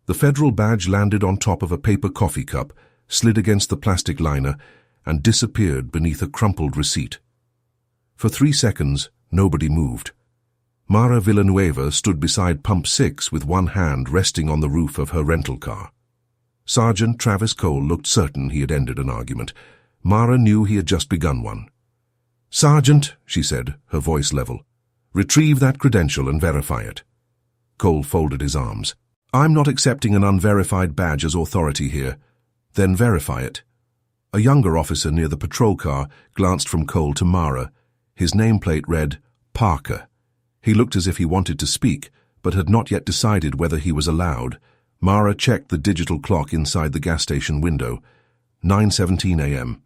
The federal badge landed on top of a paper coffee cup, slid against the plastic liner, and disappeared beneath a crumpled receipt. For 3 seconds, nobody moved. Mara Villanueva stood beside Pump 6 with one hand resting on the roof of her rental car. Sergeant Travis Cole looked certain he had ended an argument. Mara knew he had just begun one. "Sergeant," she said, her voice level, "retrieve that credential and verify it." Cole folded his arms. "I'm not accepting an unverified badge as authority here." "Then verify it." A younger officer near the patrol car glanced from Cole to Mara. His nameplate read, Parker. He looked as if he wanted to speak, but had not yet decided whether he was allowed. Mara checked the digital clock inside the gas station window. 9:17 a.m.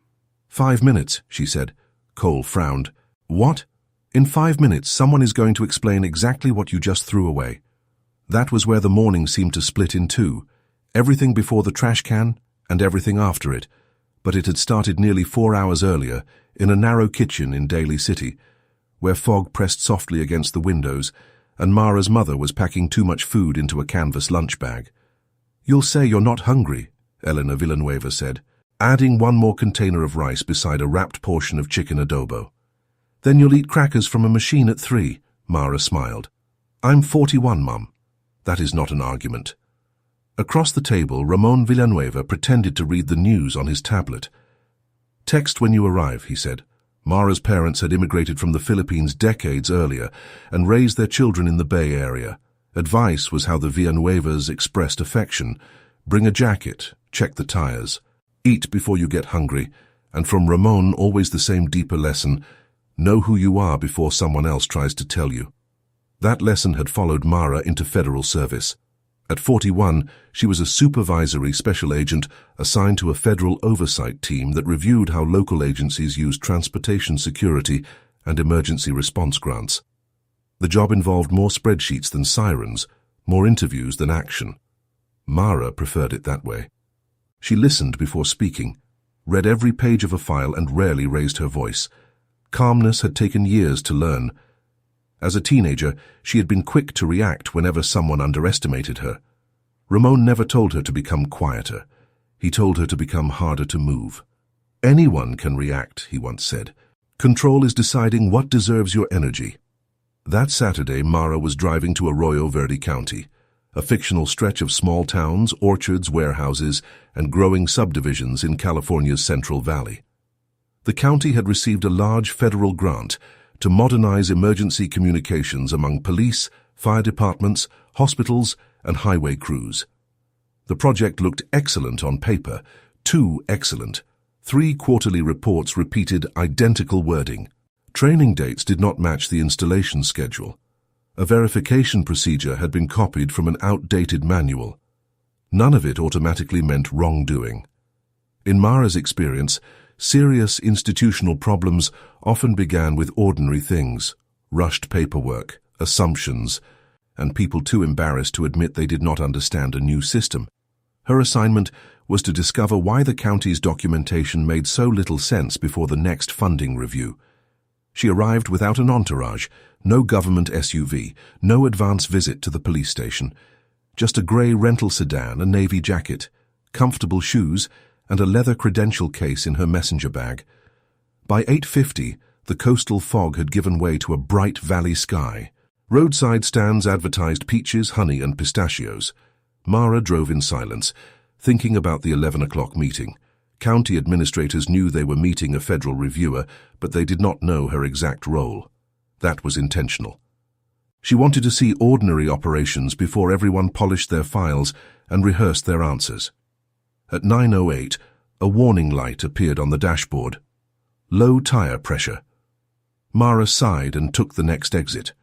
5 minutes, she said. Cole frowned. "What?" "In 5 minutes, someone is going to explain exactly what you just threw away." That was where the morning seemed to split in two. Everything before the trash can and everything after it. But it had started nearly 4 hours earlier, in a narrow kitchen in Daly City, where fog pressed softly against the windows, and Mara's mother was packing too much food into a canvas lunch bag. "You'll say you're not hungry," Elena Villanueva said, adding one more container of rice beside a wrapped portion of chicken adobo. "Then you'll eat crackers from a machine at 3, Mara smiled. "I'm 41, Mum." "That is not an argument." Across the table, Ramon Villanueva pretended to read the news on his tablet. "Text when you arrive," he said. Mara's parents had immigrated from the Philippines decades earlier and raised their children in the Bay Area. Advice was how the Villanuevas expressed affection. Bring a jacket, check the tires, eat before you get hungry, and from Ramon always the same deeper lesson, know who you are before someone else tries to tell you. That lesson had followed Mara into federal service. At 41, she was a supervisory special agent assigned to a federal oversight team that reviewed how local agencies used transportation security and emergency response grants. The job involved more spreadsheets than sirens, more interviews than action. Mara preferred it that way. She listened before speaking, read every page of a file and rarely raised her voice. Calmness had taken years to learn. As a teenager, she had been quick to react whenever someone underestimated her. Ramon never told her to become quieter. He told her to become harder to move. "Anyone can react," he once said. "Control is deciding what deserves your energy." That Saturday, Mara was driving to Arroyo Verde County, a fictional stretch of small towns, orchards, warehouses, and growing subdivisions in California's Central Valley. The county had received a large federal grant to modernize emergency communications among police, fire departments, hospitals, and highway crews. The project looked excellent on paper, too excellent. 3 quarterly reports repeated identical wording. Training dates did not match the installation schedule. A verification procedure had been copied from an outdated manual. None of it automatically meant wrongdoing. In Mara's experience, serious institutional problems often began with ordinary things, rushed paperwork, assumptions, and people too embarrassed to admit they did not understand a new system. Her assignment was to discover why the county's documentation made so little sense before the next funding review. She arrived without an entourage, no government SUV, no advance visit to the police station, just a grey rental sedan, a navy jacket, comfortable shoes, and a leather credential case in her messenger bag. By 8:50, the coastal fog had given way to a bright valley sky. Roadside stands advertised peaches, honey, and pistachios. Mara drove in silence, thinking about the 11 o'clock meeting. County administrators knew they were meeting a federal reviewer, but they did not know her exact role. That was intentional. She wanted to see ordinary operations before everyone polished their files and rehearsed their answers. At 9:08, a warning light appeared on the dashboard. Low tire pressure. Mara sighed and took the next exit.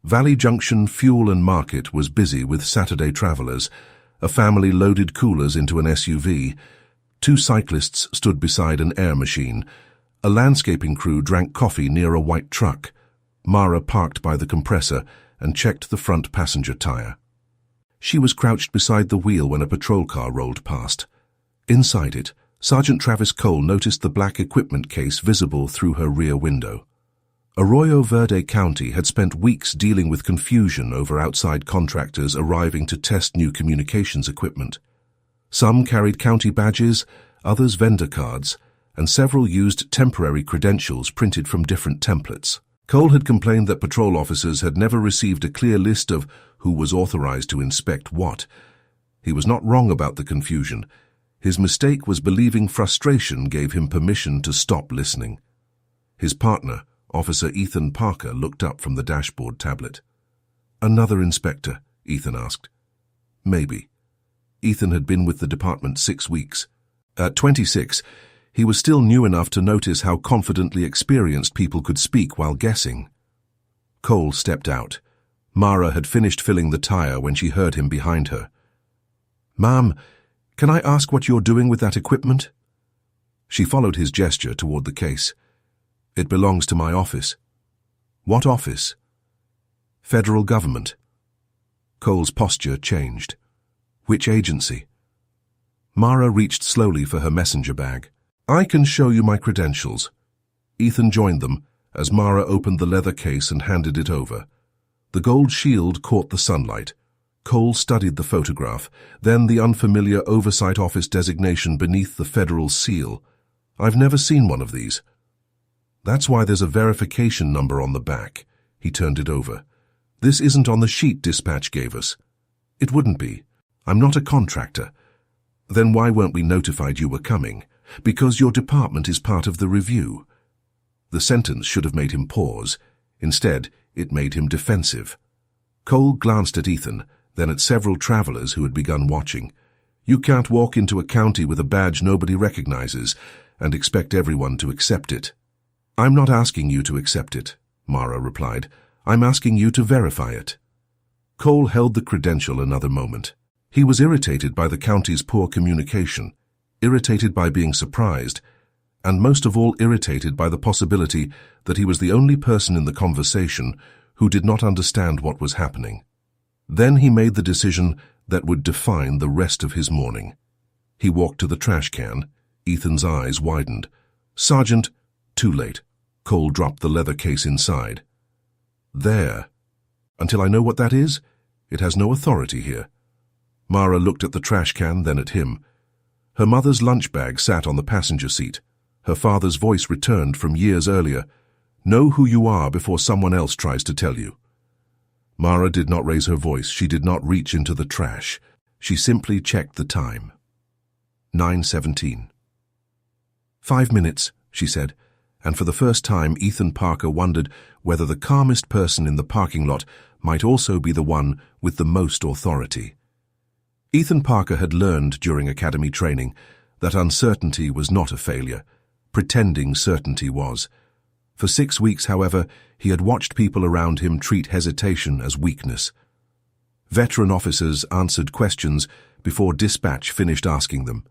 Valley Junction Fuel and Market was busy with Saturday travelers. A family loaded coolers into an SUV. 2 cyclists stood beside an air machine. A landscaping crew drank coffee near a white truck. Mara parked by the compressor and checked the front passenger tire. She was crouched beside the wheel when a patrol car rolled past. Inside it, Sergeant Travis Cole noticed the black equipment case visible through her rear window. Arroyo Verde County had spent weeks dealing with confusion over outside contractors arriving to test new communications equipment. Some carried county badges, others vendor cards, and several used temporary credentials printed from different templates. Cole had complained that patrol officers had never received a clear list of who was authorized to inspect what. He was not wrong about the confusion. His mistake was believing frustration gave him permission to stop listening. His partner, Officer Ethan Parker, looked up from the dashboard tablet. "Another inspector?" Ethan asked. "Maybe." Ethan had been with the department 6 weeks. At 26, he was still new enough to notice how confidently experienced people could speak while guessing. Cole stepped out. Mara had finished filling the tire when she heard him behind her. "Ma'am, can I ask what you're doing with that equipment?" She followed his gesture toward the case. "It belongs to my office." "What office?" "Federal government." Cole's posture changed. "Which agency?" Mara reached slowly for her messenger bag. "I can show you my credentials." Ethan joined them as Mara opened the leather case and handed it over. The gold shield caught the sunlight. Cole studied the photograph, then the unfamiliar oversight office designation beneath the federal seal. "I've never seen one of these." "That's why there's a verification number on the back." He turned it over. "This isn't on the sheet dispatch gave us." "It wouldn't be. I'm not a contractor." "Then why weren't we notified you were coming?" "Because your department is part of the review." The sentence should have made him pause. Instead, it made him defensive. Cole glanced at Ethan, then at several travelers who had begun watching. "You can't walk into a county with a badge nobody recognizes and expect everyone to accept it." "I'm not asking you to accept it," Mara replied. "I'm asking you to verify it." Cole held the credential another moment. He was irritated by the county's poor communication, irritated by being surprised, and most of all irritated by the possibility that he was the only person in the conversation who did not understand what was happening. Then he made the decision that would define the rest of his morning. He walked to the trash can. Ethan's eyes widened. "Sergeant," too late. Cole dropped the leather case inside. "There. Until I know what that is, it has no authority here." Mara looked at the trash can, then at him. Her mother's lunch bag sat on the passenger seat. Her father's voice returned from years earlier. "Know who you are before someone else tries to tell you." Mara did not raise her voice. She did not reach into the trash. She simply checked the time. 9:17. 5 minutes, she said, and for the first time Ethan Parker wondered whether the calmest person in the parking lot might also be the one with the most authority. Ethan Parker had learned during academy training that uncertainty was not a failure. Pretending certainty was. For 6 weeks, however, he had watched people around him treat hesitation as weakness. Veteran officers answered questions before dispatch finished asking them.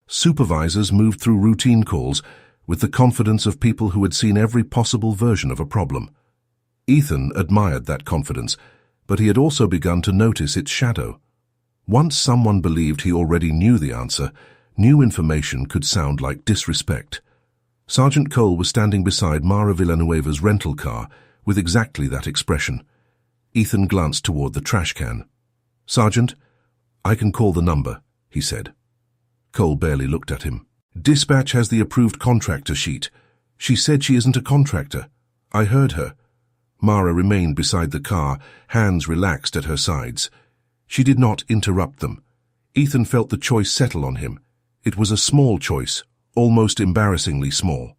Supervisors moved through routine calls with the confidence of people who had seen every possible version of a problem. Ethan admired that confidence, but he had also begun to notice its shadow. Once someone believed he already knew the answer, new information could sound like disrespect. Sergeant Cole was standing beside Mara Villanueva's rental car with exactly that expression. Ethan glanced toward the trash can. "Sergeant, I can call the number," he said. Cole barely looked at him. "Dispatch has the approved contractor sheet. She said she isn't a contractor. I heard her." Mara remained beside the car, hands relaxed at her sides. She did not interrupt them. Ethan felt the choice settle on him. It was a small choice, almost embarrassingly small.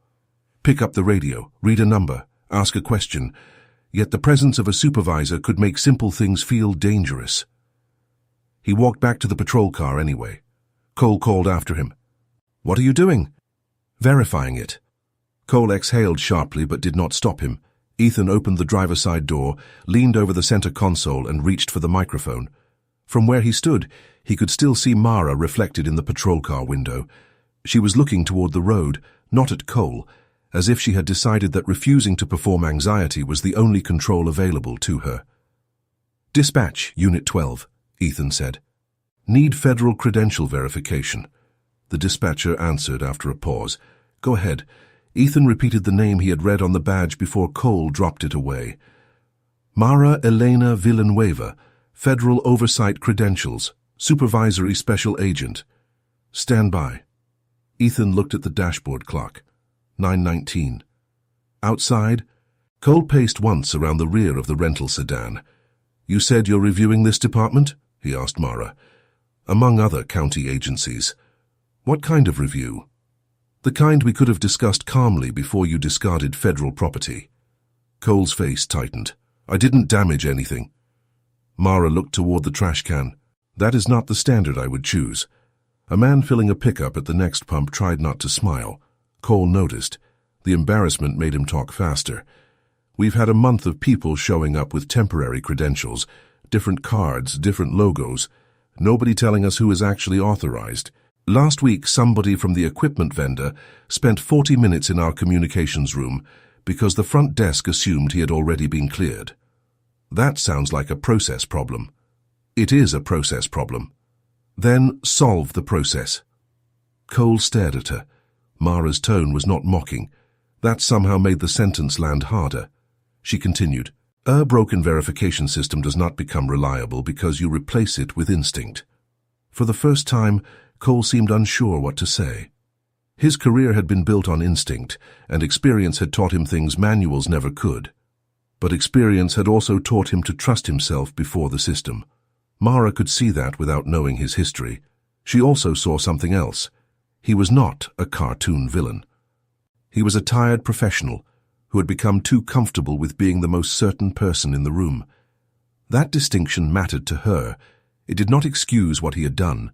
Pick up the radio, read a number, ask a question. Yet the presence of a supervisor could make simple things feel dangerous. He walked back to the patrol car anyway. Cole called after him. "What are you doing?" "Verifying it." Cole exhaled sharply but did not stop him. Ethan opened the driver's side door, leaned over the center console and reached for the microphone. From where he stood, he could still see Mara reflected in the patrol car window. She was looking toward the road, not at Cole, as if she had decided that refusing to perform anxiety was the only control available to her. "Dispatch, Unit 12, Ethan said. "Need federal credential verification." The dispatcher answered after a pause. "Go ahead. Ethan repeated the name he had read on the badge before Cole dropped it away. Mara Elena Villanueva, Federal Oversight Credentials, Supervisory Special Agent. Stand by. Ethan looked at the dashboard clock. 9:19. Outside, Cole paced once around the rear of the rental sedan. You said you're reviewing this department? He asked Mara. Among other county agencies. What kind of review? The kind we could have discussed calmly before you discarded federal property. Cole's face tightened. I didn't damage anything. Mara looked toward the trash can. That is not the standard I would choose. A man filling a pickup at the next pump tried not to smile. Cole noticed. The embarrassment made him talk faster. We've had a month of people showing up with temporary credentials, different cards, different logos. Nobody telling us who is actually authorized. Last week, somebody from the equipment vendor spent 40 minutes in our communications room because the front desk assumed he had already been cleared. That sounds like a process problem. It is a process problem. Then solve the process. Cole stared at her. Mara's tone was not mocking. That somehow made the sentence land harder. She continued, A broken verification system does not become reliable because you replace it with instinct. For the first time, Cole seemed unsure what to say. His career had been built on instinct, and experience had taught him things manuals never could. But experience had also taught him to trust himself before the system. Mara could see that without knowing his history. She also saw something else. He was not a cartoon villain. He was a tired professional who had become too comfortable with being the most certain person in the room. That distinction mattered to her. It did not excuse what he had done.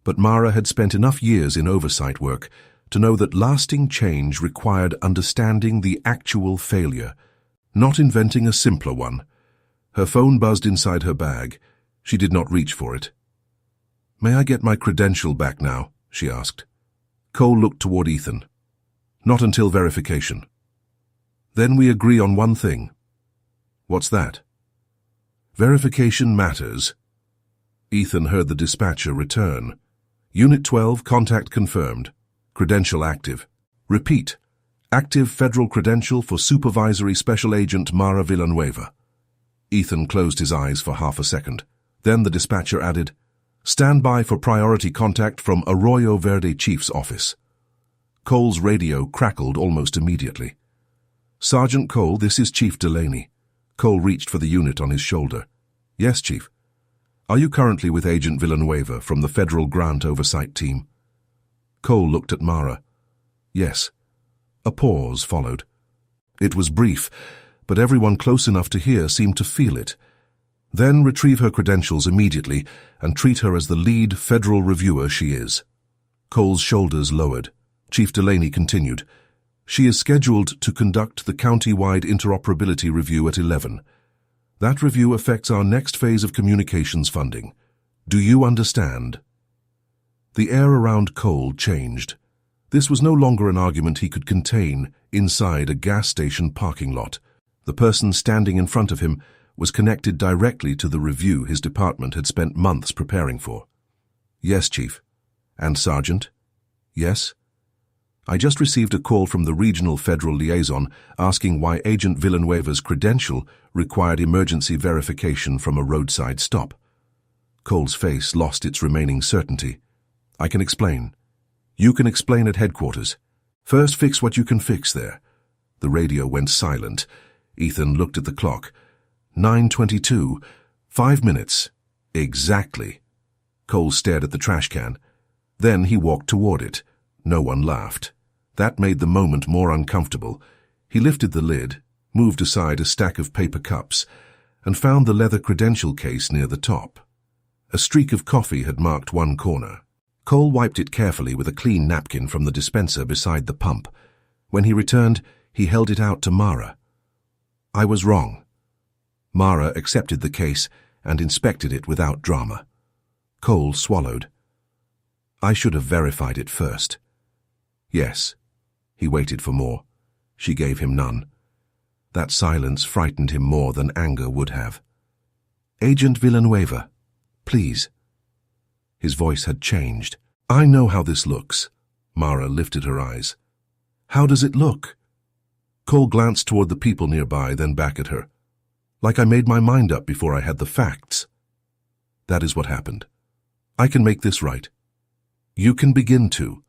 But Mara had spent enough years in oversight work to know that lasting change required understanding the actual failure, not inventing a simpler one. Her phone buzzed inside her bag. She did not reach for it. May I get my credential back now? She asked. Cole looked toward Ethan. Not until verification. Then we agree on one thing. What's that? Verification matters. Ethan heard the dispatcher return. Unit 12, contact confirmed. Credential active. Repeat. Active federal credential for Supervisory Special Agent Mara Villanueva. Ethan closed his eyes for half a second. Then the dispatcher added, Stand by for priority contact from Arroyo Verde Chief's office. Cole's radio crackled almost immediately. Sergeant Cole, this is Chief Delaney. Cole reached for the unit on his shoulder. Yes, Chief. Are you currently with Agent Villanueva from the Federal Grant Oversight Team? Cole looked at Mara. Yes. A pause followed. It was brief, but everyone close enough to hear seemed to feel it. Then retrieve her credentials immediately and treat her as the lead federal reviewer she is. Cole's shoulders lowered. Chief Delaney continued. She is scheduled to conduct the county-wide interoperability review at 11. That review affects our next phase of communications funding. Do you understand? The air around Cole changed. This was no longer an argument he could contain inside a gas station parking lot. The person standing in front of him was connected directly to the review his department had spent months preparing for. Yes, Chief. And Sergeant? Yes? I just received a call from the regional federal liaison asking why Agent Villanueva's credential required emergency verification from a roadside stop. Cole's face lost its remaining certainty. I can explain. You can explain at headquarters. First fix what you can fix there. The radio went silent. Ethan looked at the clock. 9:22. 5 minutes. Exactly. Cole stared at the trash can. Then he walked toward it. No one laughed. That made the moment more uncomfortable. He lifted the lid, moved aside a stack of paper cups, and found the leather credential case near the top. A streak of coffee had marked one corner. Cole wiped it carefully with a clean napkin from the dispenser beside the pump. When he returned, he held it out to Mara. I was wrong. Mara accepted the case and inspected it without drama. Cole swallowed. I should have verified it first. Yes. He waited for more. She gave him none. That silence frightened him more than anger would have. Agent Villanueva, please. His voice had changed. I know how this looks. Mara lifted her eyes. How does it look? Cole glanced toward the people nearby, then back at her. Like I made my mind up before I had the facts. That is what happened. I can make this right. You can begin to.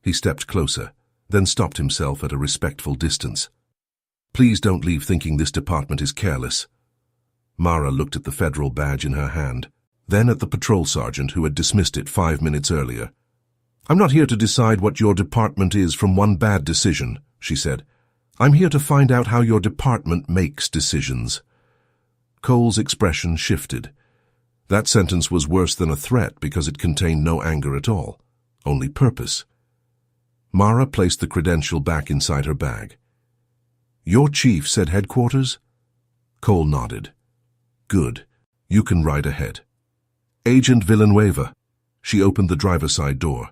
He stepped closer, then stopped himself at a respectful distance. Please don't leave thinking this department is careless. Mara looked at the federal badge in her hand, then at the patrol sergeant who had dismissed it 5 minutes earlier. I'm not here to decide what your department is from one bad decision, she said. I'm here to find out how your department makes decisions. Cole's expression shifted. That sentence was worse than a threat because it contained no anger at all, only purpose. Mara placed the credential back inside her bag. Your chief said headquarters? Cole nodded. Good. You can ride ahead. Agent Villanueva. She opened the driver's side door.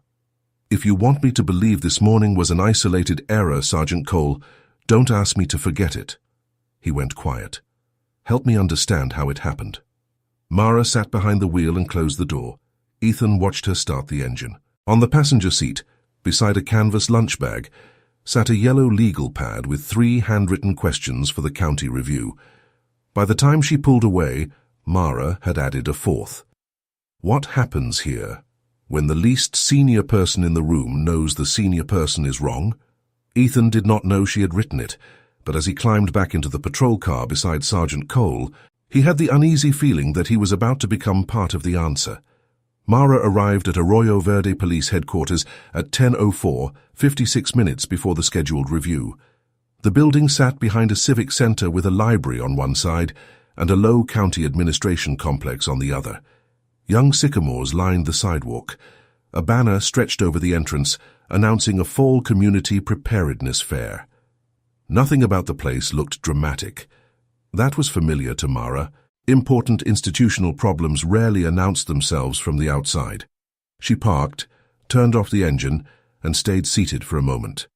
If you want me to believe this morning was an isolated error, Sergeant Cole, don't ask me to forget it. He went quiet. Help me understand how it happened. Mara sat behind the wheel and closed the door. Ethan watched her start the engine. On the passenger seat, beside a canvas lunch bag, sat a yellow legal pad with 3 handwritten questions for the county review. By the time she pulled away, Mara had added a 4th. What happens here when the least senior person in the room knows the senior person is wrong? Ethan did not know she had written it, but as he climbed back into the patrol car beside Sergeant Cole, he had the uneasy feeling that he was about to become part of the answer. Mara arrived at Arroyo Verde Police Headquarters at 10:04, 56 minutes before the scheduled review. The building sat behind a civic center with a library on one side and a low county administration complex on the other. Young sycamores lined the sidewalk. A banner stretched over the entrance, announcing a fall community preparedness fair. Nothing about the place looked dramatic. That was familiar to Mara. Important institutional problems rarely announced themselves from the outside. She parked, turned off the engine, and stayed seated for a moment.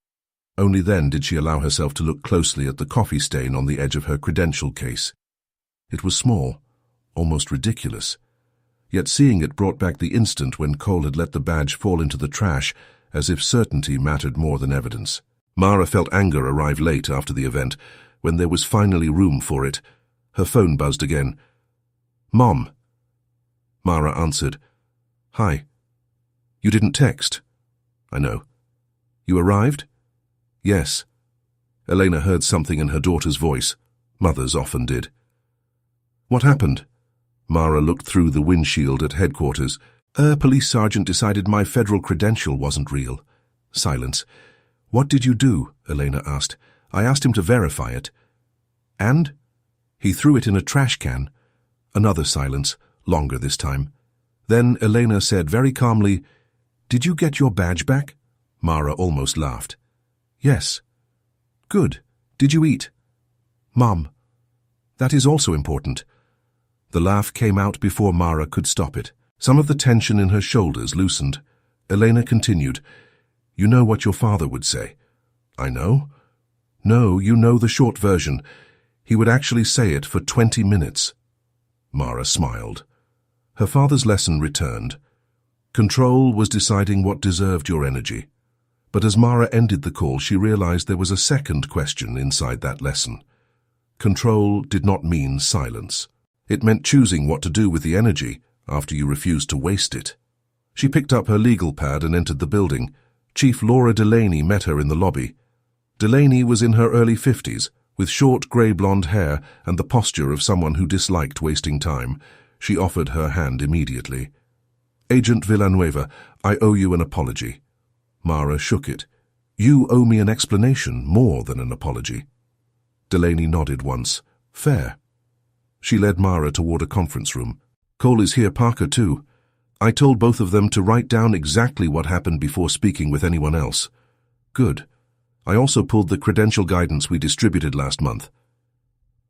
Only then did she allow herself to look closely at the coffee stain on the edge of her credential case. It was small, almost ridiculous. Yet seeing it brought back the instant when Cole had let the badge fall into the trash, as if certainty mattered more than evidence. Mara felt anger arrive late after the event, when there was finally room for it. Her phone buzzed again. Mom. Mara answered. Hi. You didn't text? I know. You arrived? Yes. Elena heard something in her daughter's voice. Mothers often did. What happened? Mara looked through the windshield at headquarters. A police sergeant decided my federal credential wasn't real. Silence. What did you do? Elena asked. I asked him to verify it. And? He threw it in a trash can. Another silence, longer this time. Then Elena said very calmly, Did you get your badge back? Mara almost laughed. Yes. Good. Did you eat? Mom. That is also important. The laugh came out before Mara could stop it. Some of the tension in her shoulders loosened. Elena continued, You know what your father would say. I know. No, you know the short version. He would actually say it for 20 minutes. Mara smiled. Her father's lesson returned. Control was deciding what deserved your energy. But as Mara ended the call, she realized there was a second question inside that lesson. Control did not mean silence. It meant choosing what to do with the energy after you refused to waste it. She picked up her legal pad and entered the building. Chief Laura Delaney met her in the lobby. Delaney was in her early 50s, with short grey blonde hair and the posture of someone who disliked wasting time. She offered her hand immediately. Agent Villanueva, I owe you an apology. Mara shook it. You owe me an explanation more than an apology. Delaney nodded once. Fair. She led Mara toward a conference room. Cole is here, Parker too. I told both of them to write down exactly what happened before speaking with anyone else. Good. I also pulled the credential guidance we distributed last month.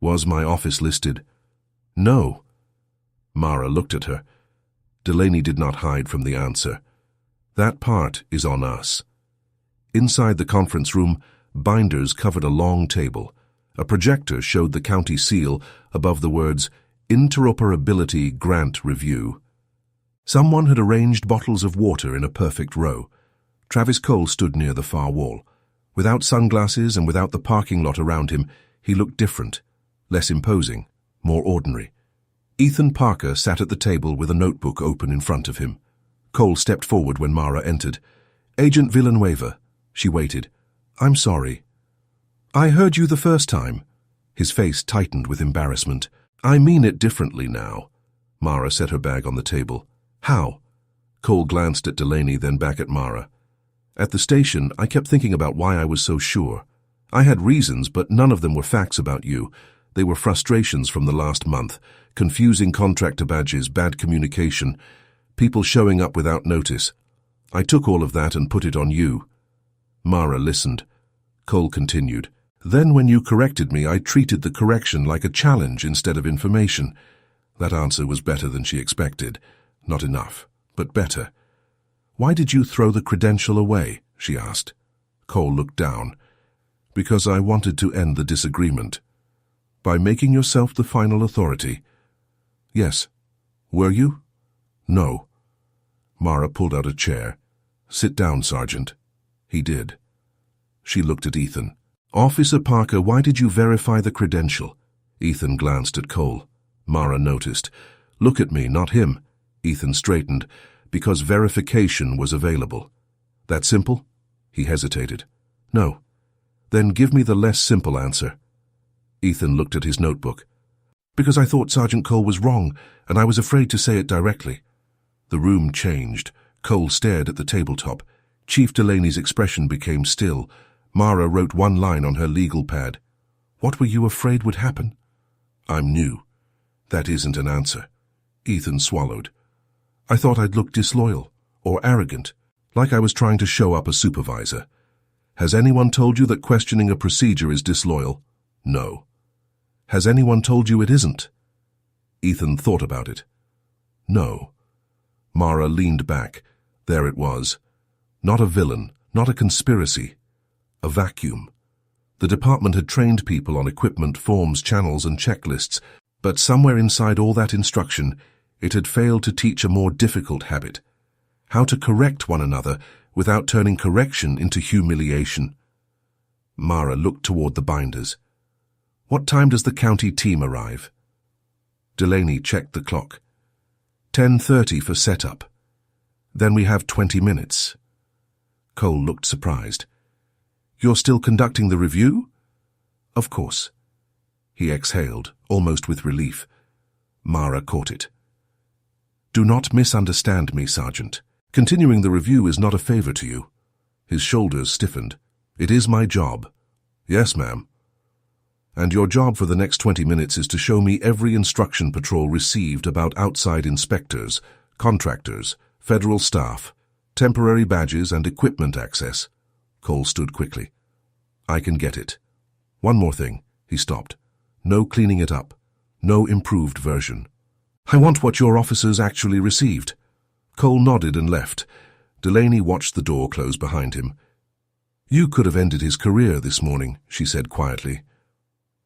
Was my office listed? No. Mara looked at her. Delaney did not hide from the answer. That part is on us. Inside the conference room, binders covered a long table. A projector showed the county seal above the words, Interoperability Grant Review. Someone had arranged bottles of water in a perfect row. Travis Cole stood near the far wall. Without sunglasses and without the parking lot around him, he looked different, less imposing, more ordinary. Ethan Parker sat at the table with a notebook open in front of him. Cole stepped forward when Mara entered. "Agent Villanueva." She waited. "I'm sorry." "I heard you the first time." His face tightened with embarrassment. "I mean it differently now." Mara set her bag on the table. "How?" Cole glanced at Delaney, then back at Mara. "At the station, I kept thinking about why I was so sure. I had reasons, but none of them were facts about you. They were frustrations from the last month, confusing contractor badges, bad communication, people showing up without notice. I took all of that and put it on you." Mara listened. Cole continued. "Then when you corrected me, I treated the correction like a challenge instead of information." That answer was better than she expected. Not enough, but better. "Why did you throw the credential away?" she asked. Cole looked down. "Because I wanted to end the disagreement. By making yourself the final authority." "Yes." "Were you?" "No." Mara pulled out a chair. "Sit down, Sergeant." He did. She looked at Ethan. "Officer Parker, why did you verify the credential?" Ethan glanced at Cole. Mara noticed. "Look at me, not him." Ethan straightened. "Because verification was available." "That simple?" He hesitated. "No." "Then give me the less simple answer." Ethan looked at his notebook. "Because I thought Sergeant Cole was wrong, and I was afraid to say it directly." The room changed. Cole stared at the tabletop. Chief Delaney's expression became still. Mara wrote one line on her legal pad. "What were you afraid would happen?" "I'm new." "That isn't an answer." Ethan swallowed. "I thought I'd look disloyal, or arrogant, like I was trying to show up a supervisor." "Has anyone told you that questioning a procedure is disloyal?" "No." "Has anyone told you it isn't?" Ethan thought about it. "No." Mara leaned back. There it was. Not a villain, not a conspiracy. A vacuum. The department had trained people on equipment, forms, channels, and checklists, but somewhere inside all that instruction, it had failed to teach a more difficult habit. How to correct one another without turning correction into humiliation. Mara looked toward the binders. "What time does the county team arrive?" Delaney checked the clock. 10:30 for setup. "Then we have 20 minutes. Cole looked surprised. "You're still conducting the review?" "Of course." He exhaled, almost with relief. Mara caught it. "Do not misunderstand me, Sergeant. Continuing the review is not a favor to you." His shoulders stiffened. "It is my job." "Yes, ma'am." "And your job for the next 20 minutes is to show me every instruction patrol received about outside inspectors, contractors, federal staff, temporary badges, and equipment access." Cole stood quickly. "I can get it. One more thing." He stopped. "No cleaning it up. No improved version. I want what your officers actually received." Cole nodded and left. Delaney watched the door close behind him. "You could have ended his career this morning," she said quietly.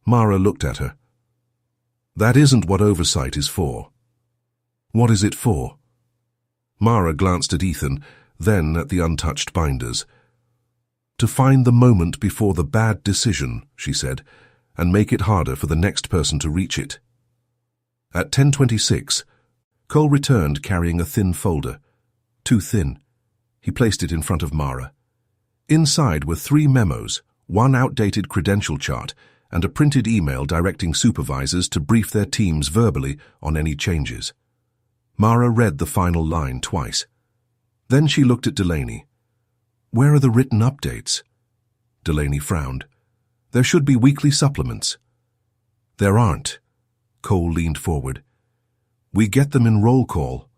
Mara looked at her. "That isn't what oversight is for." "What is it for?" Mara glanced at Ethan, then at the untouched binders. "To find the moment before the bad decision," she said, "and make it harder for the next person to reach it." At 10:26, Cole returned carrying a thin folder. Too thin. He placed it in front of Mara. Inside were 3 memos, one outdated credential chart, and a printed email directing supervisors to brief their teams verbally on any changes. Mara read the final line twice. Then she looked at Delaney. "Where are the written updates?" Delaney frowned. "There should be weekly supplements." "There aren't." Cole leaned forward. "We get them in roll call."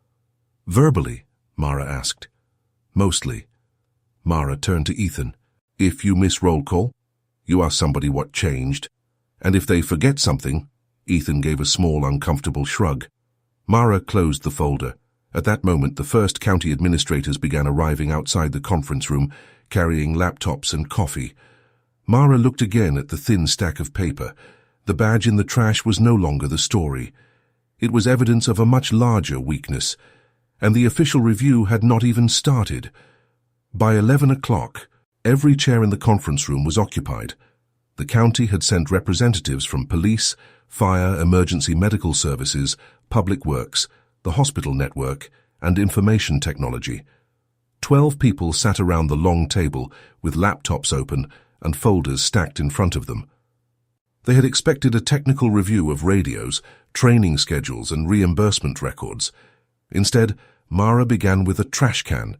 "Verbally?" Mara asked. "Mostly." Mara turned to Ethan. "If you miss roll call, you ask somebody what changed. And if they forget something," Ethan gave a small, uncomfortable shrug. Mara closed the folder. At that moment, the first county administrators began arriving outside the conference room, carrying laptops and coffee. Mara looked again at the thin stack of paper. The badge in the trash was no longer the story. It was evidence of a much larger weakness, and the official review had not even started. By 11 o'clock, Every chair in the conference room was occupied. The county had sent representatives from police, fire, emergency medical services, public works, the hospital network, and information technology. 12 people sat around the long table with laptops open and folders stacked in front of them. They had expected a technical review of radios, training schedules, and reimbursement records. Instead, Mara began with a trash can.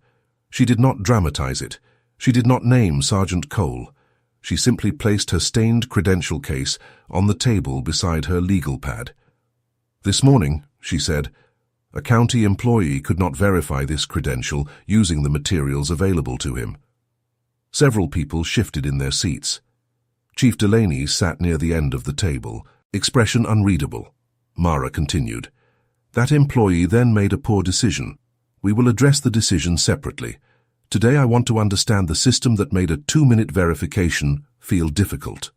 She did not dramatize it. She did not name Sergeant Cole. She simply placed her stained credential case on the table beside her legal pad. "This morning," she said, "a county employee could not verify this credential using the materials available to him." Several people shifted in their seats. Chief Delaney sat near the end of the table, expression unreadable. Mara continued. "That employee then made a poor decision. We will address the decision separately. Today I want to understand the system that made a 2-minute verification feel difficult."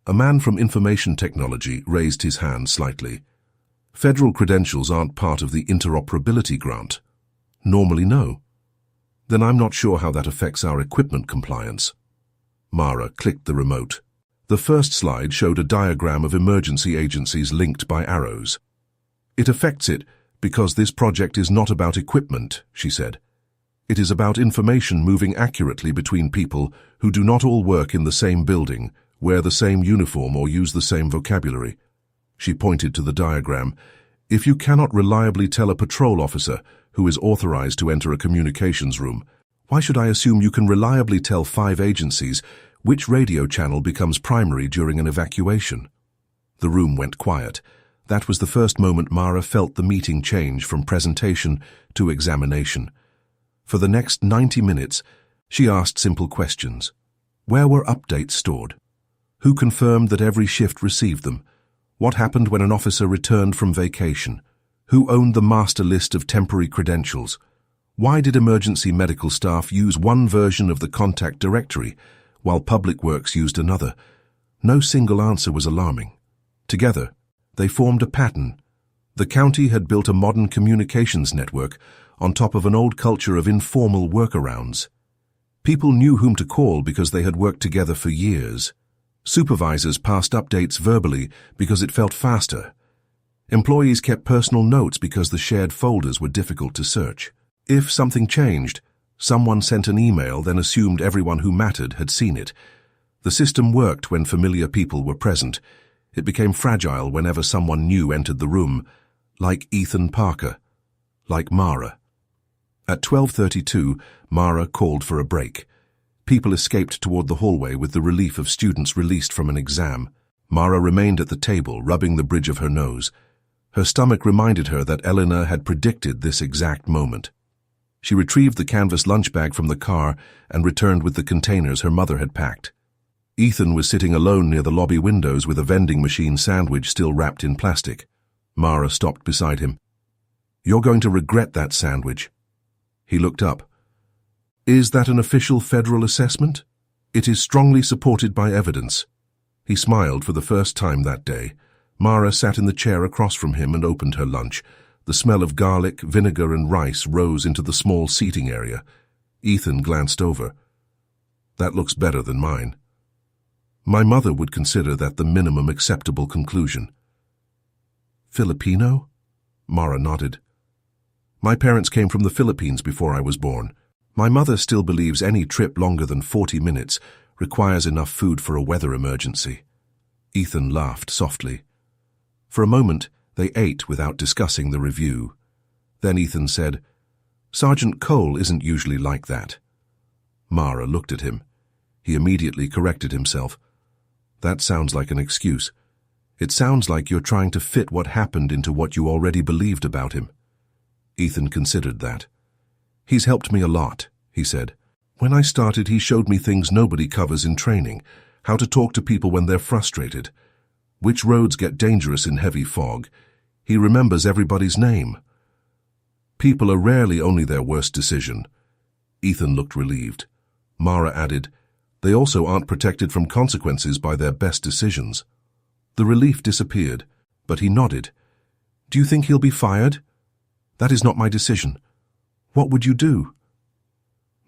A man from information technology raised his hand slightly. "Federal credentials aren't part of the interoperability grant." "Normally, no." "Then I'm not sure how that affects our equipment compliance." Mara clicked the remote. The first slide showed a diagram of emergency agencies linked by arrows. "It affects it because this project is not about equipment," she said. "It is about information moving accurately between people who do not all work in the same building, wear the same uniform, or use the same vocabulary." She pointed to the diagram. "If you cannot reliably tell a patrol officer who is authorized to enter a communications room, why should I assume you can reliably tell 5 agencies which radio channel becomes primary during an evacuation?" The room went quiet. That was the first moment Mara felt the meeting change from presentation to examination. For the next 90 minutes, she asked simple questions. Where were updates stored? Who confirmed that every shift received them? What happened when an officer returned from vacation? Who owned the master list of temporary credentials? Why did emergency medical staff use one version of the contact directory, while public works used another? No single answer was alarming. Together, they formed a pattern. The county had built a modern communications network on top of an old culture of informal workarounds. People knew whom to call because they had worked together for years. Supervisors passed updates verbally because it felt faster. Employees kept personal notes because the shared folders were difficult to search. If something changed, someone sent an email, then assumed everyone who mattered had seen it. The system worked when familiar people were present. It became fragile whenever someone new entered the room, like Ethan Parker, like Mara. At 12:32, Mara called for a break. People escaped toward the hallway with the relief of students released from an exam. Mara remained at the table, rubbing the bridge of her nose. Her stomach reminded her that Eleanor had predicted this exact moment. She retrieved the canvas lunch bag from the car and returned with the containers her mother had packed. Ethan was sitting alone near the lobby windows with a vending machine sandwich still wrapped in plastic. Mara stopped beside him. "You're going to regret that sandwich." He looked up. "Is that an official federal assessment?" "It is strongly supported by evidence." He smiled for the first time that day. Mara sat in the chair across from him and opened her lunch. The smell of garlic, vinegar, and rice rose into the small seating area. Ethan glanced over. "That looks better than mine." "My mother would consider that the minimum acceptable conclusion." "Filipino?" Mara nodded. "My parents came from the Philippines before I was born. My mother still believes any trip longer than 40 minutes requires enough food for a weather emergency." Ethan laughed softly. For a moment, they ate without discussing the review. Then Ethan said, "Sergeant Cole isn't usually like that." Mara looked at him. He immediately corrected himself. "That sounds like an excuse. It sounds like you're trying to fit what happened into what you already believed about him." Ethan considered that. "He's helped me a lot," he said. "When I started, he showed me things nobody covers in training, how to talk to people when they're frustrated, which roads get dangerous in heavy fog. He remembers everybody's name. People are rarely only their worst decision." Ethan looked relieved. Mara added, "They also aren't protected from consequences by their best decisions." The relief disappeared, but he nodded. "Do you think he'll be fired?" "That is not my decision." "What would you do?"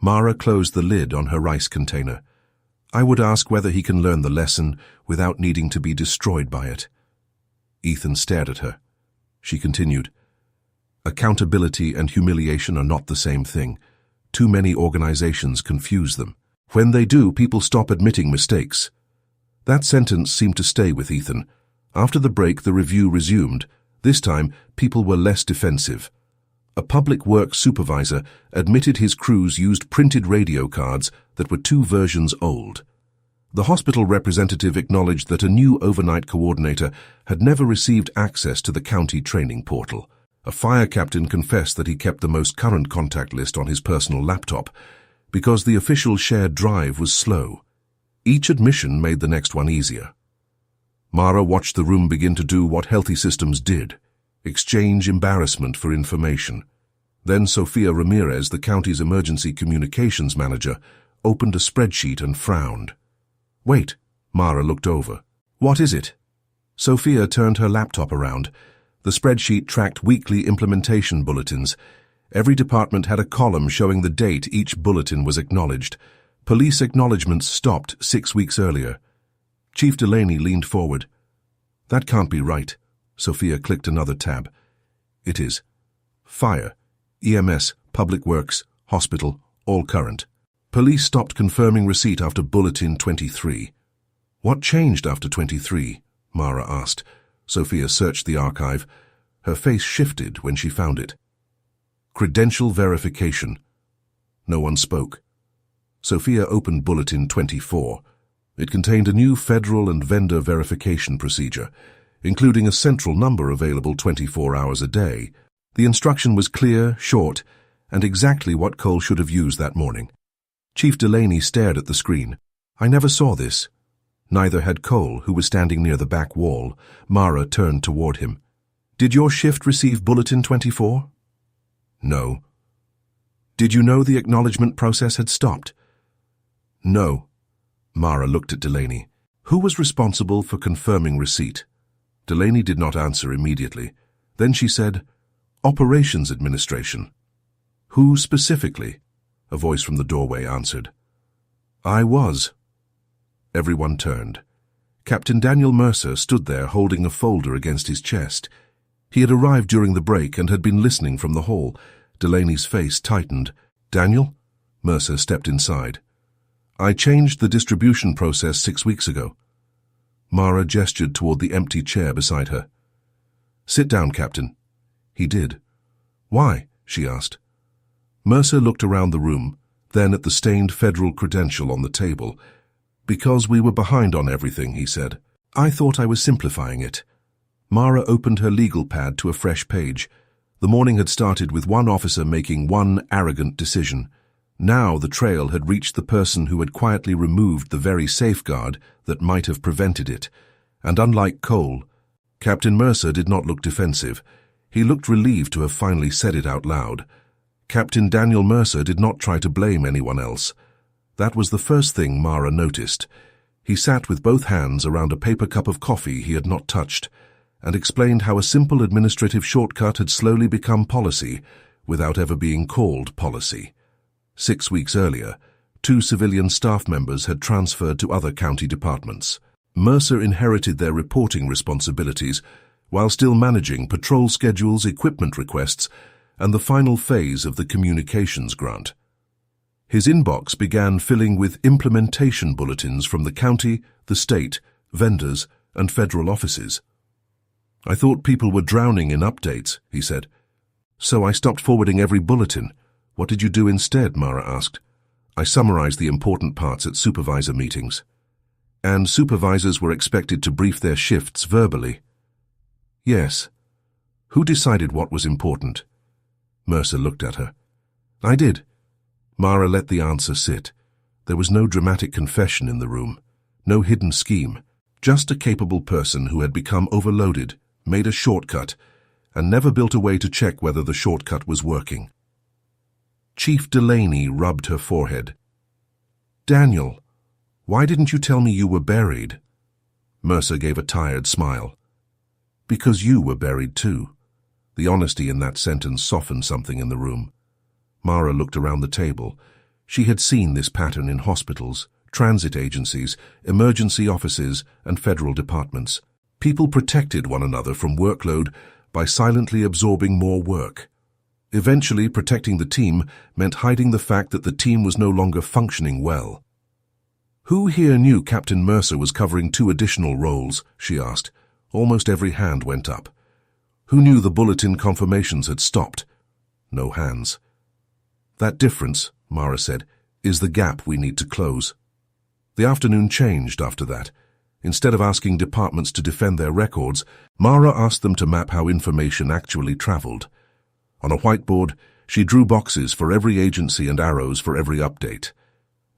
Mara closed the lid on her rice container. I would ask whether he can learn the lesson without needing to be destroyed by it. Ethan stared at her. She continued, Accountability and humiliation are not the same thing. Too many organizations confuse them. When they do, people stop admitting mistakes. That sentence seemed to stay with Ethan. After the break, the review resumed. This time, people were less defensive. A public works supervisor admitted his crews used printed radio cards that were 2 versions old. The hospital representative acknowledged that a new overnight coordinator had never received access to the county training portal. A fire captain confessed that he kept the most current contact list on his personal laptop because the official shared drive was slow. Each admission made the next one easier. Mara watched the room begin to do what healthy systems did, exchange embarrassment for information. Then Sofia Ramirez, the county's emergency communications manager, opened a spreadsheet and frowned. Wait, Mara looked over. What is it? Sofia turned her laptop around. The spreadsheet tracked weekly implementation bulletins. Every department had a column showing the date each bulletin was acknowledged. Police acknowledgements stopped 6 weeks earlier. Chief Delaney leaned forward. That can't be right. Sofia clicked another tab. It is. Fire, EMS, Public Works, Hospital, all current. Police stopped confirming receipt after Bulletin 23. What changed after 23? Mara asked. Sofia searched the archive. Her face shifted when she found it. Credential verification. No one spoke. Sofia opened Bulletin 24. It contained a new federal and vendor verification procedure, including a central number available 24 hours a day. The instruction was clear, short, and exactly what Cole should have used that morning. Chief Delaney stared at the screen. I never saw this. Neither had Cole, who was standing near the back wall. Mara turned toward him. Did your shift receive Bulletin 24? No. Did you know the acknowledgement process had stopped? No. Mara looked at Delaney. Who was responsible for confirming receipt? Delaney did not answer immediately. Then she said, Operations Administration. Who specifically? A voice from the doorway answered. I was. Everyone turned. Captain Daniel Mercer stood there holding a folder against his chest. He had arrived during the break and had been listening from the hall. Delaney's face tightened. Daniel? Mercer stepped inside. I changed the distribution process 6 weeks ago. Mara gestured toward the empty chair beside her. Sit down, Captain. He did. Why? She asked. Mercer looked around the room, then at the stained federal credential on the table. Because we were behind on everything, he said. I thought I was simplifying it. Mara opened her legal pad to a fresh page. The morning had started with one officer making one arrogant decision. Now the trail had reached the person who had quietly removed the very safeguard that might have prevented it. And unlike Cole, Captain Mercer did not look defensive. He looked relieved to have finally said it out loud. Captain Daniel Mercer did not try to blame anyone else. That was the first thing Mara noticed. He sat with both hands around a paper cup of coffee he had not touched, and explained how a simple administrative shortcut had slowly become policy without ever being called policy. 6 weeks earlier, 2 civilian staff members had transferred to other county departments. Mercer inherited their reporting responsibilities while still managing patrol schedules, equipment requests, and the final phase of the communications grant. His inbox began filling with implementation bulletins from the county, the state, vendors, and federal offices. I thought people were drowning in updates, he said. So I stopped forwarding every bulletin. What did you do instead? Mara asked. I summarized the important parts at supervisor meetings. And supervisors were expected to brief their shifts verbally. Yes. Who decided what was important? Mercer looked at her. I did. Mara let the answer sit. There was no dramatic confession in the room, no hidden scheme, just a capable person who had become overloaded, made a shortcut, and never built a way to check whether the shortcut was working. Chief Delaney rubbed her forehead. Daniel, why didn't you tell me you were buried? Mercer gave a tired smile. Because you were buried too. The honesty in that sentence softened something in the room. Mara looked around the table. She had seen this pattern in hospitals, transit agencies, emergency offices, and federal departments. People protected one another from workload by silently absorbing more work. Eventually, protecting the team meant hiding the fact that the team was no longer functioning well. "Who here knew Captain Mercer was covering 2 additional roles?" she asked. Almost every hand went up. "Who knew the bulletin confirmations had stopped?" No hands. "That difference," Mara said, "is the gap we need to close." The afternoon changed after that. Instead of asking departments to defend their records, Mara asked them to map how information actually traveled. On a whiteboard, she drew boxes for every agency and arrows for every update.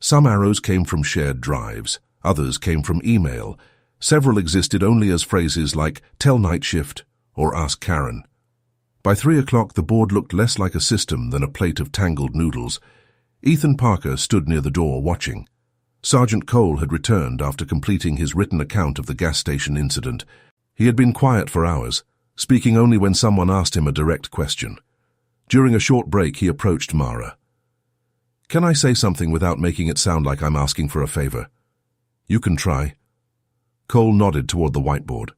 Some arrows came from shared drives, others came from email. Several existed only as phrases like "tell night shift" or "ask Karen." By 3 o'clock, the board looked less like a system than a plate of tangled noodles. Ethan Parker stood near the door watching. Sergeant Cole had returned after completing his written account of the gas station incident. He had been quiet for hours, speaking only when someone asked him a direct question. During a short break, he approached Mara. "Can I say something without making it sound like I'm asking for a favor?" "You can try." Cole nodded toward the whiteboard.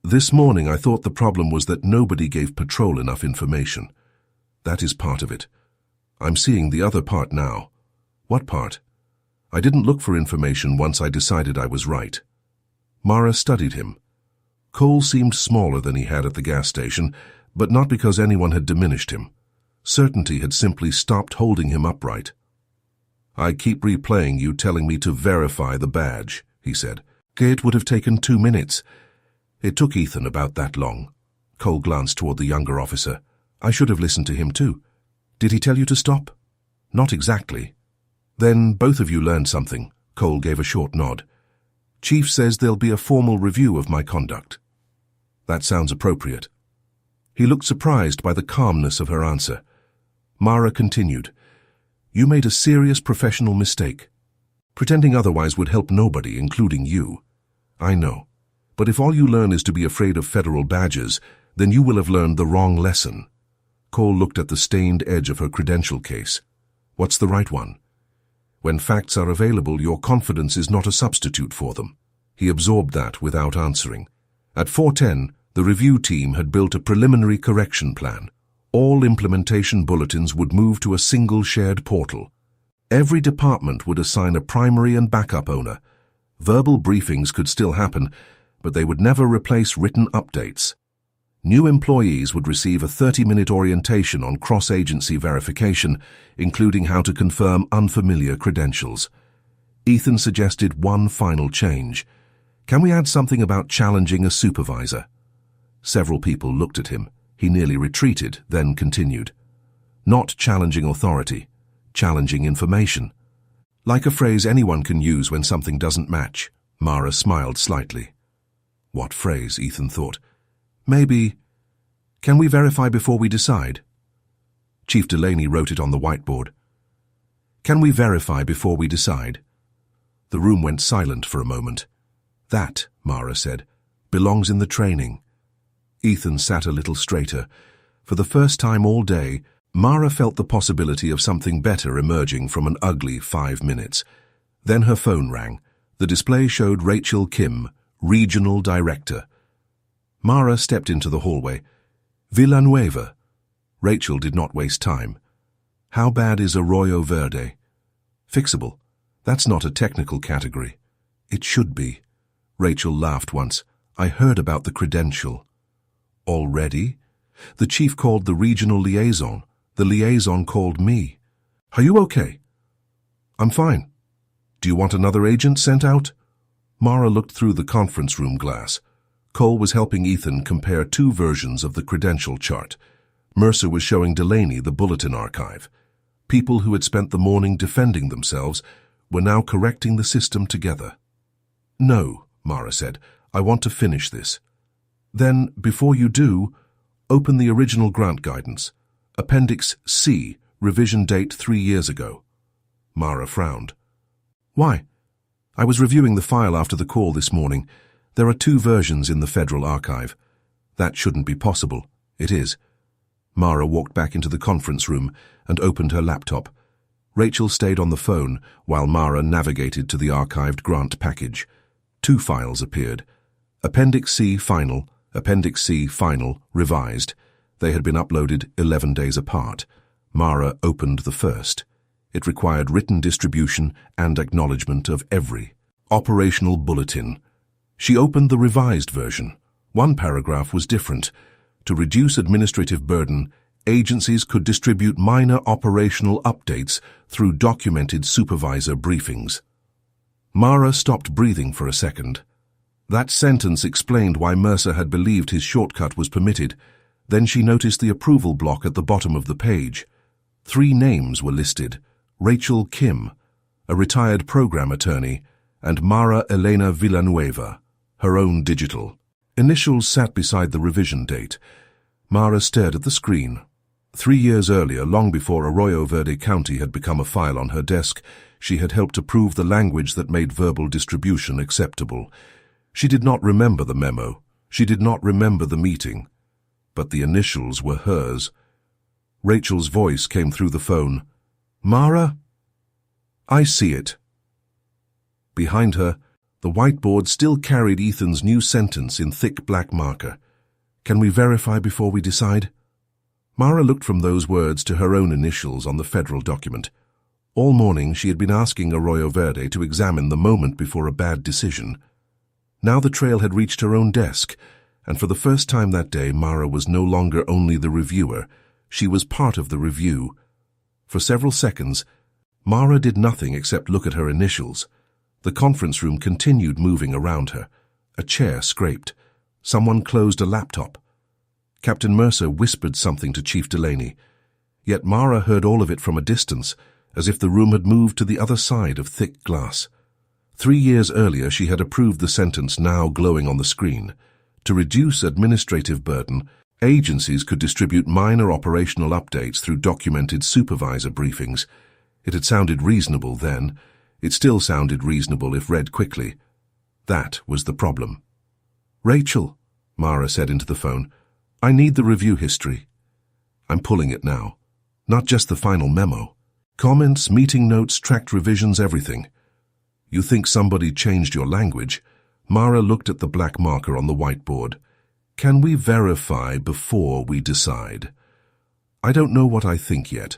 "This morning I thought the problem was that nobody gave Patrol enough information. That is part of it. I'm seeing the other part now." "What part?" "I didn't look for information once I decided I was right." Mara studied him. Cole seemed smaller than he had at the gas station, but not because anyone had diminished him. Certainty had simply stopped holding him upright. "I keep replaying you telling me to verify the badge," he said. "It would have taken 2 minutes." "It took Ethan about that long." Cole glanced toward the younger officer. "I should have listened to him too." "Did he tell you to stop?" "Not exactly." "Then both of you learned something." Cole gave a short nod. "Chief says there'll be a formal review of my conduct." "That sounds appropriate." He looked surprised by the calmness of her answer. Mara continued, "You made a serious professional mistake. Pretending otherwise would help nobody, including you. I know. But if all you learn is to be afraid of federal badges, then you will have learned the wrong lesson." Cole looked at the stained edge of her credential case. "What's the right one?" "When facts are available, your confidence is not a substitute for them." He absorbed that without answering. At 4:10, the review team had built a preliminary correction plan. All implementation bulletins would move to a single shared portal. Every department would assign a primary and backup owner. Verbal briefings could still happen, but they would never replace written updates. New employees would receive a 30-minute orientation on cross-agency verification, including how to confirm unfamiliar credentials. Ethan suggested one final change. "Can we add something about challenging a supervisor?" Several people looked at him. He nearly retreated, then continued. "Not challenging authority, challenging information." "Like a phrase anyone can use when something doesn't match." Mara smiled slightly. What phrase, Ethan thought. Maybe, "Can we verify before we decide?" Chief Delaney wrote it on the whiteboard. "Can we verify before we decide?" The room went silent for a moment. "That," Mara said, "belongs in the training." Ethan sat a little straighter. For the first time all day, Mara felt the possibility of something better emerging from an ugly 5 minutes. Then her phone rang. The display showed Rachel Kim, Regional Director. Mara stepped into the hallway. "Villanueva." Rachel did not waste time. "How bad is Arroyo Verde?" "Fixable. That's not a technical category." "It should be." Rachel laughed once. "I heard about the credential." "Already?" "The chief called the regional liaison. The liaison called me." "Are you okay?" "I'm fine." "Do you want another agent sent out?" Mara looked through the conference room glass. Cole was helping Ethan compare 2 versions of the credential chart. Mercer was showing Delaney the bulletin archive. People who had spent the morning defending themselves were now correcting the system together. "No," Mara said, "I want to finish this." "Then, before you do, open the original grant guidance. Appendix C, revision date 3 years ago." Mara frowned. "Why?" "I was reviewing the file after the call this morning. There are 2 versions in the Federal Archive. That shouldn't be possible. It is." Mara walked back into the conference room and opened her laptop. Rachel stayed on the phone while Mara navigated to the archived grant package. 2 files appeared. Appendix C Final, Appendix C Final, Revised. They had been uploaded 11 days apart. Mara opened the first. It required written distribution and acknowledgement of every operational bulletin. She opened the revised version. One paragraph was different. To reduce administrative burden, agencies could distribute minor operational updates through documented supervisor briefings. Mara stopped breathing for a second. That sentence explained why Mercer had believed his shortcut was permitted. Then she noticed the approval block at the bottom of the page. 3 names were listed: Rachel Kim, a retired program attorney, and Mara Elena Villanueva, her own digital. Initials sat beside the revision date. Mara stared at the screen. 3 years earlier, long before Arroyo Verde County had become a file on her desk, she had helped approve the language that made verbal distribution acceptable. She did not remember the memo. She did not remember the meeting. But the initials were hers. Rachel's voice came through the phone. "Mara? I see it." Behind her, the whiteboard still carried Ethan's new sentence in thick black marker. "Can we verify before we decide?" Mara looked from those words to her own initials on the federal document. All morning she had been asking Arroyo Verde to examine the moment before a bad decision. Now the trail had reached her own desk, and for the first time that day Mara was no longer only the reviewer, she was part of the review. For several seconds, Mara did nothing except look at her initials. The conference room continued moving around her. A chair scraped. Someone closed a laptop. Captain Mercer whispered something to Chief Delaney. Yet Mara heard all of it from a distance, as if the room had moved to the other side of thick glass. 3 years earlier she had approved the sentence now glowing on the screen. To reduce administrative burden, agencies could distribute minor operational updates through documented supervisor briefings. It had sounded reasonable then. It still sounded reasonable if read quickly. That was the problem. "Rachel," Mara said into the phone, "I need the review history." "I'm pulling it now. Not just the final memo. Comments, meeting notes, tracked revisions, everything." "You think somebody changed your language?" Mara looked at the black marker on the whiteboard. "Can we verify before we decide?" "I don't know what I think yet."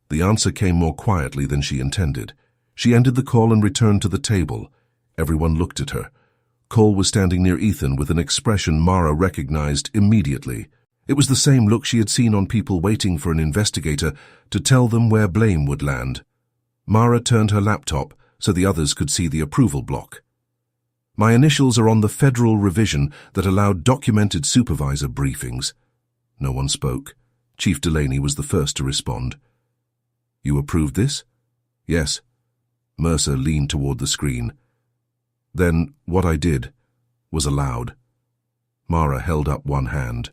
The answer came more quietly than she intended. She ended the call and returned to the table. Everyone looked at her. Cole was standing near Ethan with an expression Mara recognized immediately. It was the same look she had seen on people waiting for an investigator to tell them where blame would land. Mara turned her laptop so the others could see the approval block. "My initials are on the federal revision that allowed documented supervisor briefings." No one spoke. Chief Delaney was the first to respond. "You approved this?" "Yes." Mercer leaned toward the screen. "Then what I did was allowed." Mara held up one hand.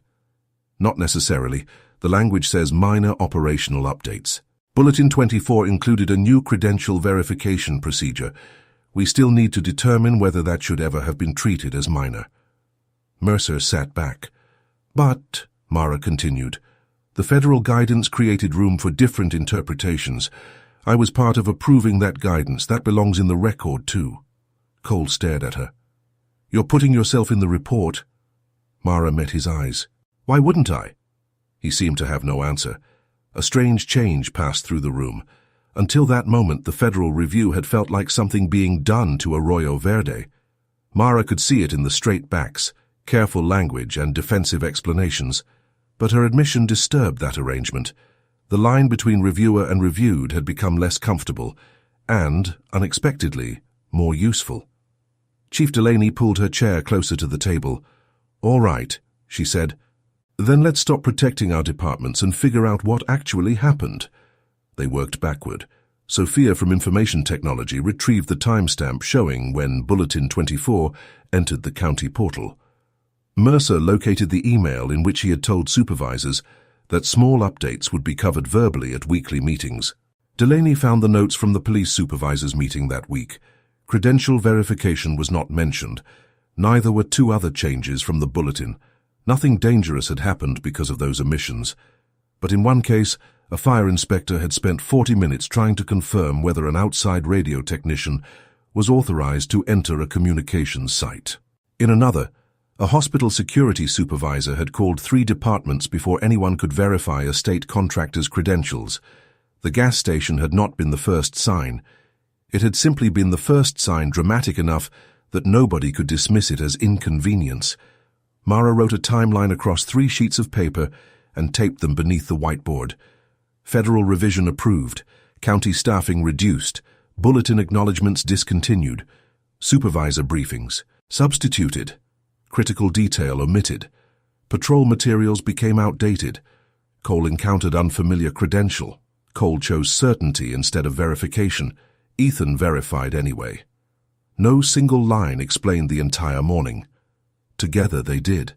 "Not necessarily. The language says minor operational updates. Bulletin 24 included a new credential verification procedure. We still need to determine whether that should ever have been treated as minor." Mercer sat back. "But," Mara continued, "the federal guidance created room for different interpretations. I was part of approving that guidance. That belongs in the record, too." Cole stared at her. "You're putting yourself in the report." Mara met his eyes. "Why wouldn't I?" He seemed to have no answer. A strange change passed through the room. Until that moment, the federal review had felt like something being done to Arroyo Verde. Mara could see it in the straight backs, careful language, and defensive explanations. But her admission disturbed that arrangement. The line between reviewer and reviewed had become less comfortable and, unexpectedly, more useful. Chief Delaney pulled her chair closer to the table. "All right," she said. "Then let's stop protecting our departments and figure out what actually happened." They worked backward. Sophia from Information Technology retrieved the timestamp showing when Bulletin 24 entered the county portal. Mercer located the email in which he had told supervisors that small updates would be covered verbally at weekly meetings. Delaney found the notes from the police supervisors' meeting that week. Credential verification was not mentioned. Neither were 2 other changes from the bulletin. Nothing dangerous had happened because of those omissions. But in one case, A fire inspector had spent 40 minutes trying to confirm whether an outside radio technician was authorized to enter a communications site. In another, a hospital security supervisor had called 3 departments before anyone could verify a state contractor's credentials. The gas station had not been the first sign. It had simply been the first sign dramatic enough that nobody could dismiss it as inconvenience. Mara wrote a timeline across 3 sheets of paper and taped them beneath the whiteboard. Federal revision approved, county staffing reduced, bulletin acknowledgements discontinued, supervisor briefings substituted, critical detail omitted, patrol materials became outdated, Cole encountered unfamiliar credential, Cole chose certainty instead of verification, Ethan verified anyway. No single line explained the entire morning. Together they did.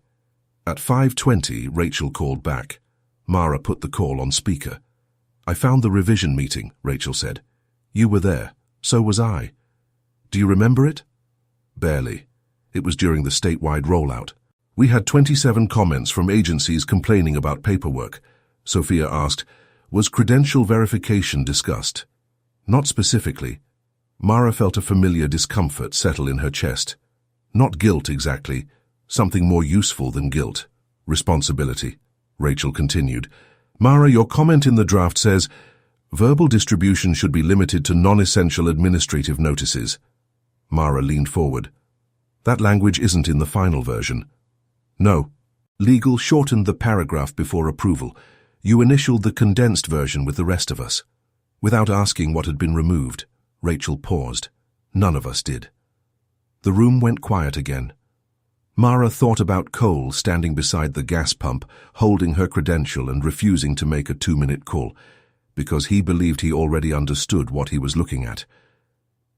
At 5:20, Rachel called back. Mara put the call on speaker. "I found the revision meeting," Rachel said. "You were there. So was I. Do you remember it?" "Barely. It was during the statewide rollout. We had 27 comments from agencies complaining about paperwork." Sophia asked, "Was credential verification discussed?" "Not specifically." Mara felt a familiar discomfort settle in her chest. Not guilt exactly, something more useful than guilt. Responsibility. Rachel continued. "Mara, your comment in the draft says, verbal distribution should be limited to non-essential administrative notices." Mara leaned forward. "That language isn't in the final version." "No. Legal shortened the paragraph before approval. You initialed the condensed version with the rest of us." Without asking what had been removed, Rachel paused. None of us did. The room went quiet again. Mara thought about Cole standing beside the gas pump, holding her credential and refusing to make a 2-minute call, because he believed he already understood what he was looking at.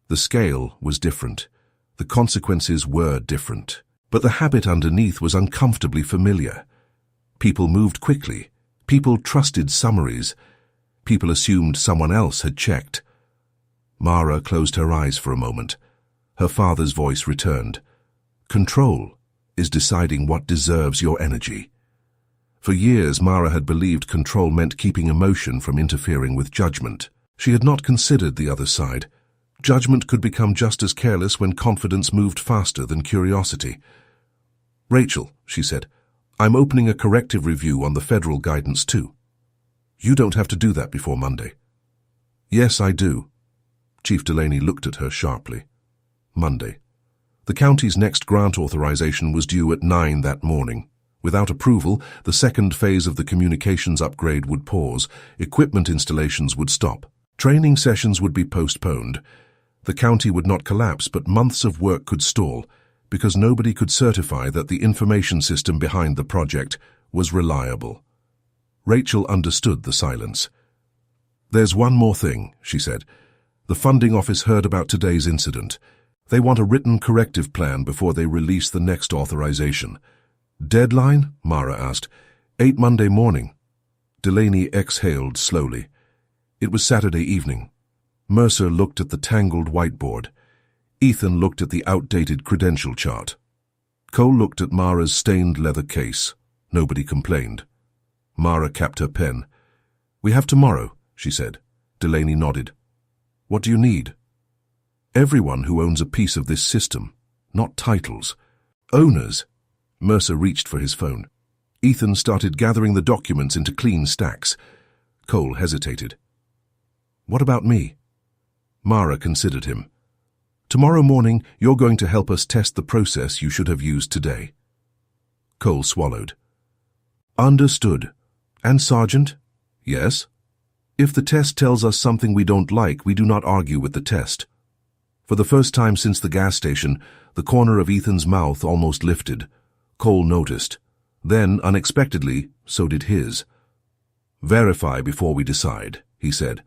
The scale was different. The consequences were different. But the habit underneath was uncomfortably familiar. People moved quickly. People trusted summaries. People assumed someone else had checked. Mara closed her eyes for a moment. Her father's voice returned. "Control is deciding what deserves your energy." For years, Mara had believed control meant keeping emotion from interfering with judgment. She had not considered the other side. Judgment could become just as careless when confidence moved faster than curiosity. "Rachel," she said, "I'm opening a corrective review on the federal guidance too." "You don't have to do that before Monday." "Yes, I do." Chief Delaney looked at her sharply. Monday. The county's next grant authorization was due at 9 that morning. Without approval, the second phase of the communications upgrade would pause, equipment installations would stop, training sessions would be postponed. The county would not collapse, but months of work could stall, because nobody could certify that the information system behind the project was reliable. Rachel understood the silence. "There's one more thing," she said. "The funding office heard about today's incident. They want a written corrective plan before they release the next authorization." "Deadline?" Mara asked. "8 Monday morning." Delaney exhaled slowly. It was Saturday evening. Mercer looked at the tangled whiteboard. Ethan looked at the outdated credential chart. Cole looked at Mara's stained leather case. Nobody complained. Mara capped her pen. "We have tomorrow," she said. Delaney nodded. "What do you need?" "Everyone who owns a piece of this system, not titles. Owners." Mercer reached for his phone. Ethan started gathering the documents into clean stacks. Cole hesitated. "What about me?" Mara considered him. "Tomorrow morning, you're going to help us test the process you should have used today." Cole swallowed. "Understood. And Sergeant?" "Yes?" "If the test tells us something we don't like, we do not argue with the test." For the first time since the gas station, the corner of Ethan's mouth almost lifted. Cole noticed. Then, unexpectedly, so did his. "Verify before we decide," he said.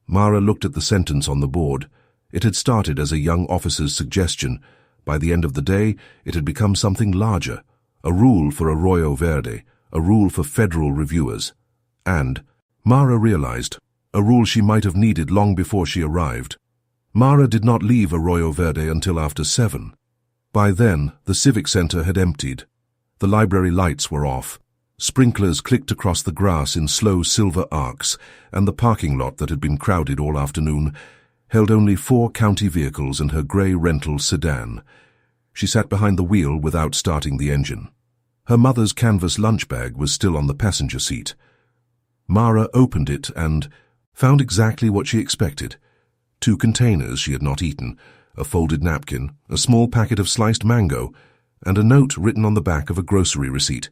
Mara looked at the sentence on the board. It had started as a young officer's suggestion. By the end of the day, it had become something larger, a rule for Arroyo Verde, a rule for federal reviewers. And, Mara realized, a rule she might have needed long before she arrived. Mara did not leave Arroyo Verde until after 7. By then, the Civic Center had emptied. The library lights were off. Sprinklers clicked across the grass in slow silver arcs, and the parking lot that had been crowded all afternoon held only 4 county vehicles and her grey rental sedan. She sat behind the wheel without starting the engine. Her mother's canvas lunch bag was still on the passenger seat. Mara opened it and found exactly what she expected. 2 containers she had not eaten, a folded napkin, a small packet of sliced mango, and a note written on the back of a grocery receipt.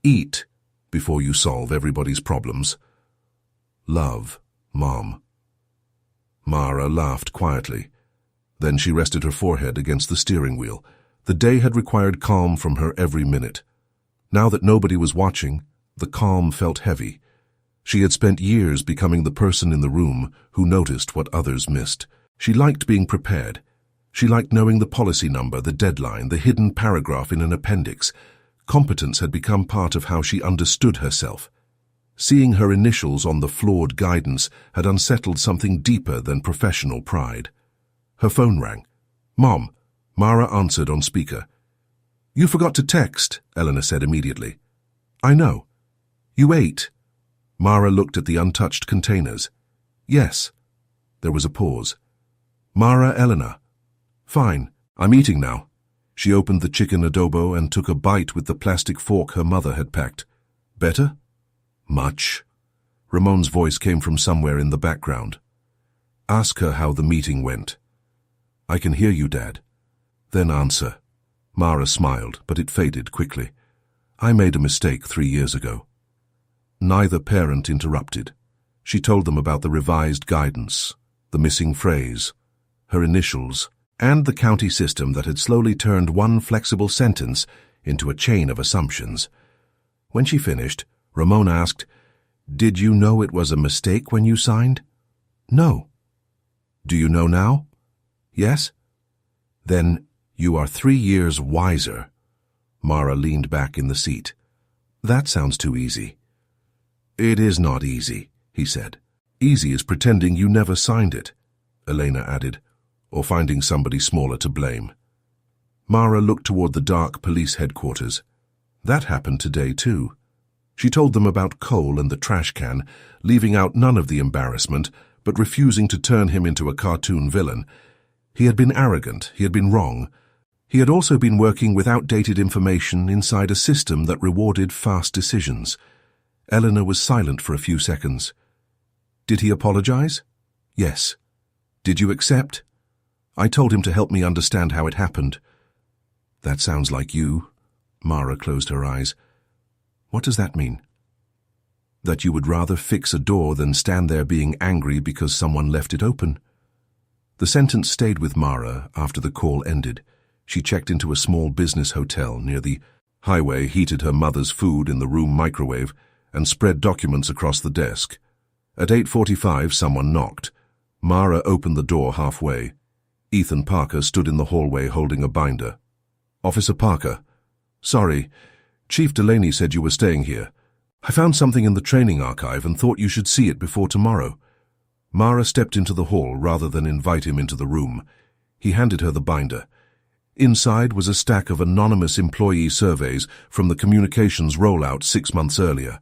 Eat before you solve everybody's problems. Love, Mom. Mara laughed quietly. Then she rested her forehead against the steering wheel. The day had required calm from her every minute. Now that nobody was watching, the calm felt heavy. She had spent years becoming the person in the room who noticed what others missed. She liked being prepared. She liked knowing the policy number, the deadline, the hidden paragraph in an appendix. Competence had become part of how she understood herself. Seeing her initials on the flawed guidance had unsettled something deeper than professional pride. Her phone rang. "Mom," Mara answered on speaker. "You forgot to text," Eleanor said immediately. "I know." "You ate?" Mara looked at the untouched containers. "Yes." There was a pause. "Mara, Eleanor." "Fine, I'm eating now." She opened the chicken adobo and took a bite with the plastic fork her mother had packed. "Better?" "Much." Ramon's voice came from somewhere in the background. "Ask her how the meeting went." "I can hear you, Dad." "Then answer." Mara smiled, but it faded quickly. "I made a mistake 3 years ago." Neither parent interrupted. She told them about the revised guidance, the missing phrase, her initials, and the county system that had slowly turned one flexible sentence into a chain of assumptions. When she finished, Ramon asked, "Did you know it was a mistake when you signed?" "No." "Do you know now?" "Yes." "Then you are 3 years wiser." Mara leaned back in the seat. "That sounds too easy." "It is not easy," he said. "Easy is pretending you never signed it," Elena added, "or finding somebody smaller to blame." Mara looked toward the dark police headquarters. That happened today, too. She told them about Cole and the trash can, leaving out none of the embarrassment, but refusing to turn him into a cartoon villain. He had been arrogant, he had been wrong. He had also been working with outdated information inside a system that rewarded fast decisions. Eleanor was silent for a few seconds. "Did he apologize?" "Yes." "Did you accept?" "I told him to help me understand how it happened." "That sounds like you." Mara closed her eyes. "What does that mean?" "That you would rather fix a door than stand there being angry because someone left it open." The sentence stayed with Mara after the call ended. She checked into a small business hotel near the highway, heated her mother's food in the room microwave, and spread documents across the desk. At 8:45, someone knocked. Mara opened the door halfway. Ethan Parker stood in the hallway holding a binder. "Officer Parker." "Sorry, Chief Delaney said you were staying here. I found something in the training archive and thought you should see it before tomorrow." Mara stepped into the hall rather than invite him into the room. He handed her the binder. Inside was a stack of anonymous employee surveys from the communications rollout 6 months earlier.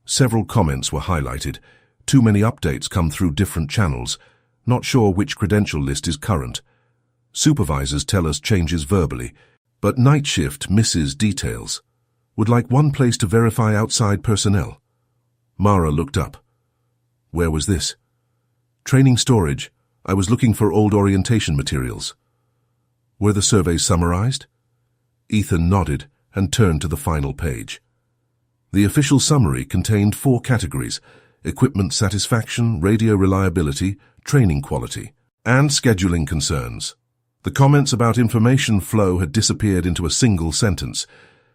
Several comments were highlighted. Too many updates come through different channels. Not sure which credential list is current. Supervisors tell us changes verbally, but night shift misses details. Would like one place to verify outside personnel. Mara looked up. "Where was this?" "Training storage. I was looking for old orientation materials." "Were the surveys summarized?" Ethan nodded and turned to the final page. The official summary contained 4 categories: equipment satisfaction, radio reliability, training quality, and scheduling concerns. The comments about information flow had disappeared into a single sentence.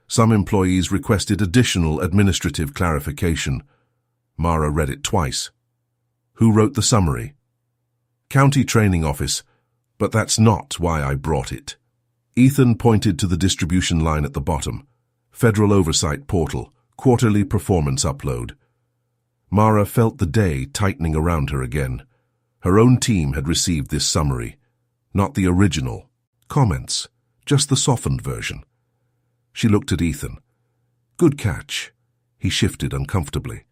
Some employees requested additional administrative clarification. Mara read it twice. "Who wrote the summary?" "County Training Office, but that's not why I brought it." Ethan pointed to the distribution line at the bottom. Federal Oversight Portal, quarterly performance upload. Mara felt the day tightening around her again. Her own team had received this summary. Not the original comments, just the softened version. She looked at Ethan. "Good catch." He shifted uncomfortably.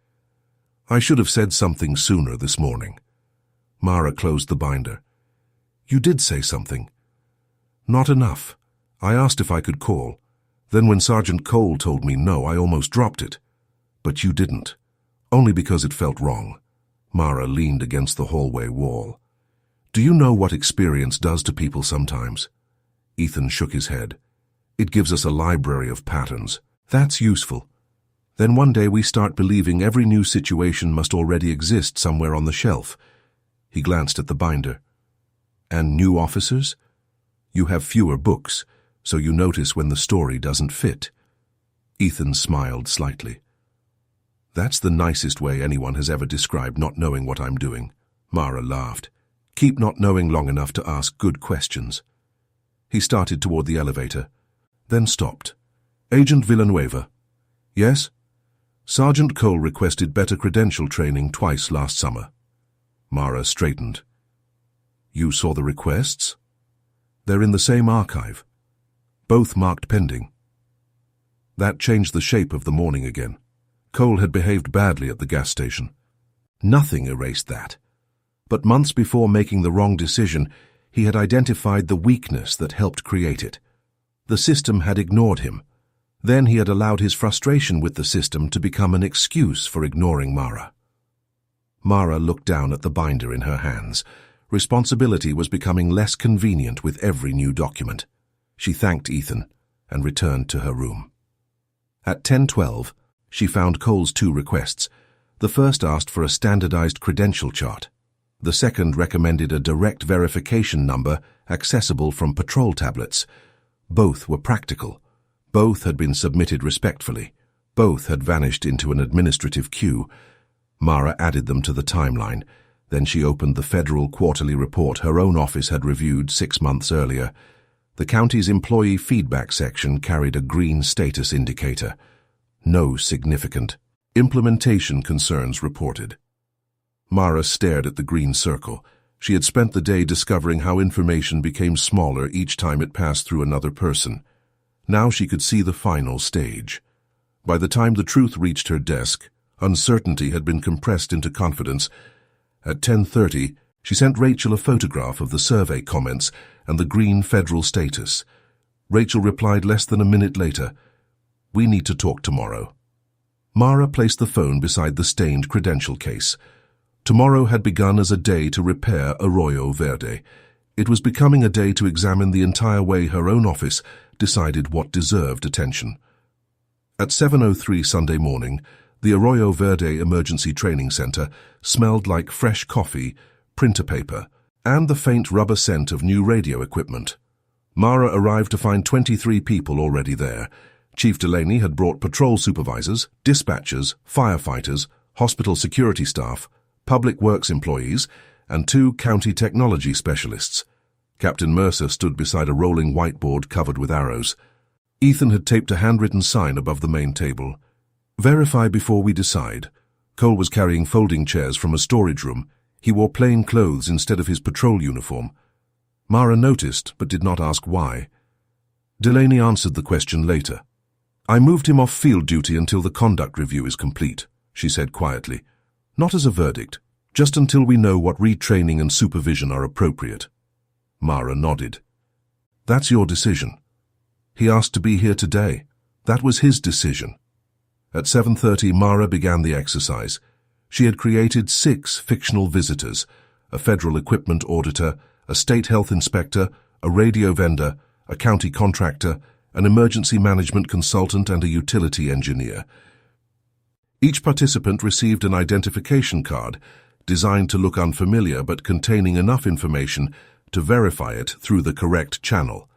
I should have said something sooner this morning. Mara closed the binder. You did say something. Not enough. I asked if I could call. Then when Sergeant Cole told me no, I almost dropped it. But you didn't. Only because it felt wrong. Mara leaned against the hallway wall. Do you know what experience does to people sometimes? Ethan shook his head. It gives us a library of patterns. That's useful. Then one day we start believing every new situation must already exist somewhere on the shelf. He glanced at the binder. And new officers? You have fewer books, so you notice when the story doesn't fit. Ethan smiled slightly. That's the nicest way anyone has ever described not knowing what I'm doing. Mara laughed. Keep not knowing long enough to ask good questions. He started toward the elevator, then stopped. Agent Villanueva. Yes? Sergeant Cole requested better credential training twice last summer. Mara straightened. You saw the requests? They're in the same archive. Both marked pending. That changed the shape of the morning again. Cole had behaved badly at the gas station. Nothing erased that. But months before making the wrong decision, he had identified the weakness that helped create it. The system had ignored him. Then he had allowed his frustration with the system to become an excuse for ignoring Mara. Mara looked down at the binder in her hands. Responsibility was becoming less convenient with every new document. She thanked Ethan and returned to her room. At 10:12, she found Cole's two requests. The first asked for a standardized credential chart. The second recommended a direct verification number accessible from patrol tablets. Both were practical. Both had been submitted respectfully. Both had vanished into an administrative queue. Mara added them to the timeline. Then she opened the federal quarterly report her own office had reviewed 6 months earlier. The county's employee feedback section carried a green status indicator. No significant implementation concerns reported. Mara stared at the green circle. She had spent the day discovering how information became smaller each time it passed through another person. Now she could see the final stage. By the time the truth reached her desk, uncertainty had been compressed into confidence. At 10:30, she sent Rachel a photograph of the survey comments and the green federal status. Rachel replied less than a minute later, "We need to talk tomorrow." Mara placed the phone beside the stained credential case. Tomorrow had begun as a day to repair Arroyo Verde. It was becoming a day to examine the entire way her own office decided what deserved attention. At 7:03 Sunday morning, the Arroyo Verde Emergency Training Center smelled like fresh coffee, printer paper, and the faint rubber scent of new radio equipment. Mara arrived to find 23 people already there. Chief Delaney had brought patrol supervisors, dispatchers, firefighters, hospital security staff, public works employees, and 2 county technology specialists. Captain Mercer stood beside a rolling whiteboard covered with arrows. Ethan had taped a handwritten sign above the main table. "Verify before we decide." Cole was carrying folding chairs from a storage room. He wore plain clothes instead of his patrol uniform. Mara noticed, but did not ask why. Delaney answered the question later. "I moved him off field duty until the conduct review is complete," she said quietly. "Not as a verdict, just until we know what retraining and supervision are appropriate." Mara nodded. "That's your decision." He asked to be here today. That was his decision. At 7:30, Mara began the exercise. She had created 6 fictional visitors, a federal equipment auditor, a state health inspector, a radio vendor, a county contractor, an emergency management consultant, and a utility engineer. Each participant received an identification card, designed to look unfamiliar but containing enough information to verify it through the correct channel.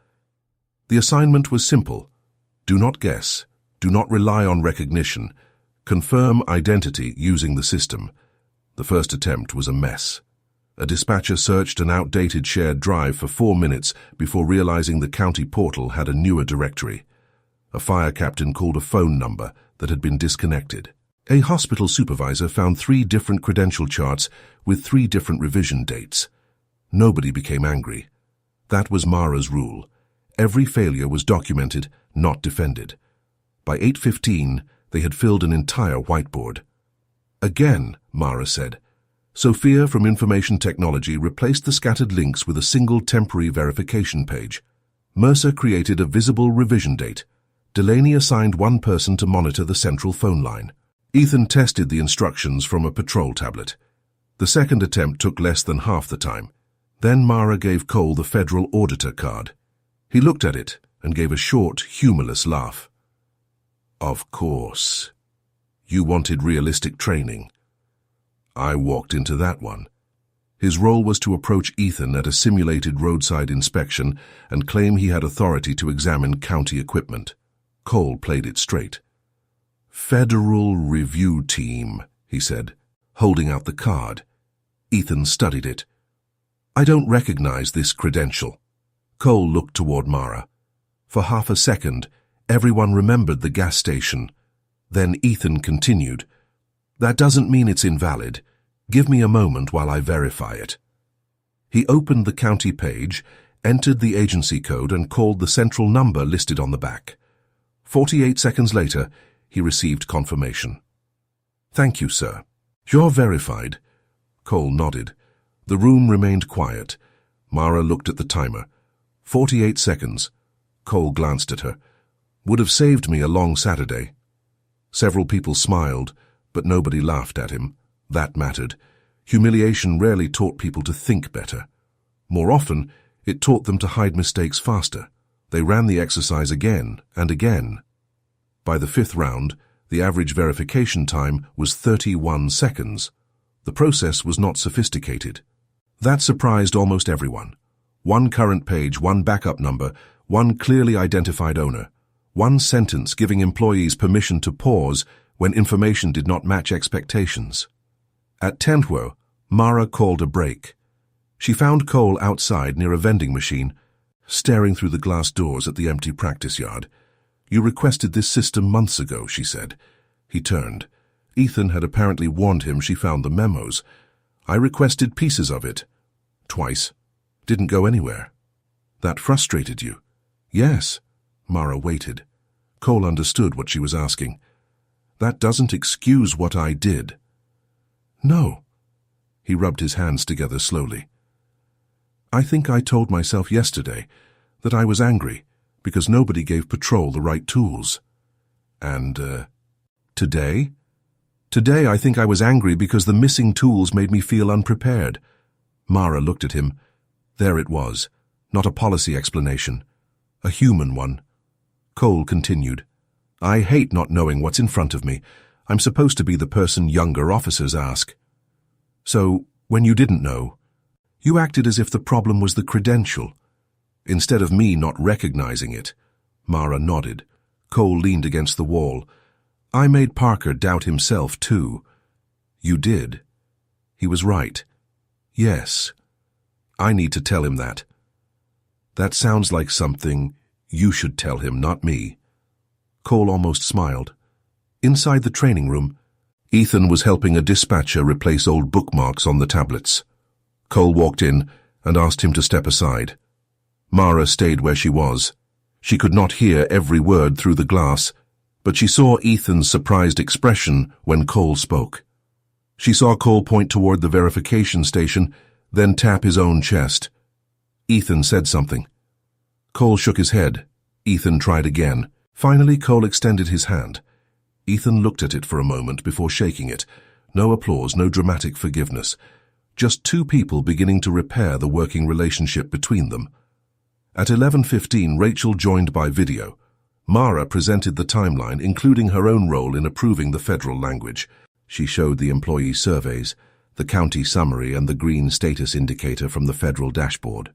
The assignment was simple. Do not guess. Do not rely on recognition. Confirm identity using the system. The first attempt was a mess. A dispatcher searched an outdated shared drive for 4 minutes before realizing the county portal had a newer directory. A fire captain called a phone number that had been disconnected. A hospital supervisor found 3 different credential charts with 3 different revision dates. Nobody became angry. That was Mara's rule. Every failure was documented, not defended. By 8:15, They had filled an entire whiteboard. Again, Mara said. Sophia from Information Technology replaced the scattered links with a single temporary verification page. Mercer created a visible revision date. Delaney assigned one person to monitor the central phone line. Ethan tested the instructions from a patrol tablet. The second attempt took less than half the time. Then Mara gave Cole the federal auditor card. He looked at it and gave a short, humorless laugh. Of course. You wanted realistic training. I walked into that one. His role was to approach Ethan at a simulated roadside inspection and claim he had authority to examine county equipment. Cole played it straight. Federal Review Team, he said, holding out the card. Ethan studied it. I don't recognize this credential. Cole looked toward Mara. For half a second, everyone remembered the gas station. Then Ethan continued. That doesn't mean it's invalid. Give me a moment while I verify it. He opened the county page, entered the agency code, and called the central number listed on the back. 48 seconds later, he received confirmation. Thank you, sir. You're verified. Cole nodded. The room remained quiet. Mara looked at the timer. 48 seconds. Cole glanced at her. Would have saved me a long Saturday. Several people smiled, but nobody laughed at him. That mattered. Humiliation rarely taught people to think better. More often, it taught them to hide mistakes faster. They ran the exercise again and again. By the fifth round, the average verification time was 31 seconds. The process was not sophisticated. That surprised almost everyone. One current page, one backup number, one clearly identified owner. One sentence giving employees permission to pause when information did not match expectations. At Tentwo, Mara called a break. She found Cole outside near a vending machine, staring through the glass doors at the empty practice yard. You requested this system months ago, she said. He turned. Ethan had apparently warned him she found the memos. I requested pieces of it. Twice. Didn't go anywhere. That frustrated you? Yes. Mara waited. Cole understood what she was asking. That doesn't excuse what I did. No. He rubbed his hands together slowly. I think I told myself yesterday that I was angry because nobody gave patrol the right tools. And, today? Today I think I was angry because the missing tools made me feel unprepared. Mara looked at him. There it was. Not a policy explanation. A human one. Cole continued. I hate not knowing what's in front of me. I'm supposed to be the person younger officers ask. So, when you didn't know, you acted as if the problem was the credential, instead of me not recognizing it. Mara nodded. Cole leaned against the wall. I made Parker doubt himself, too. You did. He was right. Yes. I need to tell him that. That sounds like something you should tell him, not me. Cole almost smiled. Inside the training room, Ethan was helping a dispatcher replace old bookmarks on the tablets. Cole walked in and asked him to step aside. Mara stayed where she was. She could not hear every word through the glass, but she saw Ethan's surprised expression when Cole spoke. She saw Cole point toward the verification station, then tap his own chest. Ethan said something. Cole shook his head. Ethan tried again. Finally, Cole extended his hand. Ethan looked at it for a moment before shaking it. No applause, no dramatic forgiveness. Just two people beginning to repair the working relationship between them. At 11:15, Rachel joined by video. Mara presented the timeline, including her own role in approving the federal language. She showed the employee surveys, the county summary, and the green status indicator from the federal dashboard.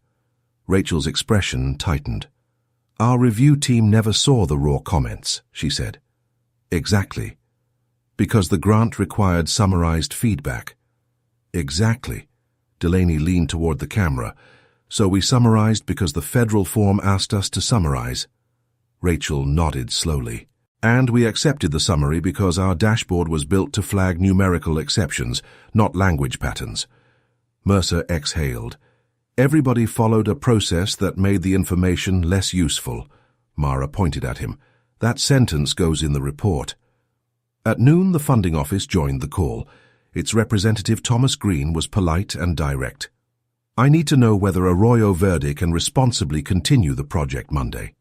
Rachel's expression tightened. Our review team never saw the raw comments, she said. Exactly. Because the grant required summarized feedback. Exactly. Delaney leaned toward the camera. So we summarized because the federal form asked us to summarize. Rachel nodded slowly. And we accepted the summary because our dashboard was built to flag numerical exceptions, not language patterns. Mercer exhaled. Everybody followed a process that made the information less useful. Mara pointed at him. That sentence goes in the report. At noon, the funding office joined the call. Its representative, Thomas Green, was polite and direct. "I need to know whether Arroyo Verde can responsibly continue the project Monday."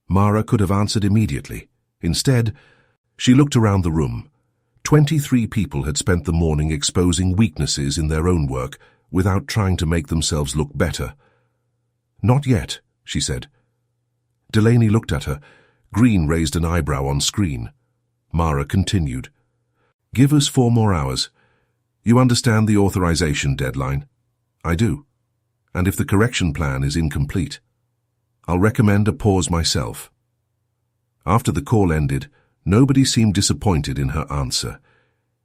Mara could have answered immediately. Instead, she looked around the room. 23 people had spent the morning exposing weaknesses in their own work without trying to make themselves look better. "Not yet," she said. Delaney looked at her. Green raised an eyebrow on screen. Mara continued. "Give us 4 more hours. You understand the authorization deadline?" "I do. And if the correction plan is incomplete, I'll recommend a pause myself." After the call ended, nobody seemed disappointed in her answer.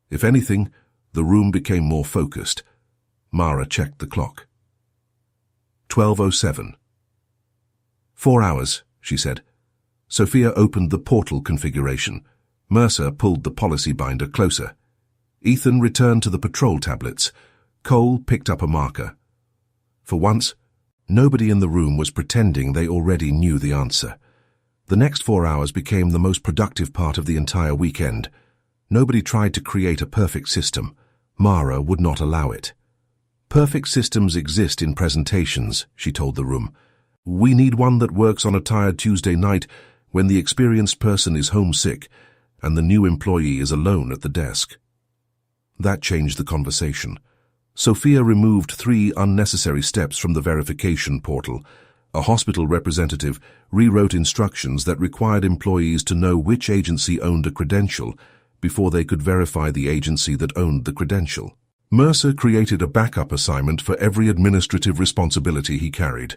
If anything, the room became more focused. Mara checked the clock. 12:07. 4 hours, she said. Sophia opened the portal configuration. Mercer pulled the policy binder closer. Ethan returned to the patrol tablets. Cole picked up a marker. For once, nobody in the room was pretending they already knew the answer. The next 4 hours became the most productive part of the entire weekend. Nobody tried to create a perfect system. Mara would not allow it. "Perfect systems exist in presentations," she told the room. "We need one that works on a tired Tuesday night when the experienced person is homesick and the new employee is alone at the desk." That changed the conversation. Sophia removed 3 unnecessary steps from the verification portal. A hospital representative rewrote instructions that required employees to know which agency owned a credential before they could verify the agency that owned the credential. Mercer created a backup assignment for every administrative responsibility he carried.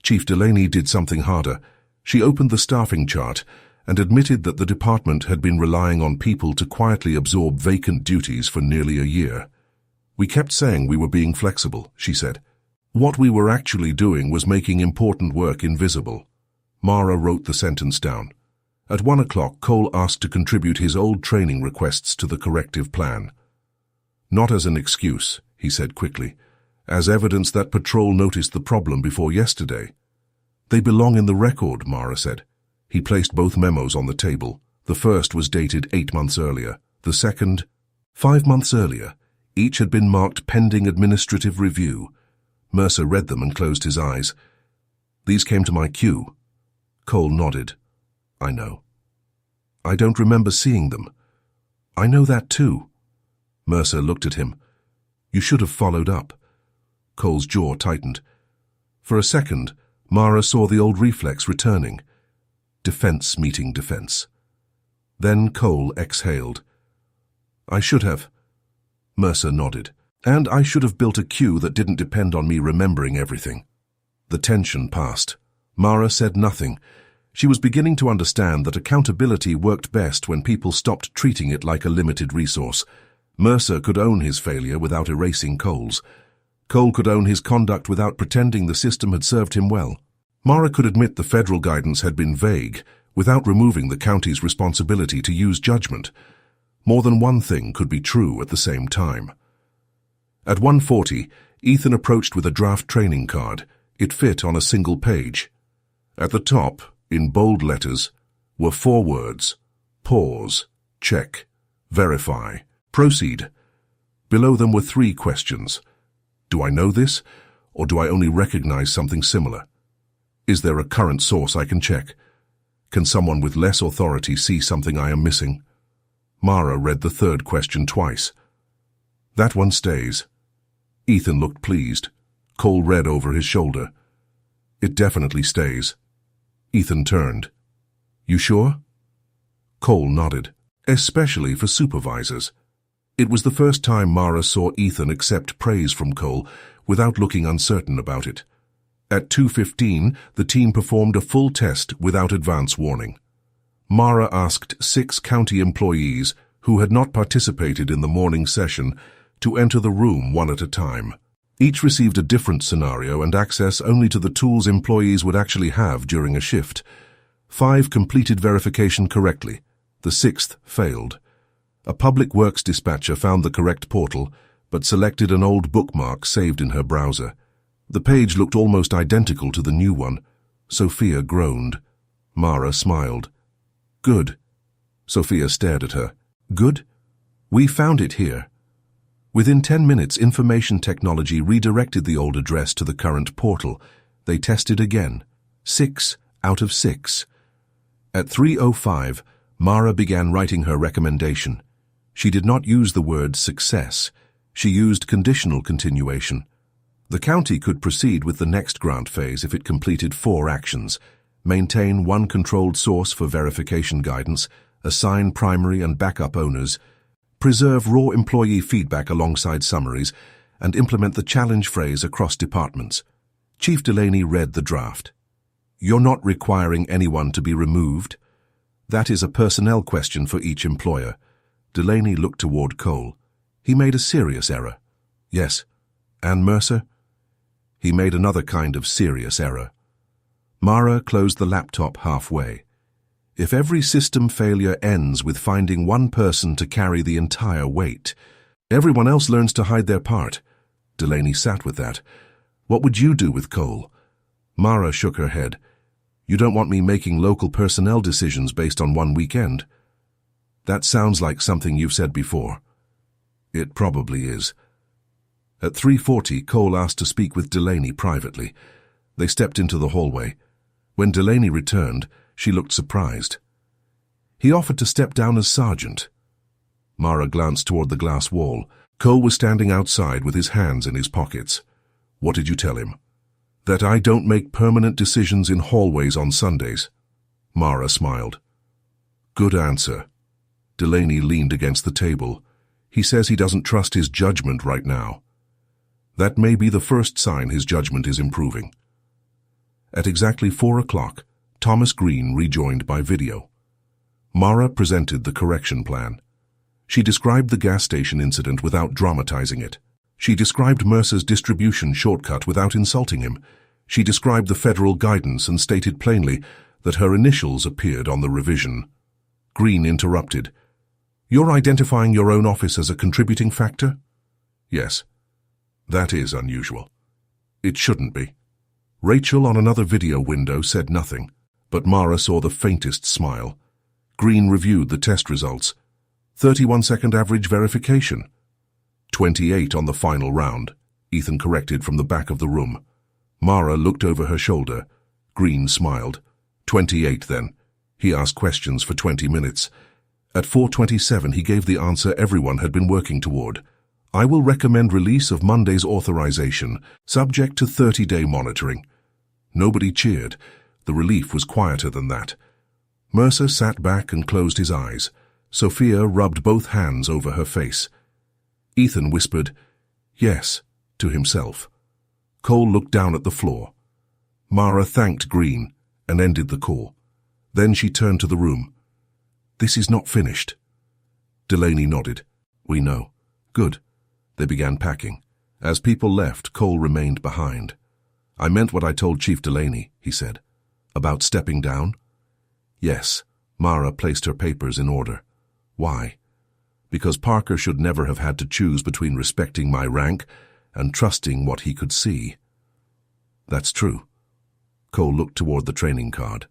Chief Delaney did something harder. She opened the staffing chart and admitted that the department had been relying on people to quietly absorb vacant duties for nearly a year. "We kept saying we were being flexible," she said. "What we were actually doing was making important work invisible." Mara wrote the sentence down. At 1 o'clock, Cole asked to contribute his old training requests to the corrective plan. "Not as an excuse," he said quickly, "as evidence that patrol noticed the problem before yesterday." "They belong in the record," Mara said. He placed both memos on the table. The first was dated 8 months earlier. The second, 5 months earlier. Each had been marked pending administrative review. Mercer read them and closed his eyes. "These came to my queue." Cole nodded. "I know." "I don't remember seeing them." "I know that too." Mercer looked at him. "You should have followed up." Cole's jaw tightened. For a second, Mara saw the old reflex returning. Defense meeting defense. Then Cole exhaled. "I should have." Mercer nodded. "And I should have built a queue that didn't depend on me remembering everything." The tension passed. Mara said nothing. She was beginning to understand that accountability worked best when people stopped treating it like a limited resource. Mercer could own his failure without erasing Cole's. Cole could own his conduct without pretending the system had served him well. Mara could admit the federal guidance had been vague without removing the county's responsibility to use judgment. More than one thing could be true at the same time. At 1:40, Ethan approached with a draft training card. It fit on a single page. At the top, in bold letters, were 4 words: pause, check, verify, proceed. Below them were 3 questions. Do I know this, or do I only recognize something similar? Is there a current source I can check? Can someone with less authority see something I am missing? Mara read the 3rd question twice. That one stays. Ethan looked pleased. Cole read over his shoulder. It definitely stays. Ethan turned. You sure? Cole nodded. Especially for supervisors. It was the first time Mara saw Ethan accept praise from Cole without looking uncertain about it. At 2:15, the team performed a full test without advance warning. Mara asked 6 county employees who had not participated in the morning session to enter the room one at a time. Each received a different scenario and access only to the tools employees would actually have during a shift. 5 completed verification correctly. The 6th failed. A public works dispatcher found the correct portal, but selected an old bookmark saved in her browser. The page looked almost identical to the new one. Sophia groaned. Mara smiled. Good. Sophia stared at her. Good? We found it here. Within 10 minutes, information technology redirected the old address to the current portal. They tested again. 6 out of 6. At 3:05, Mara began writing her recommendation. She did not use the word success. She used conditional continuation. The county could proceed with the next grant phase if it completed 4 actions: maintain one controlled source for verification guidance, assign primary and backup owners, preserve raw employee feedback alongside summaries, and implement the challenge phrase across departments. Chief Delaney read the draft. You're not requiring anyone to be removed. That is a personnel question for each employer. Delaney looked toward Cole. He made a serious error. Yes. And Mercer? He made another kind of serious error. Mara closed the laptop halfway. If every system failure ends with finding one person to carry the entire weight, everyone else learns to hide their part. Delaney sat with that. What would you do with Cole? Mara shook her head. You don't want me making local personnel decisions based on one weekend? That sounds like something you've said before. It probably is. At 3:40, Cole asked to speak with Delaney privately. They stepped into the hallway. When Delaney returned, she looked surprised. He offered to step down as sergeant. Mara glanced toward the glass wall. Cole was standing outside with his hands in his pockets. What did you tell him? That I don't make permanent decisions in hallways on Sundays. Mara smiled. Good answer. Delaney leaned against the table. He says he doesn't trust his judgment right now. That may be the first sign his judgment is improving. At exactly 4 o'clock, Thomas Green rejoined by video. Mara presented the correction plan. She described the gas station incident without dramatizing it. She described Mercer's distribution shortcut without insulting him. She described the federal guidance and stated plainly that her initials appeared on the revision. Green interrupted. You're identifying your own office as a contributing factor? Yes. That is unusual. It shouldn't be. Rachel on another video window said nothing, but Mara saw the faintest smile. Green reviewed the test results. 31-second average verification. 28 on the final round, Ethan corrected from the back of the room. Mara looked over her shoulder. Green smiled. 28 then. He asked questions for 20 minutes. At 4:27 he gave the answer everyone had been working toward. I will recommend release of Monday's authorization, subject to 30-day monitoring. Nobody cheered. The relief was quieter than that. Mercer sat back and closed his eyes. Sophia rubbed both hands over her face. Ethan whispered, yes, to himself. Cole looked down at the floor. Mara thanked Green and ended the call. Then she turned to the room. This is not finished. Delaney nodded. We know. Good. They began packing. As people left, Cole remained behind. I meant what I told Chief Delaney, he said. About stepping down? Yes. Mara placed her papers in order. Why? Because Parker should never have had to choose between respecting my rank and trusting what he could see. That's true. Cole looked toward the training card.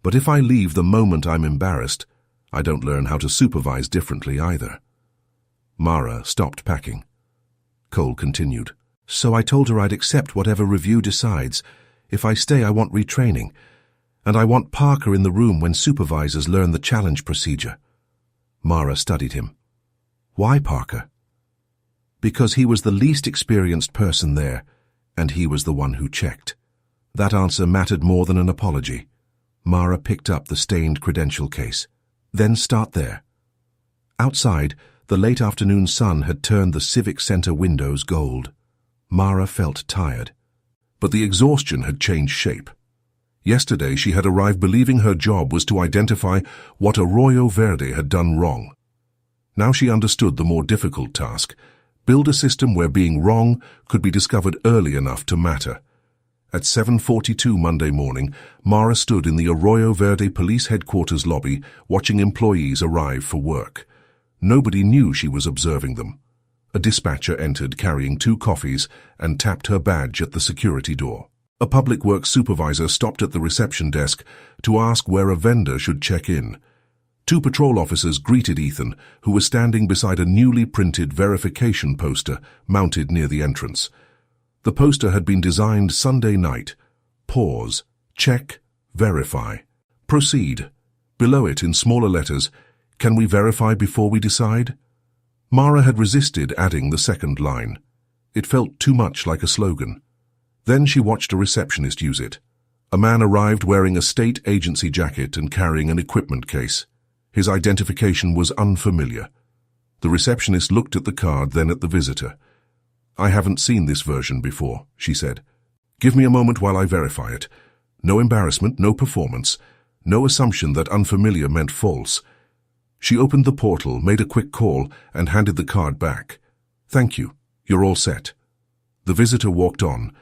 But if I leave the moment I'm embarrassed, I don't learn how to supervise differently either. Mara stopped packing. Cole continued. So I told her I'd accept whatever review decides. If I stay, I want retraining. And I want Parker in the room when supervisors learn the challenge procedure. Mara studied him. Why Parker? Because he was the least experienced person there, and he was the one who checked. That answer mattered more than an apology. Mara picked up the stained credential case. Then start there. Outside, the late afternoon sun had turned the Civic Center windows gold. Mara felt tired. But the exhaustion had changed shape. Yesterday she had arrived believing her job was to identify what Arroyo Verde had done wrong. Now she understood the more difficult task: build a system where being wrong could be discovered early enough to matter. At 7:42 Monday morning, Mara stood in the Arroyo Verde police headquarters lobby watching employees arrive for work. Nobody knew she was observing them. A dispatcher entered carrying 2 coffees and tapped her badge at the security door. A public works supervisor stopped at the reception desk to ask where a vendor should check in. Two patrol officers greeted Ethan, who was standing beside a newly printed verification poster mounted near the entrance. The poster had been designed Sunday night. Pause. Check. Verify. Proceed. Below it, in smaller letters, "Can we verify before we decide?" Mara had resisted adding the second line. It felt too much like a slogan. Then she watched a receptionist use it. A man arrived wearing a state agency jacket and carrying an equipment case. His identification was unfamiliar. The receptionist looked at the card, then at the visitor. "I haven't seen this version before," she said. "Give me a moment while I verify it. No embarrassment, no performance, no assumption that unfamiliar meant false." She opened the portal, made a quick call, and handed the card back. "Thank you. You're all set." The visitor walked on.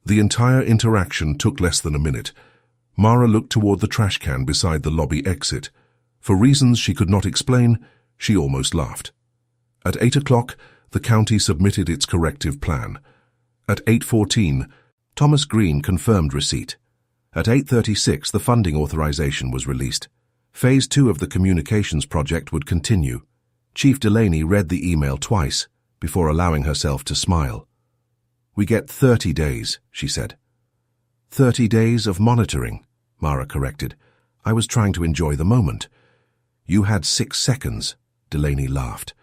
The entire interaction took less than a minute. Mara looked toward the trash can beside the lobby exit. For reasons she could not explain, she almost laughed. At 8 o'clock, the county submitted its corrective plan. At 8:14, Thomas Green confirmed receipt. At 8:36, the funding authorization was released. Phase 2 of the communications project would continue. Chief Delaney read the email twice before allowing herself to smile. "We get 30 days, she said. 30 days of monitoring, Mara corrected. I was trying to enjoy the moment. You had 6 seconds, Delaney laughed.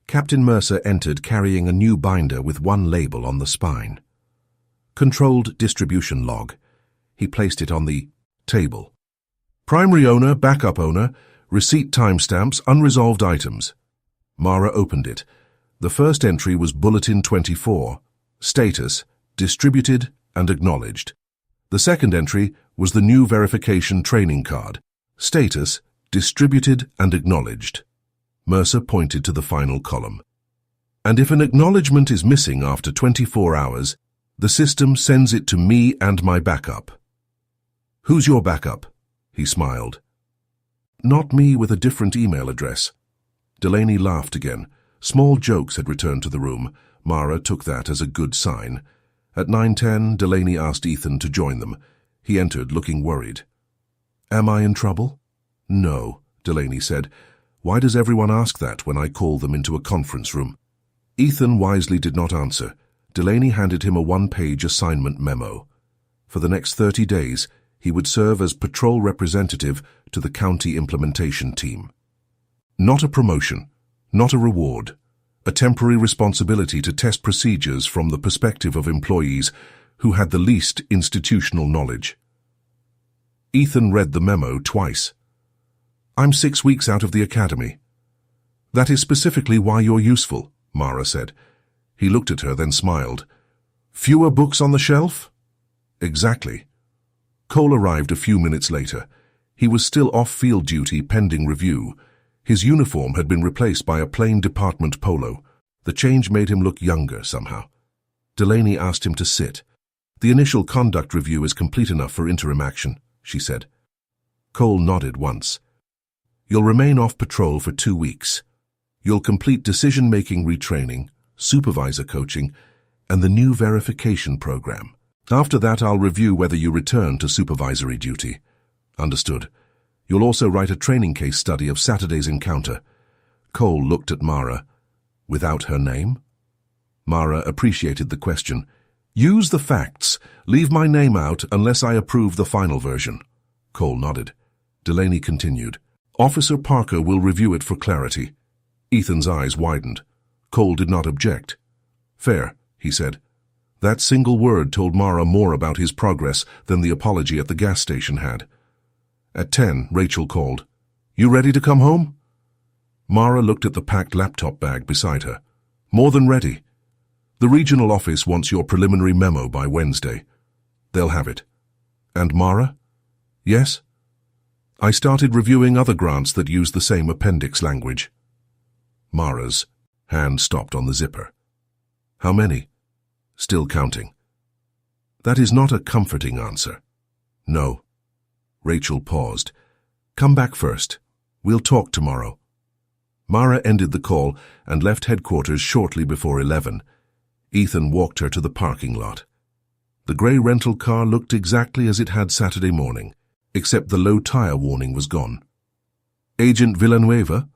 Captain Mercer entered carrying a new binder with one label on the spine. Controlled distribution log. He placed it on the table. Primary owner, backup owner, receipt timestamps, unresolved items. Mara opened it. The first entry was Bulletin 24. Status, distributed and acknowledged. The second entry was the new verification training card. Status, distributed and acknowledged. Mercer pointed to the final column. And if an acknowledgement is missing after 24 hours, the system sends it to me and my backup. Who's your backup? He smiled. Not me, with a different email address. Delaney laughed again. Small jokes had returned to the room. Mara took that as a good sign. At 9:10, Delaney asked Ethan to join them. He entered, looking worried. Am I in trouble? No, Delaney said. Why does everyone ask that when I call them into a conference room? Ethan wisely did not answer. Delaney handed him a one-page assignment memo. For the next 30 days, he would serve as patrol representative to the county implementation team. Not a promotion, not a reward, a temporary responsibility to test procedures from the perspective of employees who had the least institutional knowledge. Ethan read the memo twice. I'm 6 weeks out of the academy. That is specifically why you're useful, Mara said. He looked at her, then smiled. Fewer books on the shelf? Exactly. Cole arrived a few minutes later. He was still off field duty pending review. His uniform had been replaced by a plain department polo. The change made him look younger somehow. Delaney asked him to sit. The initial conduct review is complete enough for interim action, she said. Cole nodded once. You'll remain off patrol for 2 weeks. You'll complete decision-making retraining, supervisor coaching, and the new verification program. After that, I'll review whether you return to supervisory duty. Understood. You'll also write a training case study of Saturday's encounter. Cole looked at Mara. Without her name? Mara appreciated the question. Use the facts. Leave my name out unless I approve the final version. Cole nodded. Delaney continued. Officer Parker will review it for clarity. Ethan's eyes widened. Cole did not object. Fair, he said. That single word told Mara more about his progress than the apology at the gas station had. At 10, Rachel called. You ready to come home? Mara looked at the packed laptop bag beside her. More than ready. The regional office wants your preliminary memo by Wednesday. They'll have it. And Mara? Yes? I started reviewing other grants that use the same appendix language. Mara's hand stopped on the zipper. How many? Still counting. That is not a comforting answer. No. Rachel paused. Come back first. We'll talk tomorrow. Mara ended the call and left headquarters shortly before 11. Ethan walked her to the parking lot. The grey rental car looked exactly as it had Saturday morning, except the low tire warning was gone. Agent Villanueva?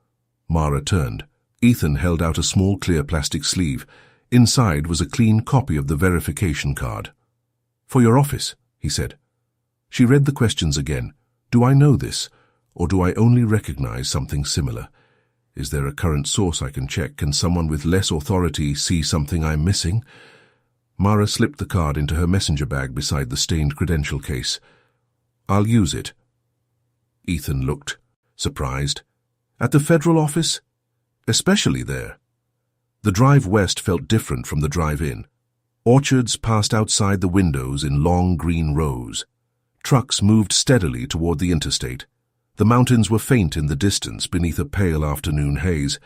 Mara turned. Ethan held out a small clear plastic sleeve. Inside was a clean copy of the verification card. For your office, he said. She read the questions again. Do I know this, or do I only recognize something similar? Is there a current source I can check? Can someone with less authority see something I'm missing? Mara slipped the card into her messenger bag beside the stained credential case. I'll use it. Ethan looked, surprised. At the federal office? Especially there. The drive west felt different from the drive in. Orchards passed outside the windows in long green rows. Trucks moved steadily toward the interstate. The mountains were faint in the distance beneath a pale afternoon haze.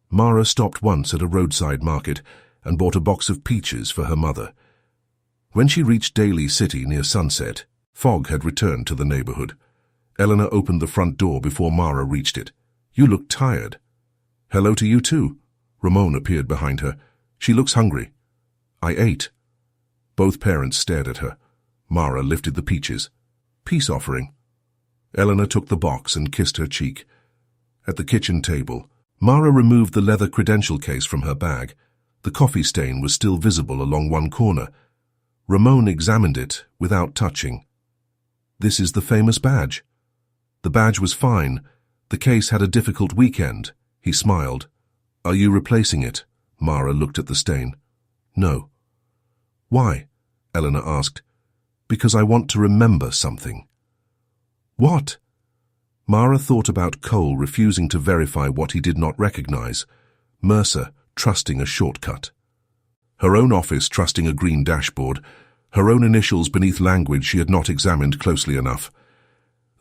Mara stopped once at a roadside market and bought a box of peaches for her mother. When she reached Daly City near sunset, fog had returned to the neighborhood. Eleanor opened the front door before Mara reached it. You look tired. Hello to you too. Ramon appeared behind her. She looks hungry. I ate. Both parents stared at her. Mara lifted the peaches. Peace offering. Eleanor took the box and kissed her cheek. At the kitchen table, Mara removed the leather credential case from her bag. The coffee stain was still visible along one corner. Ramon examined it without touching. This is the famous badge. The badge was fine. The case had a difficult weekend. He smiled. Are you replacing it? Mara looked at the stain. No. Why? Eleanor asked. Because I want to remember something. What? Mara thought about Cole refusing to verify what he did not recognize. Mercer trusting a shortcut. Her own office trusting a green dashboard. Her own initials beneath language she had not examined closely enough.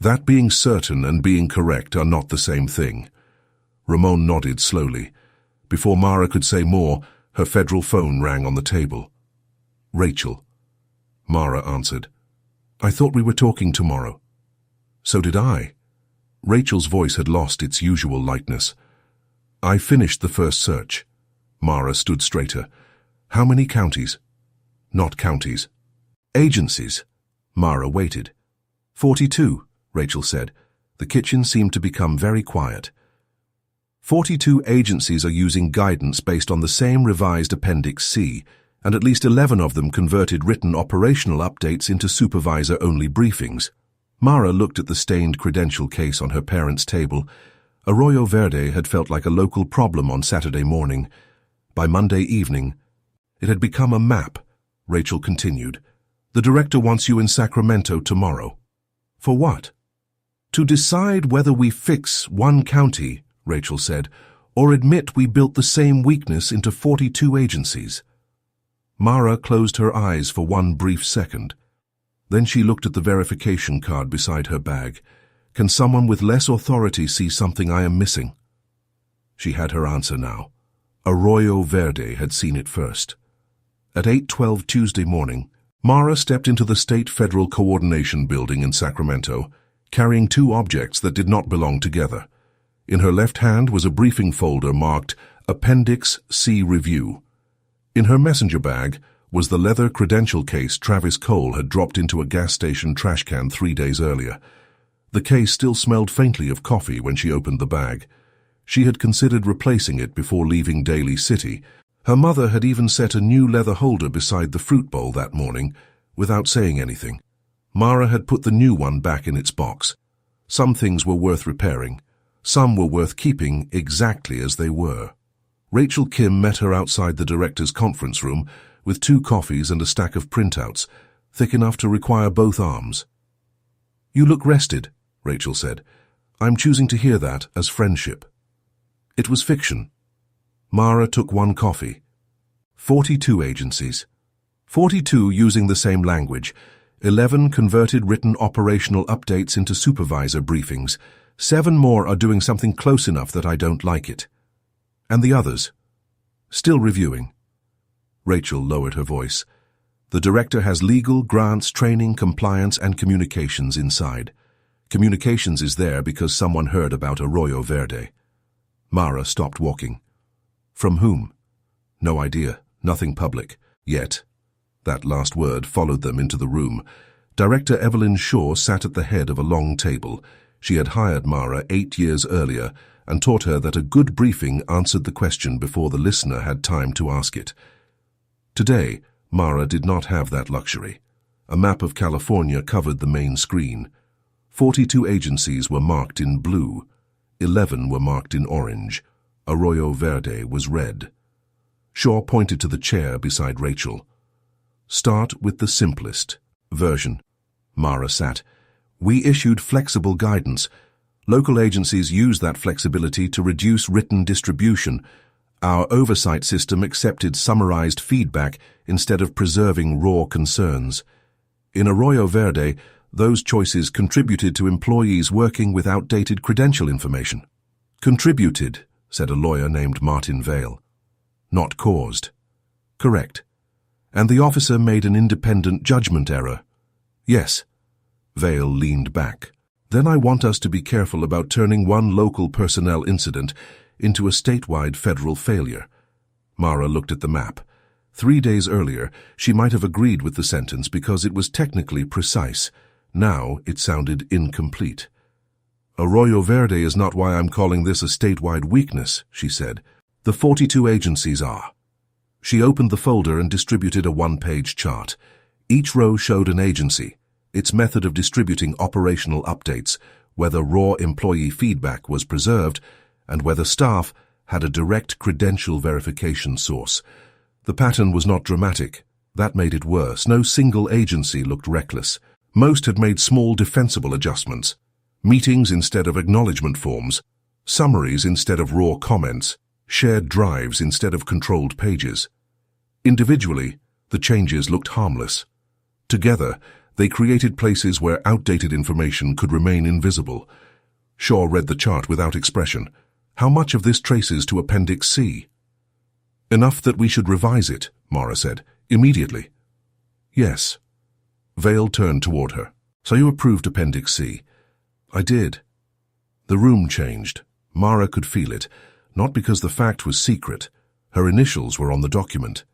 That being certain and being correct are not the same thing. Ramon nodded slowly. Before Mara could say more, her federal phone rang on the table. Rachel. Mara answered. I thought we were talking tomorrow. So did I. Rachel's voice had lost its usual lightness. I finished the first search. Mara stood straighter. How many counties? Not counties. Agencies. Mara waited. 42, Rachel said. The kitchen seemed to become very quiet. 42 agencies are using guidance based on the same revised Appendix C, and at least 11 of them converted written operational updates into supervisor-only briefings. Mara looked at the stained credential case on her parents' table. Arroyo Verde had felt like a local problem on Saturday morning. By Monday evening, it had become a map. Rachel continued. The director wants you in Sacramento tomorrow. For what? To decide whether we fix one county, Rachel said, or admit we built the same weakness into 42 agencies. Mara closed her eyes for one brief second. Then she looked at the verification card beside her bag. Can someone with less authority see something I am missing? She had her answer now. Arroyo Verde had seen it first. At 8:12 Tuesday morning, Mara stepped into the State Federal Coordination Building in Sacramento, carrying two objects that did not belong together. In her left hand was a briefing folder marked Appendix C Review. In her messenger bag was the leather credential case Travis Cole had dropped into a gas station trash can 3 days earlier. The case still smelled faintly of coffee when she opened the bag. She had considered replacing it before leaving Daly City. Her mother had even set a new leather holder beside the fruit bowl that morning, without saying anything. Mara had put the new one back in its box. Some things were worth repairing. Some were worth keeping exactly as they were. Rachel Kim met her outside the director's conference room with 2 coffees and a stack of printouts, thick enough to require both arms. You look rested, Rachel said. I'm choosing to hear that as friendship. It was fiction. Mara took 1 coffee. 42 agencies. 42 using the same language. 11 converted written operational updates into supervisor briefings. 7 more are doing something close enough that I don't like it. And the others? Still reviewing. Rachel lowered her voice. The director has legal, grants, training, compliance, and communications inside. Communications is there because someone heard about Arroyo Verde. Mara stopped walking. From whom? No idea. Nothing public. Yet. That last word followed them into the room. Director Evelyn Shaw sat at the head of a long table. She had hired Mara 8 years earlier and taught her that a good briefing answered the question before the listener had time to ask it. Today, Mara did not have that luxury. A map of California covered the main screen. 42 agencies were marked in blue. 11 were marked in orange. Arroyo Verde was red. Shaw pointed to the chair beside Rachel. Start with the simplest version. Mara sat. We issued flexible guidance. Local agencies use that flexibility to reduce written distribution. Our oversight system accepted summarized feedback instead of preserving raw concerns. In Arroyo Verde, those choices contributed to employees working with outdated credential information. Contributed, said a lawyer named Martin Vale. Not caused. Correct. And the officer made an independent judgment error. Yes. Vale leaned back. Then I want us to be careful about turning one local personnel incident into a statewide federal failure. Mara looked at the map. 3 days earlier, she might have agreed with the sentence because it was technically precise. Now it sounded incomplete. Arroyo Verde is not why I'm calling this a statewide weakness, she said. The 42 agencies are. She opened the folder and distributed a one-page chart. Each row showed an agency, its method of distributing operational updates, whether raw employee feedback was preserved, and whether staff had a direct credential verification source. The pattern was not dramatic. That made it worse. No single agency looked reckless. Most had made small defensible adjustments. Meetings instead of acknowledgement forms, summaries instead of raw comments, shared drives instead of controlled pages. Individually, the changes looked harmless. Together, they created places where outdated information could remain invisible. Shaw read the chart without expression. How much of this traces to Appendix C? Enough that we should revise it, Mara said, immediately. Yes. Vale turned toward her. So you approved Appendix C? I did. The room changed. Mara could feel it, not because the fact was secret. Her initials were on the document.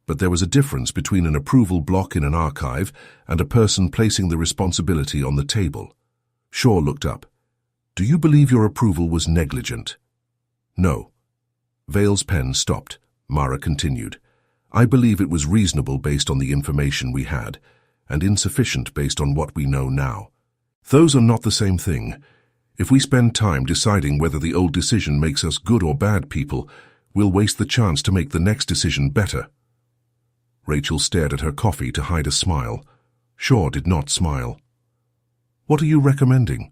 But there was a difference between an approval block in an archive and a person placing the responsibility on the table. Shaw looked up. Do you believe your approval was negligent? No. Vale's pen stopped. Mara continued. I believe it was reasonable based on the information we had, and insufficient based on what we know now. Those are not the same thing. If we spend time deciding whether the old decision makes us good or bad people, we'll waste the chance to make the next decision better. Rachel stared at her coffee to hide a smile. Shaw did not smile. What are you recommending?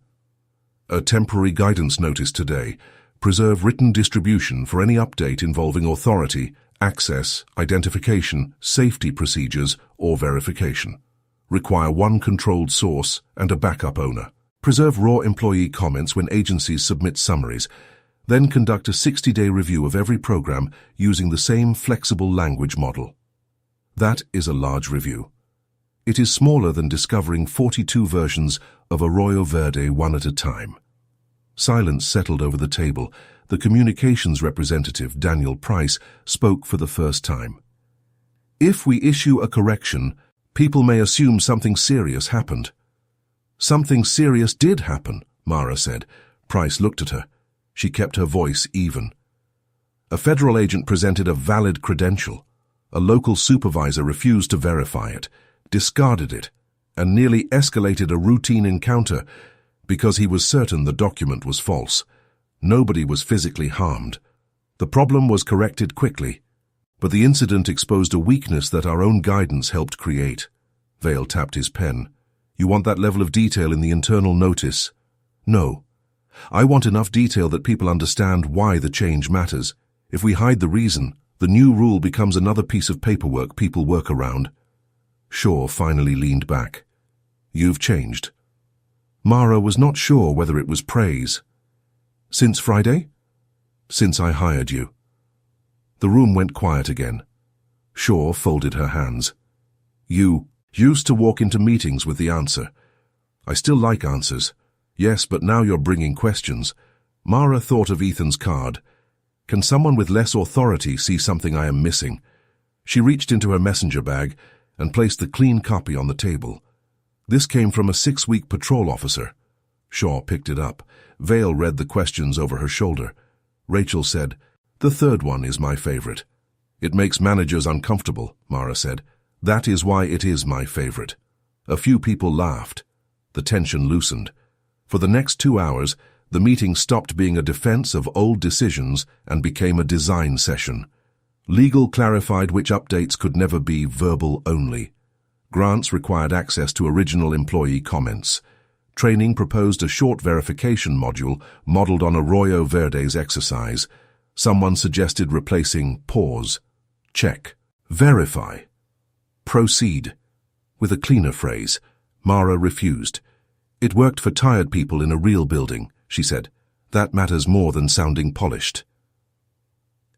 A temporary guidance notice today. Preserve written distribution for any update involving authority, access, identification, safety procedures, or verification. Require one controlled source and a backup owner. Preserve raw employee comments when agencies submit summaries. Then conduct a 60-day review of every program using the same flexible language model. That is a large review. It is smaller than discovering 42 versions of Arroyo Verde one at a time. Silence settled over the table. The communications representative, Daniel Price, spoke for the first time. If we issue a correction, people may assume something serious happened. Something serious did happen, Mara said. Price looked at her. She kept her voice even. A federal agent presented a valid credential. A local supervisor refused to verify it, discarded it, and nearly escalated a routine encounter because he was certain the document was false. Nobody was physically harmed. The problem was corrected quickly, but the incident exposed a weakness that our own guidance helped create. Vale tapped his pen. You want that level of detail in the internal notice? No. I want enough detail that people understand why the change matters. If we hide the reason, the new rule becomes another piece of paperwork people work around. Shaw finally leaned back. You've changed. Mara was not sure whether it was praise. Since Friday? Since I hired you. The room went quiet again. Shaw folded her hands. You used to walk into meetings with the answer. I still like answers. Yes, but now you're bringing questions. Mara thought of Ethan's card. Can someone with less authority see something I am missing? She reached into her messenger bag and placed the clean copy on the table. This came from a 6-week patrol officer. Shaw picked it up. Vale read the questions over her shoulder. Rachel said, "The third one is my favorite." "It makes managers uncomfortable," Mara said. "That is why it is my favorite." A few people laughed. The tension loosened. For the next 2 hours, the meeting stopped being a defense of old decisions and became a design session. Legal clarified which updates could never be verbal only. Grants required access to original employee comments. Training proposed a short verification module modeled on Arroyo Verde's exercise. Someone suggested replacing pause, check, verify, proceed with a cleaner phrase. Mara refused. "It worked for tired people in a real building," she said. "That matters more than sounding polished."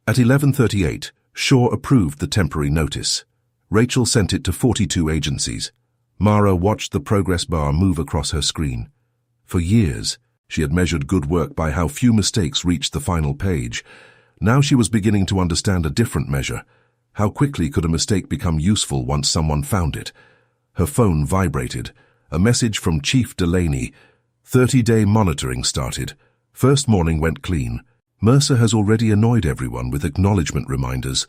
At 11:38, Shaw approved the temporary notice. Rachel sent it to 42 agencies. Mara watched the progress bar move across her screen. For years, she had measured good work by how few mistakes reached the final page. Now she was beginning to understand a different measure. How quickly could a mistake become useful once someone found it? Her phone vibrated. A message from Chief Delaney. 30-day monitoring started. First morning went clean. Mercer has already annoyed everyone with acknowledgement reminders.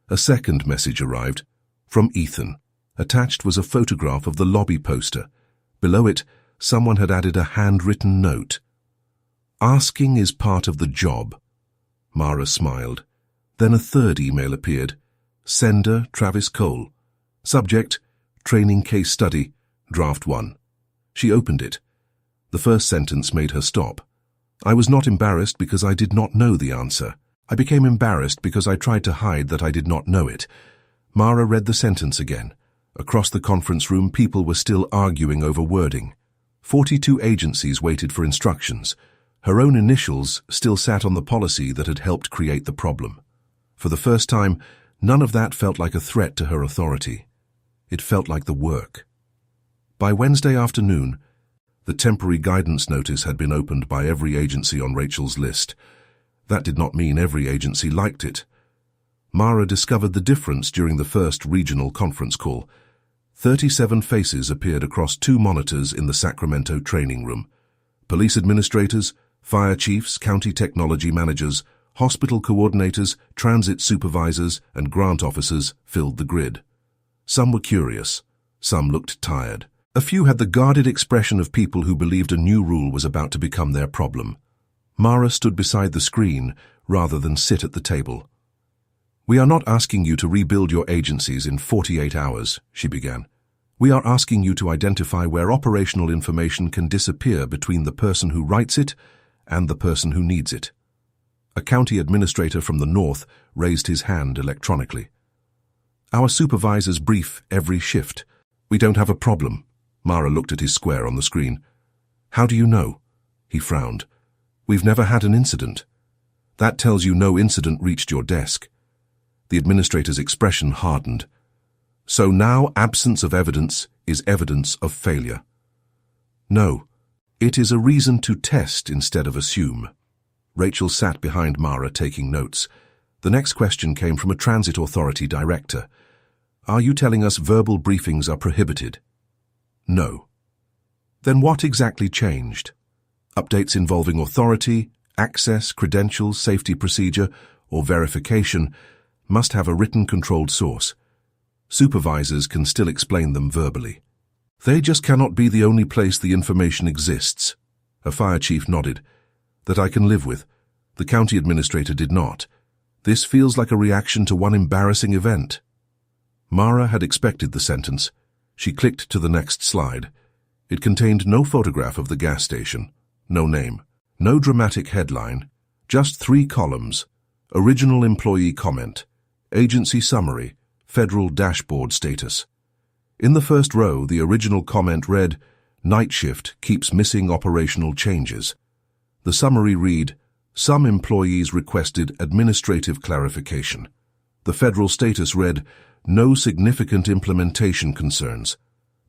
A second message arrived. From Ethan. Attached was a photograph of the lobby poster. Below it, someone had added a handwritten note. "Asking is part of the job." Mara smiled. Then a third email appeared. Sender, Travis Cole. Subject, Training Case Study, Draft 1. She opened it. The first sentence made her stop. "I was not embarrassed because I did not know the answer. I became embarrassed because I tried to hide that I did not know it." Mara read the sentence again. Across the conference room, people were still arguing over wording. 42 agencies waited for instructions. Her own initials still sat on the policy that had helped create the problem. For the first time, none of that felt like a threat to her authority. It felt like the work. By Wednesday afternoon, the temporary guidance notice had been opened by every agency on Rachel's list. That did not mean every agency liked it. Mara discovered the difference during the first regional conference call. 37 faces appeared across 2 monitors in the Sacramento training room. Police administrators, fire chiefs, county technology managers, hospital coordinators, transit supervisors, and grant officers filled the grid. Some were curious. Some looked tired. A few had the guarded expression of people who believed a new rule was about to become their problem. Mara stood beside the screen rather than sit at the table. "We are not asking you to rebuild your agencies in 48 hours, she began. "We are asking you to identify where operational information can disappear between the person who writes it and the person who needs it." A county administrator from the north raised his hand electronically. "Our supervisors brief every shift. We don't have a problem." Mara looked at his square on the screen. "How do you know?" He frowned. "We've never had an incident." "That tells you no incident reached your desk." The administrator's expression hardened. "So now absence of evidence is evidence of failure." "No, it is a reason to test instead of assume." Rachel sat behind Mara taking notes. The next question came from a transit authority director. "Are you telling us verbal briefings are prohibited?" "No." "Then what exactly changed? Updates involving authority, access, credentials, safety procedure, or verification must have a written controlled source. Supervisors can still explain them verbally. They just cannot be the only place the information exists." A fire chief nodded. "That I can live with." The county administrator did not. "This feels like a reaction to one embarrassing event." Mara had expected the sentence. She clicked to the next slide. It contained no photograph of the gas station, no name, no dramatic headline, just 3 columns: original employee comment, agency summary, federal dashboard status. In the first row, the original comment read, "Night shift keeps missing operational changes." The summary read, "Some employees requested administrative clarification." The federal status read, "No significant implementation concerns."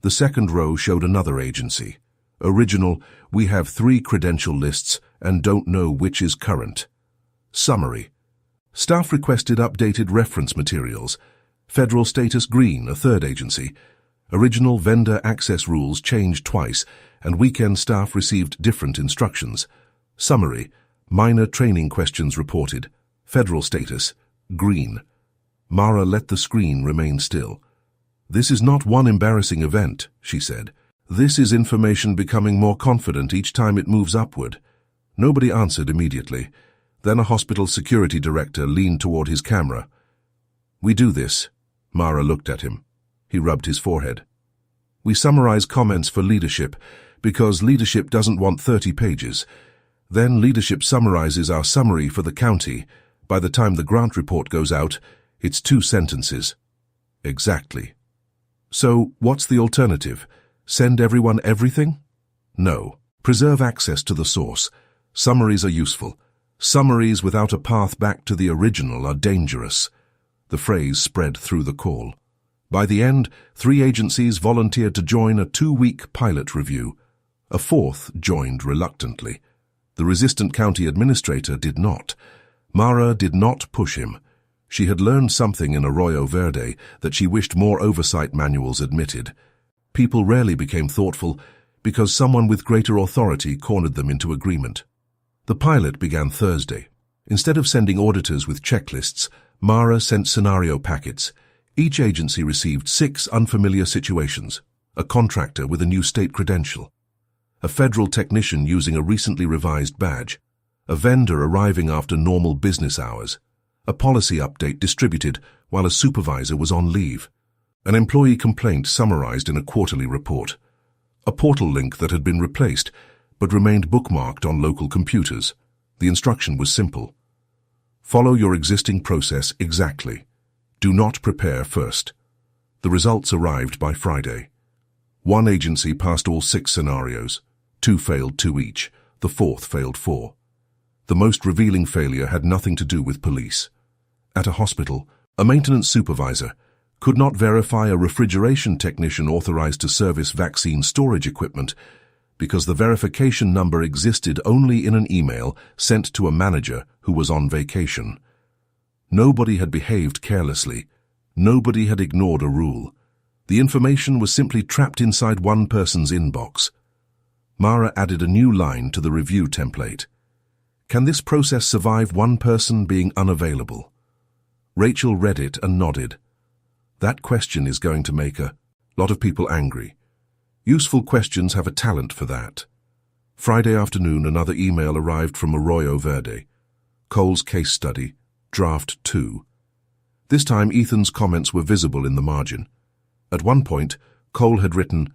The second row showed another agency. Original, "We have 3 credential lists and don't know which is current." Summary, "Staff requested updated reference materials." Federal status green, a third agency. Original vendor access rules changed twice, and weekend staff received different instructions. Summary: minor training questions reported. Federal status: green. Mara let the screen remain still. "This is not one embarrassing event," she said. "This is information becoming more confident each time it moves upward." Nobody answered immediately. Then a hospital security director leaned toward his camera. "We do this." Mara looked at him. He rubbed his forehead. "We summarize comments for leadership, because leadership doesn't want 30 pages. Then leadership summarizes our summary for the county. By the time the grant report goes out, it's 2 sentences. Exactly. So, what's the alternative? Send everyone everything? No. Preserve access to the source. Summaries are useful. Summaries without a path back to the original are dangerous." The phrase spread through the call. By the end, 3 agencies volunteered to join a 2-week pilot review. A 4th joined reluctantly. The resistant county administrator did not. Mara did not push him. She had learned something in Arroyo Verde that she wished more oversight manuals admitted. People rarely became thoughtful because someone with greater authority cornered them into agreement. The pilot began Thursday. Instead of sending auditors with checklists, Mara sent scenario packets. Each agency received 6 unfamiliar situations: a contractor with a new state credential, a federal technician using a recently revised badge, a vendor arriving after normal business hours, a policy update distributed while a supervisor was on leave, an employee complaint summarized in a quarterly report, a portal link that had been replaced but remained bookmarked on local computers. The instruction was simple. Follow your existing process exactly. Do not prepare first. The results arrived by Friday. 1 agency passed all 6 scenarios. 2 failed 2 each. The 4th failed 4. The most revealing failure had nothing to do with police. At a hospital, a maintenance supervisor could not verify a refrigeration technician authorized to service vaccine storage equipment because the verification number existed only in an email sent to a manager who was on vacation. Nobody had behaved carelessly. Nobody had ignored a rule. The information was simply trapped inside one person's inbox. Mara added a new line to the review template. "Can this process survive one person being unavailable?" Rachel read it and nodded. That question is going to make a lot of people angry. Useful questions have a talent for that. Friday afternoon, another email arrived from Arroyo Verde. Cole's case study, draft 2. This time Ethan's comments were visible in the margin. At one point, Cole had written,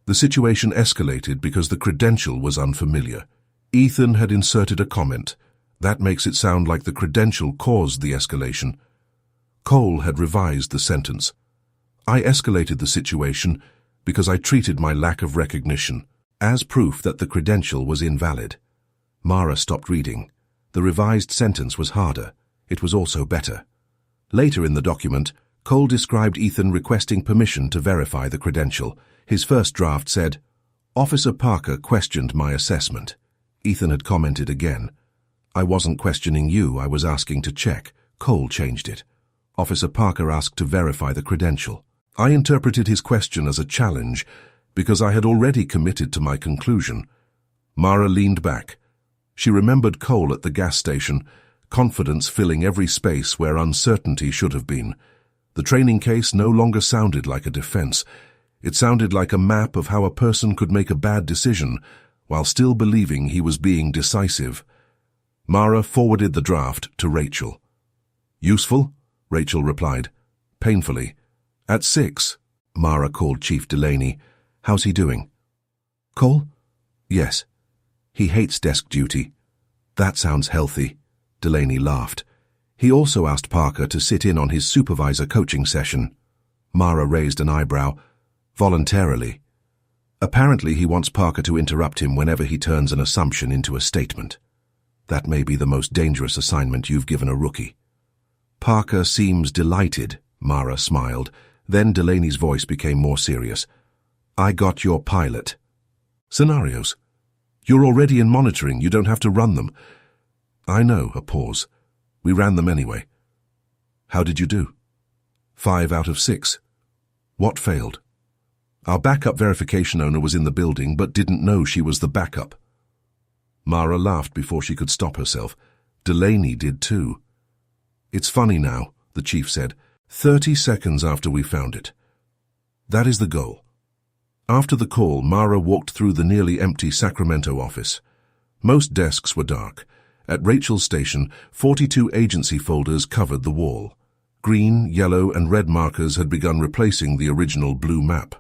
"The situation escalated because the credential was unfamiliar." Ethan had inserted a comment. "That makes it sound like the credential caused the escalation." Cole had revised the sentence. "I escalated the situation because I treated my lack of recognition as proof that the credential was invalid." Mara stopped reading. The revised sentence was harder. It was also better. Later in the document, Cole described Ethan requesting permission to verify the credential. His first draft said, "Officer Parker questioned my assessment." Ethan had commented again, "I wasn't questioning you, I was asking to check." Cole changed it. "Officer Parker asked to verify the credential." I interpreted his question as a challenge because I had already committed to my conclusion. Mara leaned back. She remembered Cole at the gas station, confidence filling every space where uncertainty should have been. The training case no longer sounded like a defense. It sounded like a map of how a person could make a bad decision while still believing he was being decisive. Mara forwarded the draft to Rachel. "Useful?" Rachel replied. "Painfully." "At 6, Mara called Chief Delaney. "How's he doing?" "Cole?" "Yes. He hates desk duty." "That sounds healthy." Delaney laughed. "He also asked Parker to sit in on his supervisor coaching session." Mara raised an eyebrow. "Voluntarily." "Apparently he wants Parker to interrupt him whenever he turns an assumption into a statement. That may be the most dangerous assignment you've given a rookie." "Parker seems delighted," Mara smiled. Then Delaney's voice became more serious. "I got your pilot." "Scenarios? You're already in monitoring, you don't have to run them." "I know," a pause. "We ran them anyway." "How did you do?" 5 out of 6. "What failed?" Our backup verification owner was in the building but didn't know she was the backup. Mara laughed before she could stop herself. Delaney did too. It's funny now, the chief said, 30 seconds after we found it. That is the goal. After the call, Mara walked through the nearly empty Sacramento office. Most desks were dark. At Rachel's station, 42 agency folders covered the wall. Green, yellow, and red markers had begun replacing the original blue map.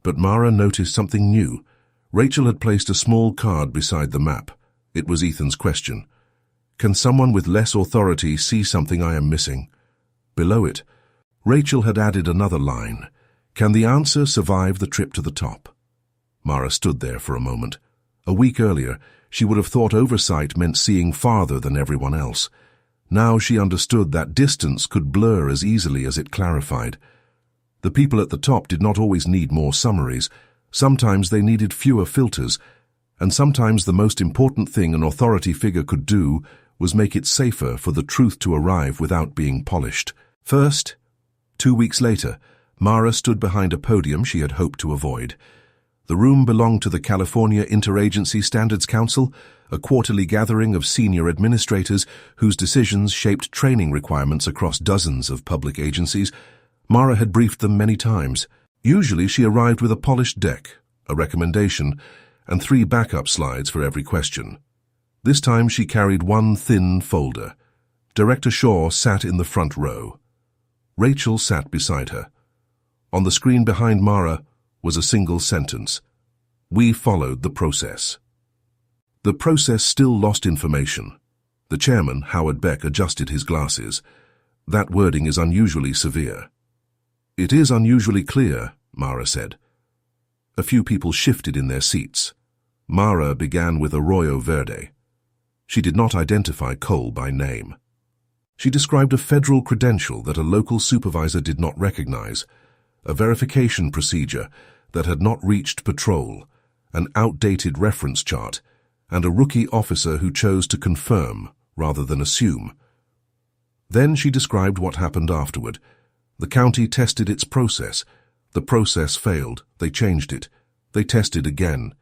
But Mara noticed something new. Rachel had placed a small card beside the map. It was Ethan's question. Can someone with less authority see something I am missing? Below it, Rachel had added another line. Can the answer survive the trip to the top? Mara stood there for a moment. A week earlier, she would have thought oversight meant seeing farther than everyone else. Now she understood that distance could blur as easily as it clarified. The people at the top did not always need more summaries. Sometimes they needed fewer filters, and sometimes the most important thing an authority figure could do was make it safer for the truth to arrive without being polished. First, 2 weeks later, Mara stood behind a podium she had hoped to avoid. The room belonged to the California Interagency Standards Council, a quarterly gathering of senior administrators whose decisions shaped training requirements across dozens of public agencies. Mara had briefed them many times. Usually she arrived with a polished deck, a recommendation, and 3 backup slides for every question. This time she carried one thin folder. Director Shaw sat in the front row. Rachel sat beside her. On the screen behind Mara was a single sentence. We followed the process. The process still lost information. The chairman, Howard Beck, adjusted his glasses. That wording is unusually severe. It is unusually clear, Mara said. A few people shifted in their seats. Mara began with Arroyo Verde. She did not identify Cole by name. She described a federal credential that a local supervisor did not recognize, a verification procedure that had not reached patrol, an outdated reference chart, and a rookie officer who chose to confirm rather than assume. Then she described what happened afterward. The county tested its process. The process failed. They changed it. They tested again.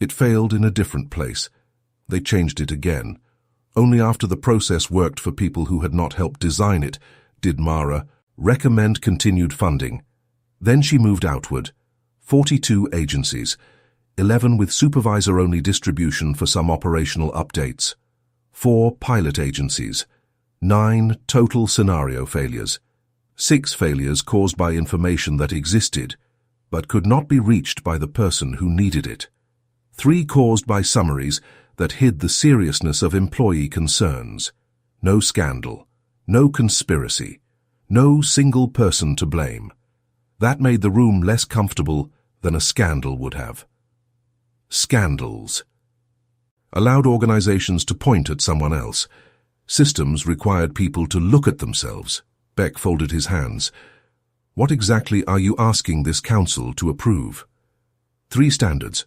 It failed in a different place. They changed it again. Only after the process worked for people who had not helped design it did Mara recommend continued funding. Then she moved outward. 42 agencies, 11 with supervisor-only distribution for some operational updates, 4 pilot agencies, 9 total scenario failures, 6 failures caused by information that existed but could not be reached by the person who needed it, 3 caused by summaries that hid the seriousness of employee concerns. No scandal, no conspiracy, no single person to blame. That made the room less comfortable than a scandal would have. Scandals allowed organizations to point at someone else. Systems required people to look at themselves. Beck folded his hands. What exactly are you asking this council to approve? 3 standards.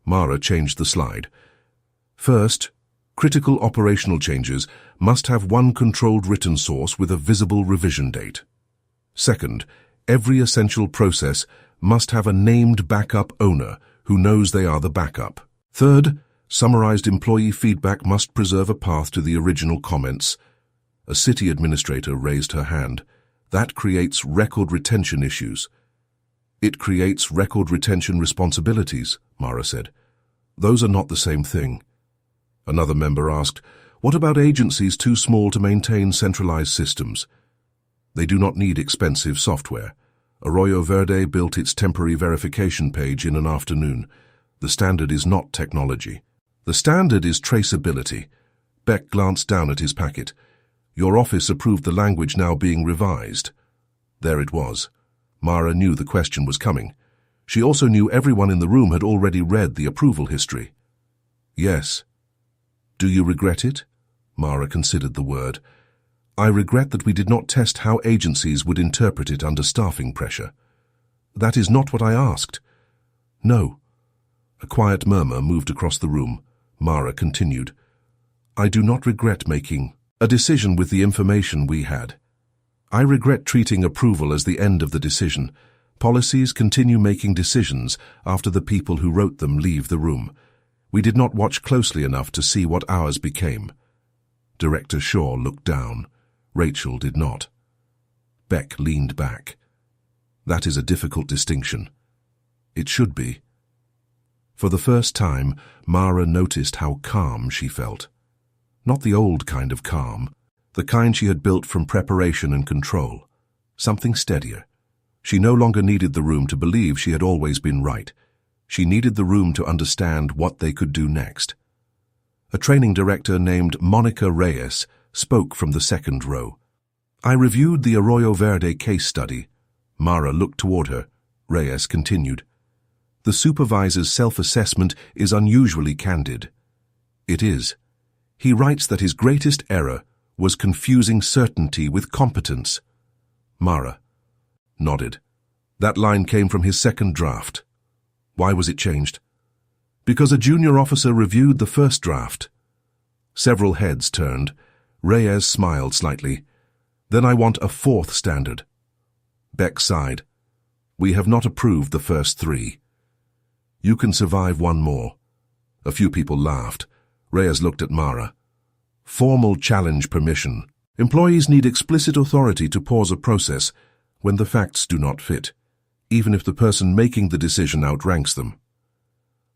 Mara changed the slide. First, critical operational changes must have one controlled written source with a visible revision date. Second, every essential process must have a named backup owner who knows they are the backup. Third, summarized employee feedback must preserve a path to the original comments. A city administrator raised her hand. That creates record retention issues. It creates record retention responsibilities, Mara said. Those are not the same thing. Another member asked, what about agencies too small to maintain centralized systems? They do not need expensive software. Arroyo Verde built its temporary verification page in an afternoon. The standard is not technology. The standard is traceability. Beck glanced down at his packet. Your office approved the language now being revised. There it was. Mara knew the question was coming. She also knew everyone in the room had already read the approval history. Yes. Do you regret it? Mara considered the word. I regret that we did not test how agencies would interpret it under staffing pressure. That is not what I asked. No. A quiet murmur moved across the room. Mara continued. I do not regret making a decision with the information we had. I regret treating approval as the end of the decision. Policies continue making decisions after the people who wrote them leave the room. We did not watch closely enough to see what ours became. Director Shaw looked down. Rachel did not. Beck leaned back. That is a difficult distinction. It should be. For the first time, Mara noticed how calm she felt. Not the old kind of calm, the kind she had built from preparation and control. Something steadier. She no longer needed the room to believe she had always been right. She needed the room to understand what they could do next. A training director named Monica Reyes spoke from the second row. I reviewed the Arroyo Verde case study. Mara looked toward her. Reyes continued. The supervisor's self-assessment is unusually candid. It is. He writes that his greatest error was confusing certainty with competence. Mara nodded. That line came from his second draft. Why was it changed? Because a junior officer reviewed the first draft. Several heads turned. Reyes smiled slightly. Then I want a fourth standard. Beck sighed. We have not approved the first three. You can survive one more. A few people laughed. Reyes looked at Mara. Formal challenge permission. Employees need explicit authority to pause a process when the facts do not fit, even if the person making the decision outranks them.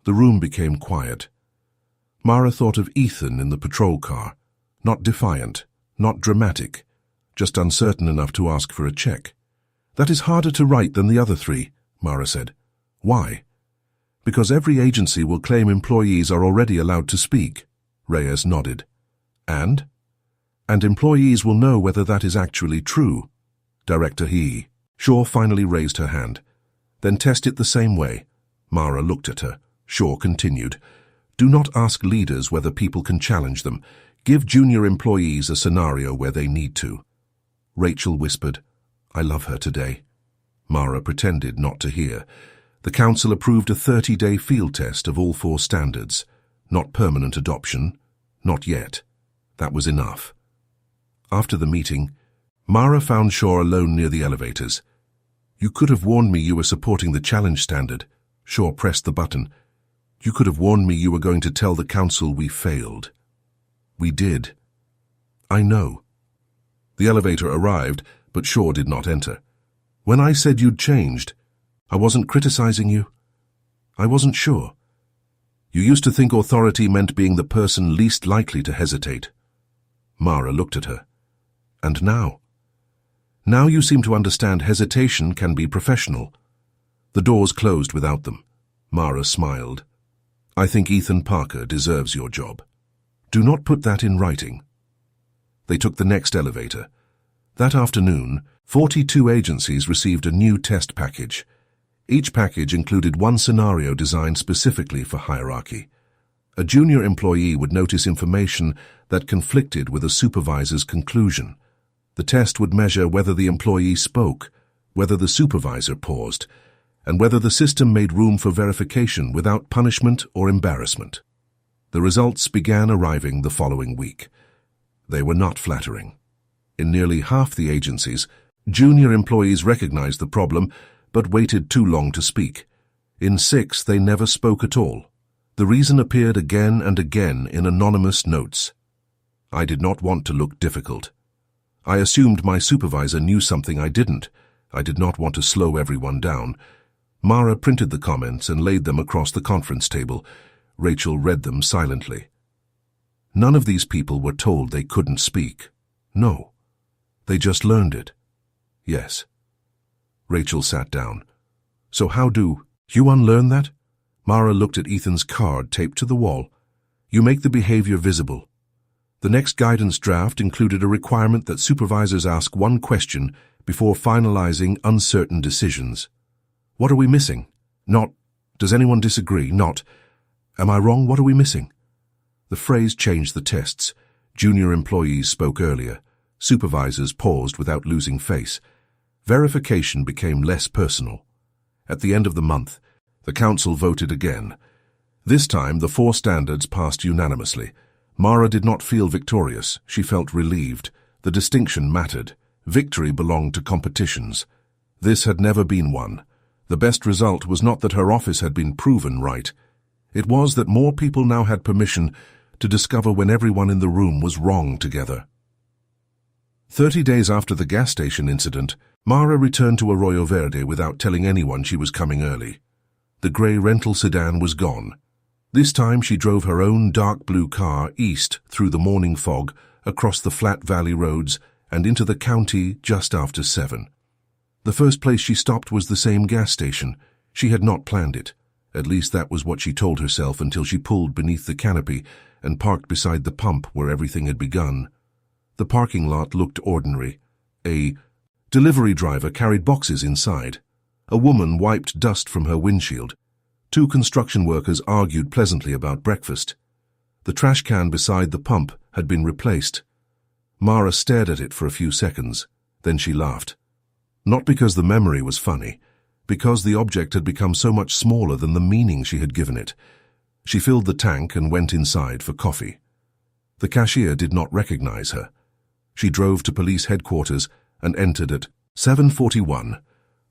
The room became quiet. Mara thought of Ethan in the patrol car. Not defiant, not dramatic, just uncertain enough to ask for a check. That is harder to write than the other three, Mara said. Why? Because every agency will claim employees are already allowed to speak. Reyes nodded. And? And employees will know whether that is actually true. Director He. Shaw finally raised her hand. Then test it the same way. Mara looked at her. Shaw continued. Do not ask leaders whether people can challenge them. Give junior employees a scenario where they need to. Rachel whispered, I love her today. Mara pretended not to hear. The council approved a 30-day field test of all 4 standards. Not permanent adoption. Not yet. That was enough. After the meeting, Mara found Shaw alone near the elevators. You could have warned me you were supporting the challenge standard. Shaw pressed the button. You could have warned me you were going to tell the council we failed. We did. I know. The elevator arrived, but Shaw did not enter. When I said you'd changed, I wasn't criticizing you. I wasn't sure. You used to think authority meant being the person least likely to hesitate. Mara looked at her. And now? Now you seem to understand hesitation can be professional. The doors closed without them. Mara smiled. I think Ethan Parker deserves your job. Do not put that in writing. They took the next elevator. That afternoon, 42 agencies received a new test package. Each package included one scenario designed specifically for hierarchy. A junior employee would notice information that conflicted with a supervisor's conclusion. The test would measure whether the employee spoke, whether the supervisor paused, and whether the system made room for verification without punishment or embarrassment. The results began arriving the following week. They were not flattering. In nearly half the agencies, junior employees recognized the problem but waited too long to speak. In 6, they never spoke at all. The reason appeared again and again in anonymous notes. I did not want to look difficult. I assumed my supervisor knew something I didn't. I did not want to slow everyone down. Mara printed the comments and laid them across the conference table. Rachel read them silently. None of these people were told they couldn't speak. No. They just learned it. Yes. Rachel sat down. So how do you unlearn that? Mara looked at Ethan's card taped to the wall. You make the behavior visible. The next guidance draft included a requirement that supervisors ask one question before finalizing uncertain decisions. What are we missing? Not, does anyone disagree? Not, am I wrong? What are we missing? The phrase changed the tests. Junior employees spoke earlier. Supervisors paused without losing face. Verification became less personal. At the end of the month, the council voted again. This time, the 4 standards passed unanimously. Mara did not feel victorious. She felt relieved. The distinction mattered. Victory belonged to competitions. This had never been one. The best result was not that her office had been proven right. It was that more people now had permission to discover when everyone in the room was wrong together. 30 days after the gas station incident, Mara returned to Arroyo Verde without telling anyone she was coming early. The grey rental sedan was gone. This time she drove her own dark blue car east through the morning fog, across the flat valley roads, and into the county just after 7. The first place she stopped was the same gas station. She had not planned it. At least that was what she told herself until she pulled beneath the canopy and parked beside the pump where everything had begun. The parking lot looked ordinary. A delivery driver carried boxes inside. A woman wiped dust from her windshield. 2 construction workers argued pleasantly about breakfast. The trash can beside the pump had been replaced. Mara stared at it for a few seconds. Then she laughed. Not because the memory was funny, because the object had become so much smaller than the meaning she had given it. She filled the tank and went inside for coffee. The cashier did not recognize her. She drove to police headquarters and entered at 7:41.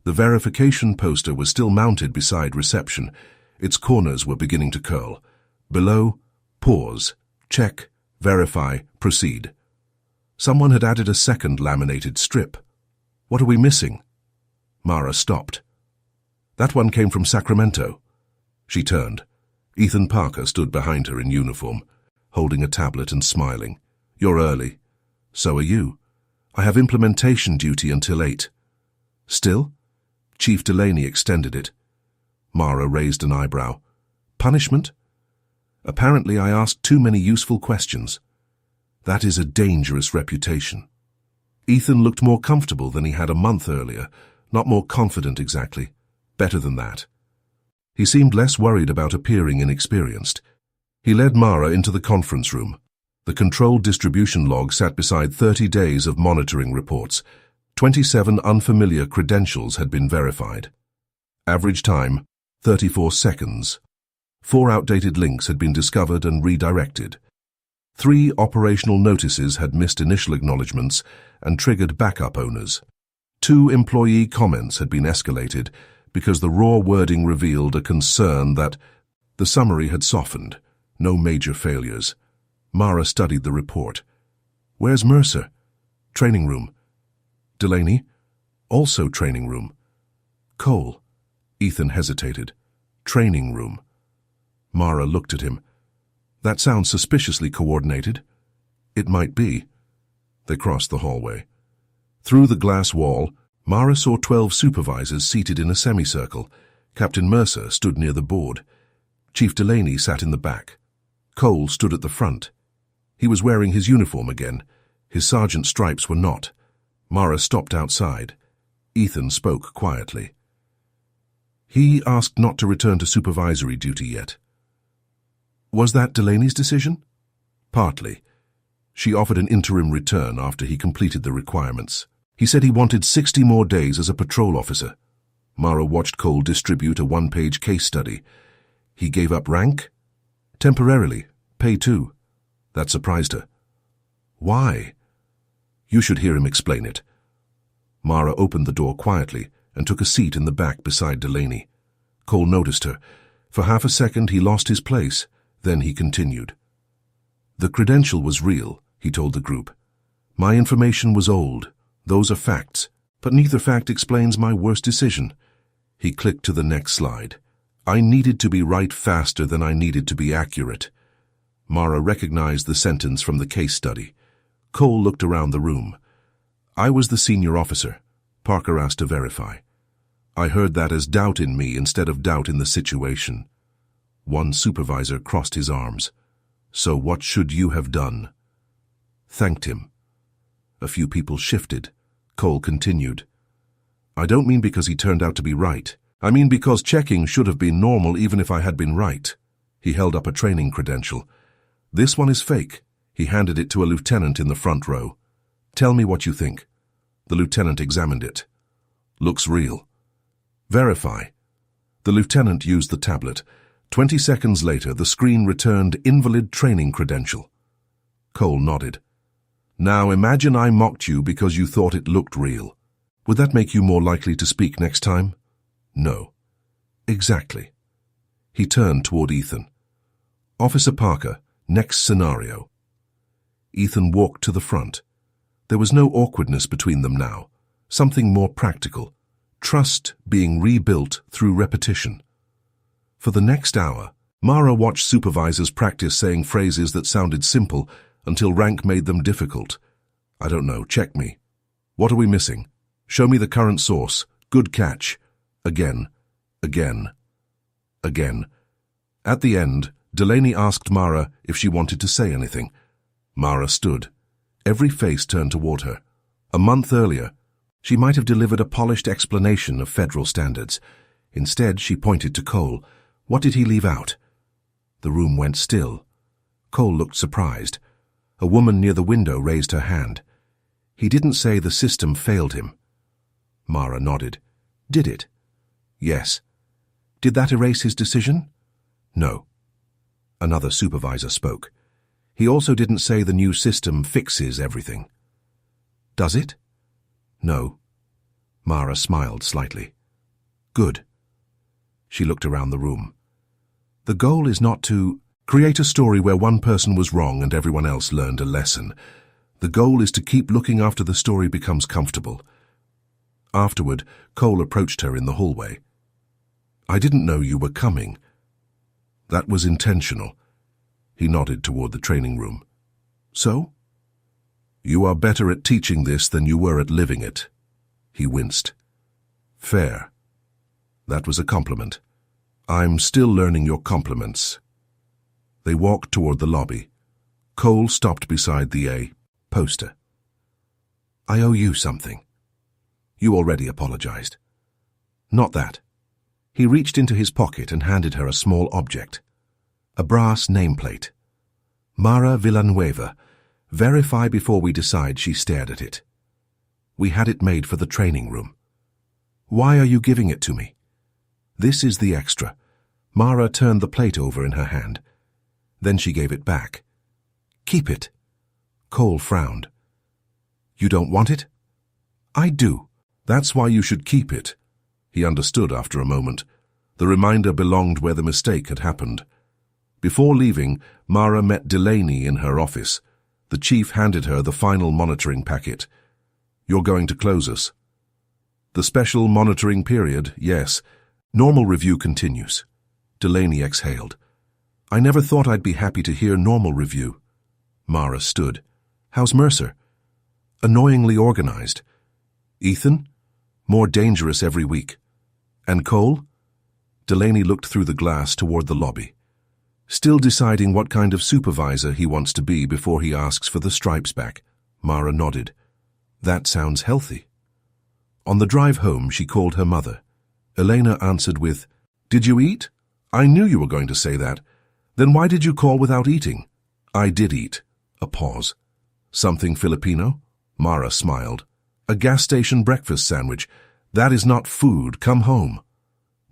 The verification poster was still mounted beside reception. Its corners were beginning to curl. Below, pause, check, verify, proceed. Someone had added a second laminated strip. What are we missing? Mara stopped. That one came from Sacramento. She turned. Ethan Parker stood behind her in uniform, holding a tablet and smiling. You're early. So are you. I have implementation duty until 8. Still? Chief Delaney extended it. Mara raised an eyebrow. Punishment? Apparently I asked too many useful questions. That is a dangerous reputation. Ethan looked more comfortable than he had a month earlier, not more confident exactly. Better than that. He seemed less worried about appearing inexperienced. He led Mara into the conference room. The controlled distribution log sat beside 30 days of monitoring reports. 27 unfamiliar credentials had been verified. Average time, 34 seconds. 4 outdated links had been discovered and redirected. 3 operational notices had missed initial acknowledgements and triggered backup owners. 2 employee comments had been escalated because the raw wording revealed a concern that the summary had softened. No major failures. Mara studied the report. Where's Mercer? Training room. Delaney? Also training room. Cole? Ethan hesitated. Training room. Mara looked at him. That sounds suspiciously coordinated. It might be. They crossed the hallway. Through the glass wall, Mara saw 12 supervisors seated in a semicircle. Captain Mercer stood near the board. Chief Delaney sat in the back. Cole stood at the front. He was wearing his uniform again. His sergeant's stripes were not. Mara stopped outside. Ethan spoke quietly. He asked not to return to supervisory duty yet. Was that Delaney's decision? Partly. She offered an interim return after he completed the requirements. He said he wanted 60 more days as a patrol officer. Mara watched Cole distribute a 1-page case study. He gave up rank? Temporarily. Pay too. That surprised her. Why? You should hear him explain it. Mara opened the door quietly and took a seat in the back beside Delaney. Cole noticed her. For half a second he lost his place. Then he continued. The credential was real, he told the group. My information was old. Those are facts. But neither fact explains my worst decision. He clicked to the next slide. I needed to be right faster than I needed to be accurate. Mara recognized the sentence from the case study. Cole looked around the room. I was the senior officer. Parker asked to verify. I heard that as doubt in me instead of doubt in the situation. One supervisor crossed his arms. So what should you have done? Thanked him. A few people shifted. Cole continued. I don't mean because he turned out to be right. I mean because checking should have been normal even if I had been right. He held up a training credential. This one is fake. He handed it to a lieutenant in the front row. Tell me what you think. The lieutenant examined it. Looks real. Verify. The lieutenant used the tablet. 20 seconds later, the screen returned invalid training credential. Cole nodded. Now imagine I mocked you because you thought it looked real. Would that make you more likely to speak next time? No. Exactly. He turned toward Ethan. Officer Parker, next scenario. Ethan walked to the front. There was no awkwardness between them now. Something more practical. Trust being rebuilt through repetition. For the next hour, Mara watched supervisors practice saying phrases that sounded simple until rank made them difficult. I don't know, check me. What are we missing? Show me the current source. Good catch. Again. Again. Again. At the end, Delaney asked Mara if she wanted to say anything. Mara stood. Every face turned toward her. A month earlier, she might have delivered a polished explanation of federal standards. Instead, she pointed to Cole. What did he leave out? The room went still. Cole looked surprised. A woman near the window raised her hand. He didn't say the system failed him. Mara nodded. Did it? Yes. Did that erase his decision? No. Another supervisor spoke. He also didn't say the new system fixes everything. Does it? No. Mara smiled slightly. Good. She looked around the room. The goal is not to create a story where one person was wrong and everyone else learned a lesson. The goal is to keep looking after the story becomes comfortable. Afterward, Cole approached her in the hallway. I didn't know you were coming. That was intentional. He nodded toward the training room. So? You are better at teaching this than you were at living it. He winced. Fair. That was a compliment. I'm still learning your compliments. They walked toward the lobby. Cole stopped beside the A poster. I owe you something. You already apologized. Not that. He reached into his pocket and handed her a small object. A brass nameplate. Mara Villanueva. Verify before we decide. She stared at it. We had it made for the training room. Why are you giving it to me? This is the extra. Mara turned the plate over in her hand. Then she gave it back. Keep it. Cole frowned. You don't want it? I do. That's why you should keep it. He understood after a moment. The reminder belonged where the mistake had happened. Before leaving, Mara met Delaney in her office. The chief handed her the final monitoring packet. You're going to close us. The special monitoring period, yes. Normal review continues. Delaney exhaled. I never thought I'd be happy to hear normal review. Mara stood. How's Mercer? Annoyingly organized. Ethan? More dangerous every week. And Cole? Delaney looked through the glass toward the lobby. Still deciding what kind of supervisor he wants to be before he asks for the stripes back. Mara nodded. That sounds healthy. On the drive home, she called her mother. Elena answered with, Did you eat? I knew you were going to say that. Then why did you call without eating? I did eat. A pause. Something Filipino? Mara smiled. A gas station breakfast sandwich. That is not food. Come home.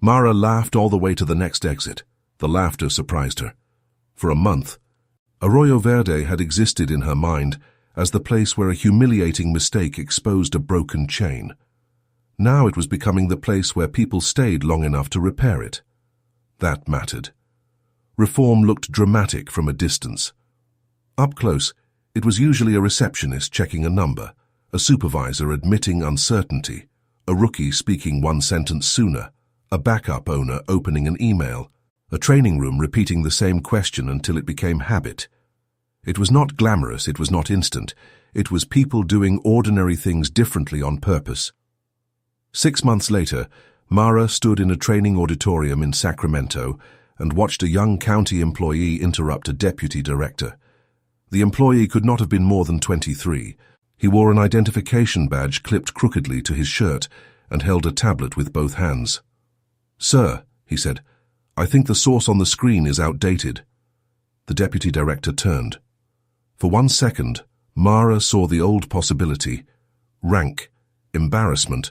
Mara laughed all the way to the next exit. The laughter surprised her. For a month, Arroyo Verde had existed in her mind as the place where a humiliating mistake exposed a broken chain. Now it was becoming the place where people stayed long enough to repair it. That mattered. Reform looked dramatic from a distance. Up close, it was usually a receptionist checking a number, a supervisor admitting uncertainty, a rookie speaking one sentence sooner, a backup owner opening an email, a training room repeating the same question until it became habit. It was not glamorous, it was not instant. It was people doing ordinary things differently on purpose. 6 months later, Mara stood in a training auditorium in Sacramento and watched a young county employee interrupt a deputy director. The employee could not have been more than 23. He wore an identification badge clipped crookedly to his shirt and held a tablet with both hands. Sir, he said, I think the source on the screen is outdated. The deputy director turned. For 1 second, Mara saw the old possibility, rank, embarrassment,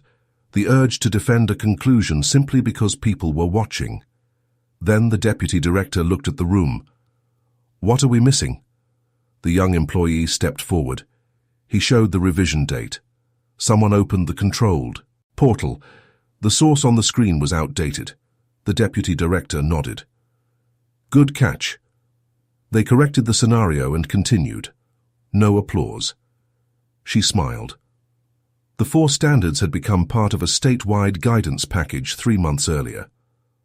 the urge to defend a conclusion simply because people were watching. Then the deputy director looked at the room. What are we missing? The young employee stepped forward. He showed the revision date. Someone opened the controlled portal. The source on the screen was outdated. The deputy director nodded. Good catch. They corrected the scenario and continued. No applause. She smiled. The 4 standards had become part of a statewide guidance package 3 months earlier.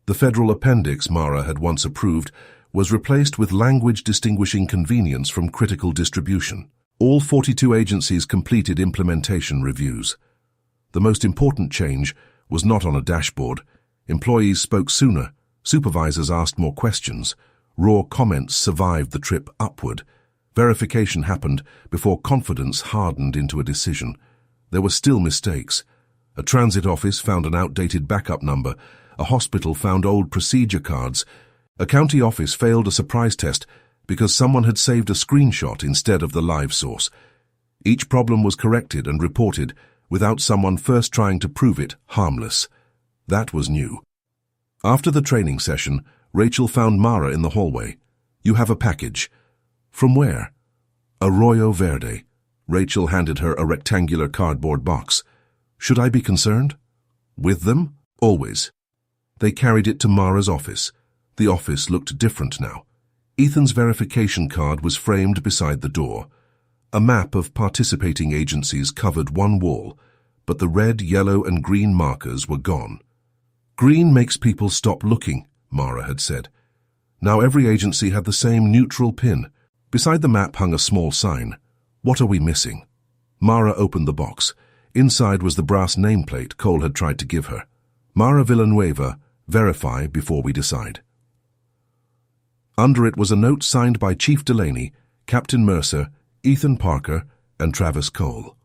The federal appendix Mara had once approved was replaced with language distinguishing convenience from critical distribution. All 42 agencies completed implementation reviews. The most important change was not on a dashboard. Employees spoke sooner, supervisors asked more questions, raw comments survived the trip upward. Verification happened before confidence hardened into a decision. There were still mistakes. A transit office found an outdated backup number, a hospital found old procedure cards, a county office failed a surprise test because someone had saved a screenshot instead of the live source. Each problem was corrected and reported without someone first trying to prove it harmless. That was new. After the training session, Rachel found Mara in the hallway. You have a package. From where? Arroyo Verde. Rachel handed her a rectangular cardboard box. Should I be concerned? With them? Always. They carried it to Mara's office. The office looked different now. Ethan's verification card was framed beside the door. A map of participating agencies covered one wall, but the red, yellow, and green markers were gone. Green makes people stop looking, Mara had said. Now every agency had the same neutral pin. Beside the map hung a small sign. What are we missing? Mara opened the box. Inside was the brass nameplate Cole had tried to give her. Mara Villanueva, verify before we decide. Under it was a note signed by Chief Delaney, Captain Mercer, Ethan Parker, and Travis Cole.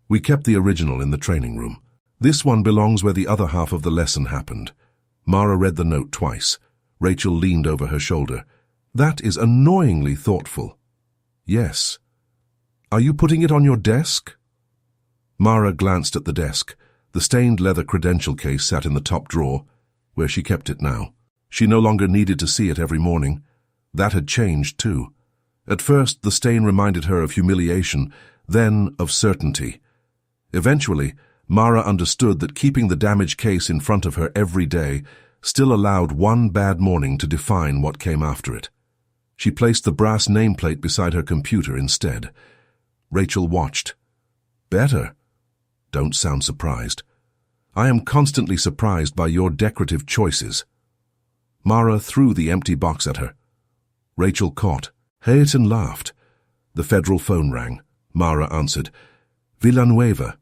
We kept the original in the training room. This one belongs where the other half of the lesson happened. Mara read the note twice. Rachel leaned over her shoulder. That is annoyingly thoughtful. Yes. Are you putting it on your desk? Mara glanced at the desk. The stained leather credential case sat in the top drawer, where she kept it now. She no longer needed to see it every morning. That had changed, too. At first, the stain reminded her of humiliation, then of certainty. Eventually, Mara understood that keeping the damaged case in front of her every day still allowed one bad morning to define what came after it. She placed the brass nameplate beside her computer instead. Rachel watched. Better. Don't sound surprised. I am constantly surprised by your decorative choices. Mara threw the empty box at her. Rachel caught. Hayton laughed. The federal phone rang. Mara answered. Villanueva.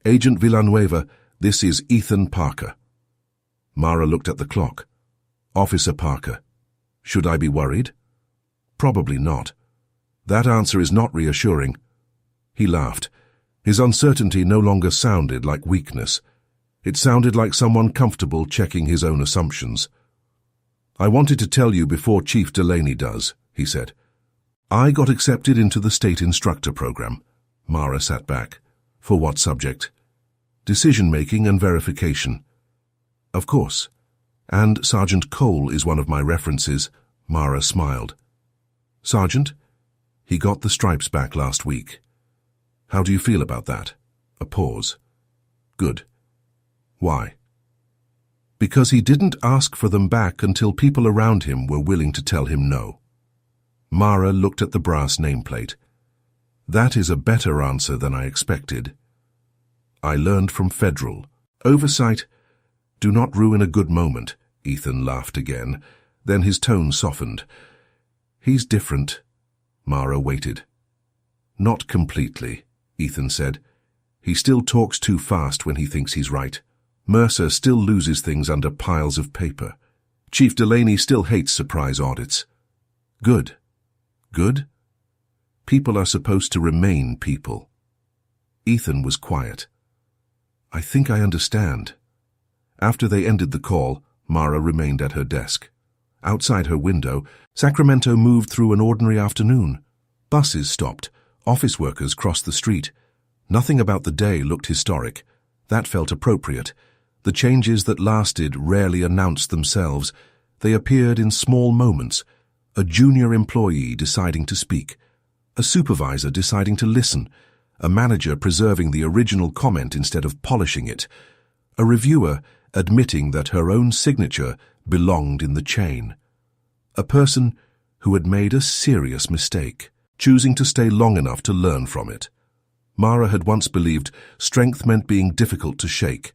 Agent Villanueva, this is Ethan Parker. Mara looked at the clock. Officer Parker. Should I be worried? Probably not. That answer is not reassuring. He laughed. His uncertainty no longer sounded like weakness. It sounded like someone comfortable checking his own assumptions. I wanted to tell you before Chief Delaney does, he said. I got accepted into the state instructor program. Mara sat back. For what subject? Decision-making and verification. Of course. And Sergeant Cole is one of my references. Mara smiled. Sergeant? He got the stripes back last week. How do you feel about that? A pause. Good. Why? Because he didn't ask for them back until people around him were willing to tell him no. Mara looked at the brass nameplate. That is a better answer than I expected. I learned from Federal. Oversight. Do not ruin a good moment, Ethan laughed again. Then his tone softened. He's different. Mara waited. Not completely, Ethan said. He still talks too fast when he thinks he's right. Mercer still loses things under piles of paper. Chief Delaney still hates surprise audits. Good. Good? People are supposed to remain people. Ethan was quiet. I think I understand. After they ended the call, Mara remained at her desk. Outside her window, Sacramento moved through an ordinary afternoon. Buses stopped. Office workers crossed the street. Nothing about the day looked historic. That felt appropriate. The changes that lasted rarely announced themselves. They appeared in small moments. A junior employee deciding to speak. A supervisor deciding to listen. A manager preserving the original comment instead of polishing it. A reviewer admitting that her own signature belonged in the chain. A person who had made a serious mistake, choosing to stay long enough to learn from it. Mara had once believed strength meant being difficult to shake.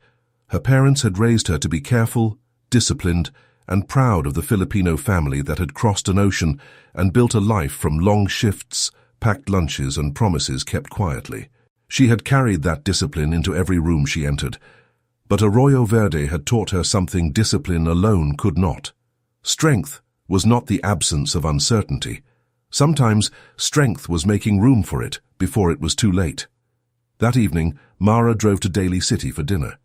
Her parents had raised her to be careful, disciplined, and proud of the Filipino family that had crossed an ocean and built a life from long shifts, packed lunches, and promises kept quietly. She had carried that discipline into every room she entered. But Arroyo Verde had taught her something discipline alone could not. Strength was not the absence of uncertainty. Sometimes strength was making room for it before it was too late. That evening, Mara drove to Daly City for dinner.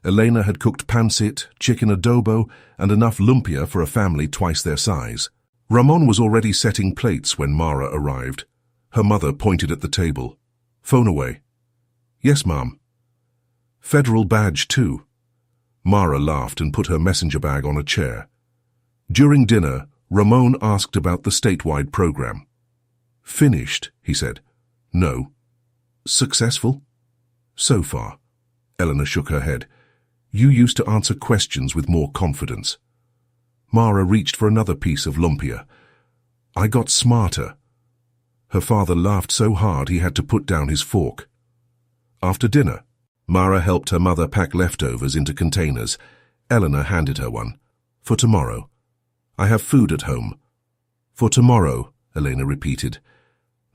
Elena had cooked pancit, chicken adobo, and enough lumpia for a family twice their size. Ramon was already setting plates when Mara arrived. Her mother pointed at the table. "Phone away." "Yes, Mom." "Federal badge, too." Mara laughed and put her messenger bag on a chair. During dinner, Ramon asked about the statewide program. "Finished," he said. "No." "Successful?" "So far." Eleanor shook her head. "You used to answer questions with more confidence." Mara reached for another piece of lumpia. "I got smarter." Her father laughed so hard he had to put down his fork. After dinner, Mara helped her mother pack leftovers into containers. Eleanor handed her one. "For tomorrow." "I have food at home." "For tomorrow," Elena repeated.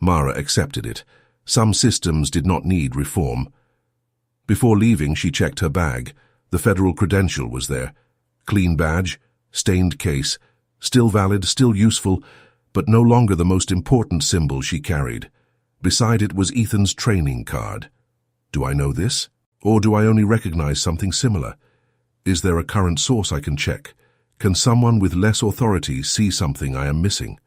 Mara accepted it. Some systems did not need reform. Before leaving, she checked her bag. The federal credential was there. Clean badge, stained case, still valid, still useful, but no longer the most important symbol she carried. Beside it was Ethan's training card. Do I know this? Or do I only recognize something similar? Is there a current source I can check? Can someone with less authority see something I am missing?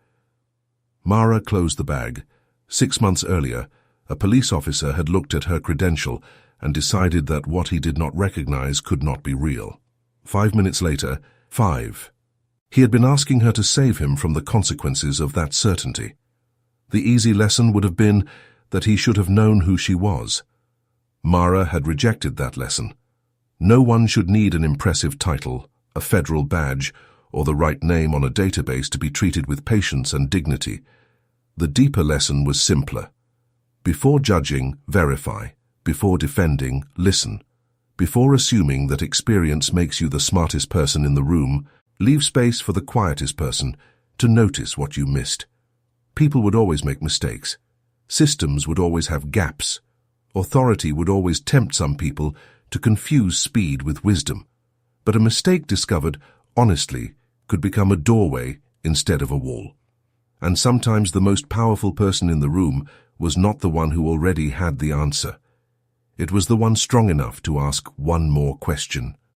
Mara closed the bag. 6 months earlier, a police officer had looked at her credential and decided that what he did not recognize could not be real. 5 minutes later, he had been asking her to save him from the consequences of that certainty. The easy lesson would have been that he should have known who she was. Mara had rejected that lesson. No one should need an impressive title, a federal badge, or the right name on a database to be treated with patience and dignity. The deeper lesson was simpler. Before judging, verify. Before defending, listen. Before assuming that experience makes you the smartest person in the room, leave space for the quietest person to notice what you missed. People would always make mistakes. Systems would always have gaps. Authority would always tempt some people to confuse speed with wisdom. But a mistake discovered honestly could become a doorway instead of a wall. And sometimes the most powerful person in the room was not the one who already had the answer. It was the one strong enough to ask one more question.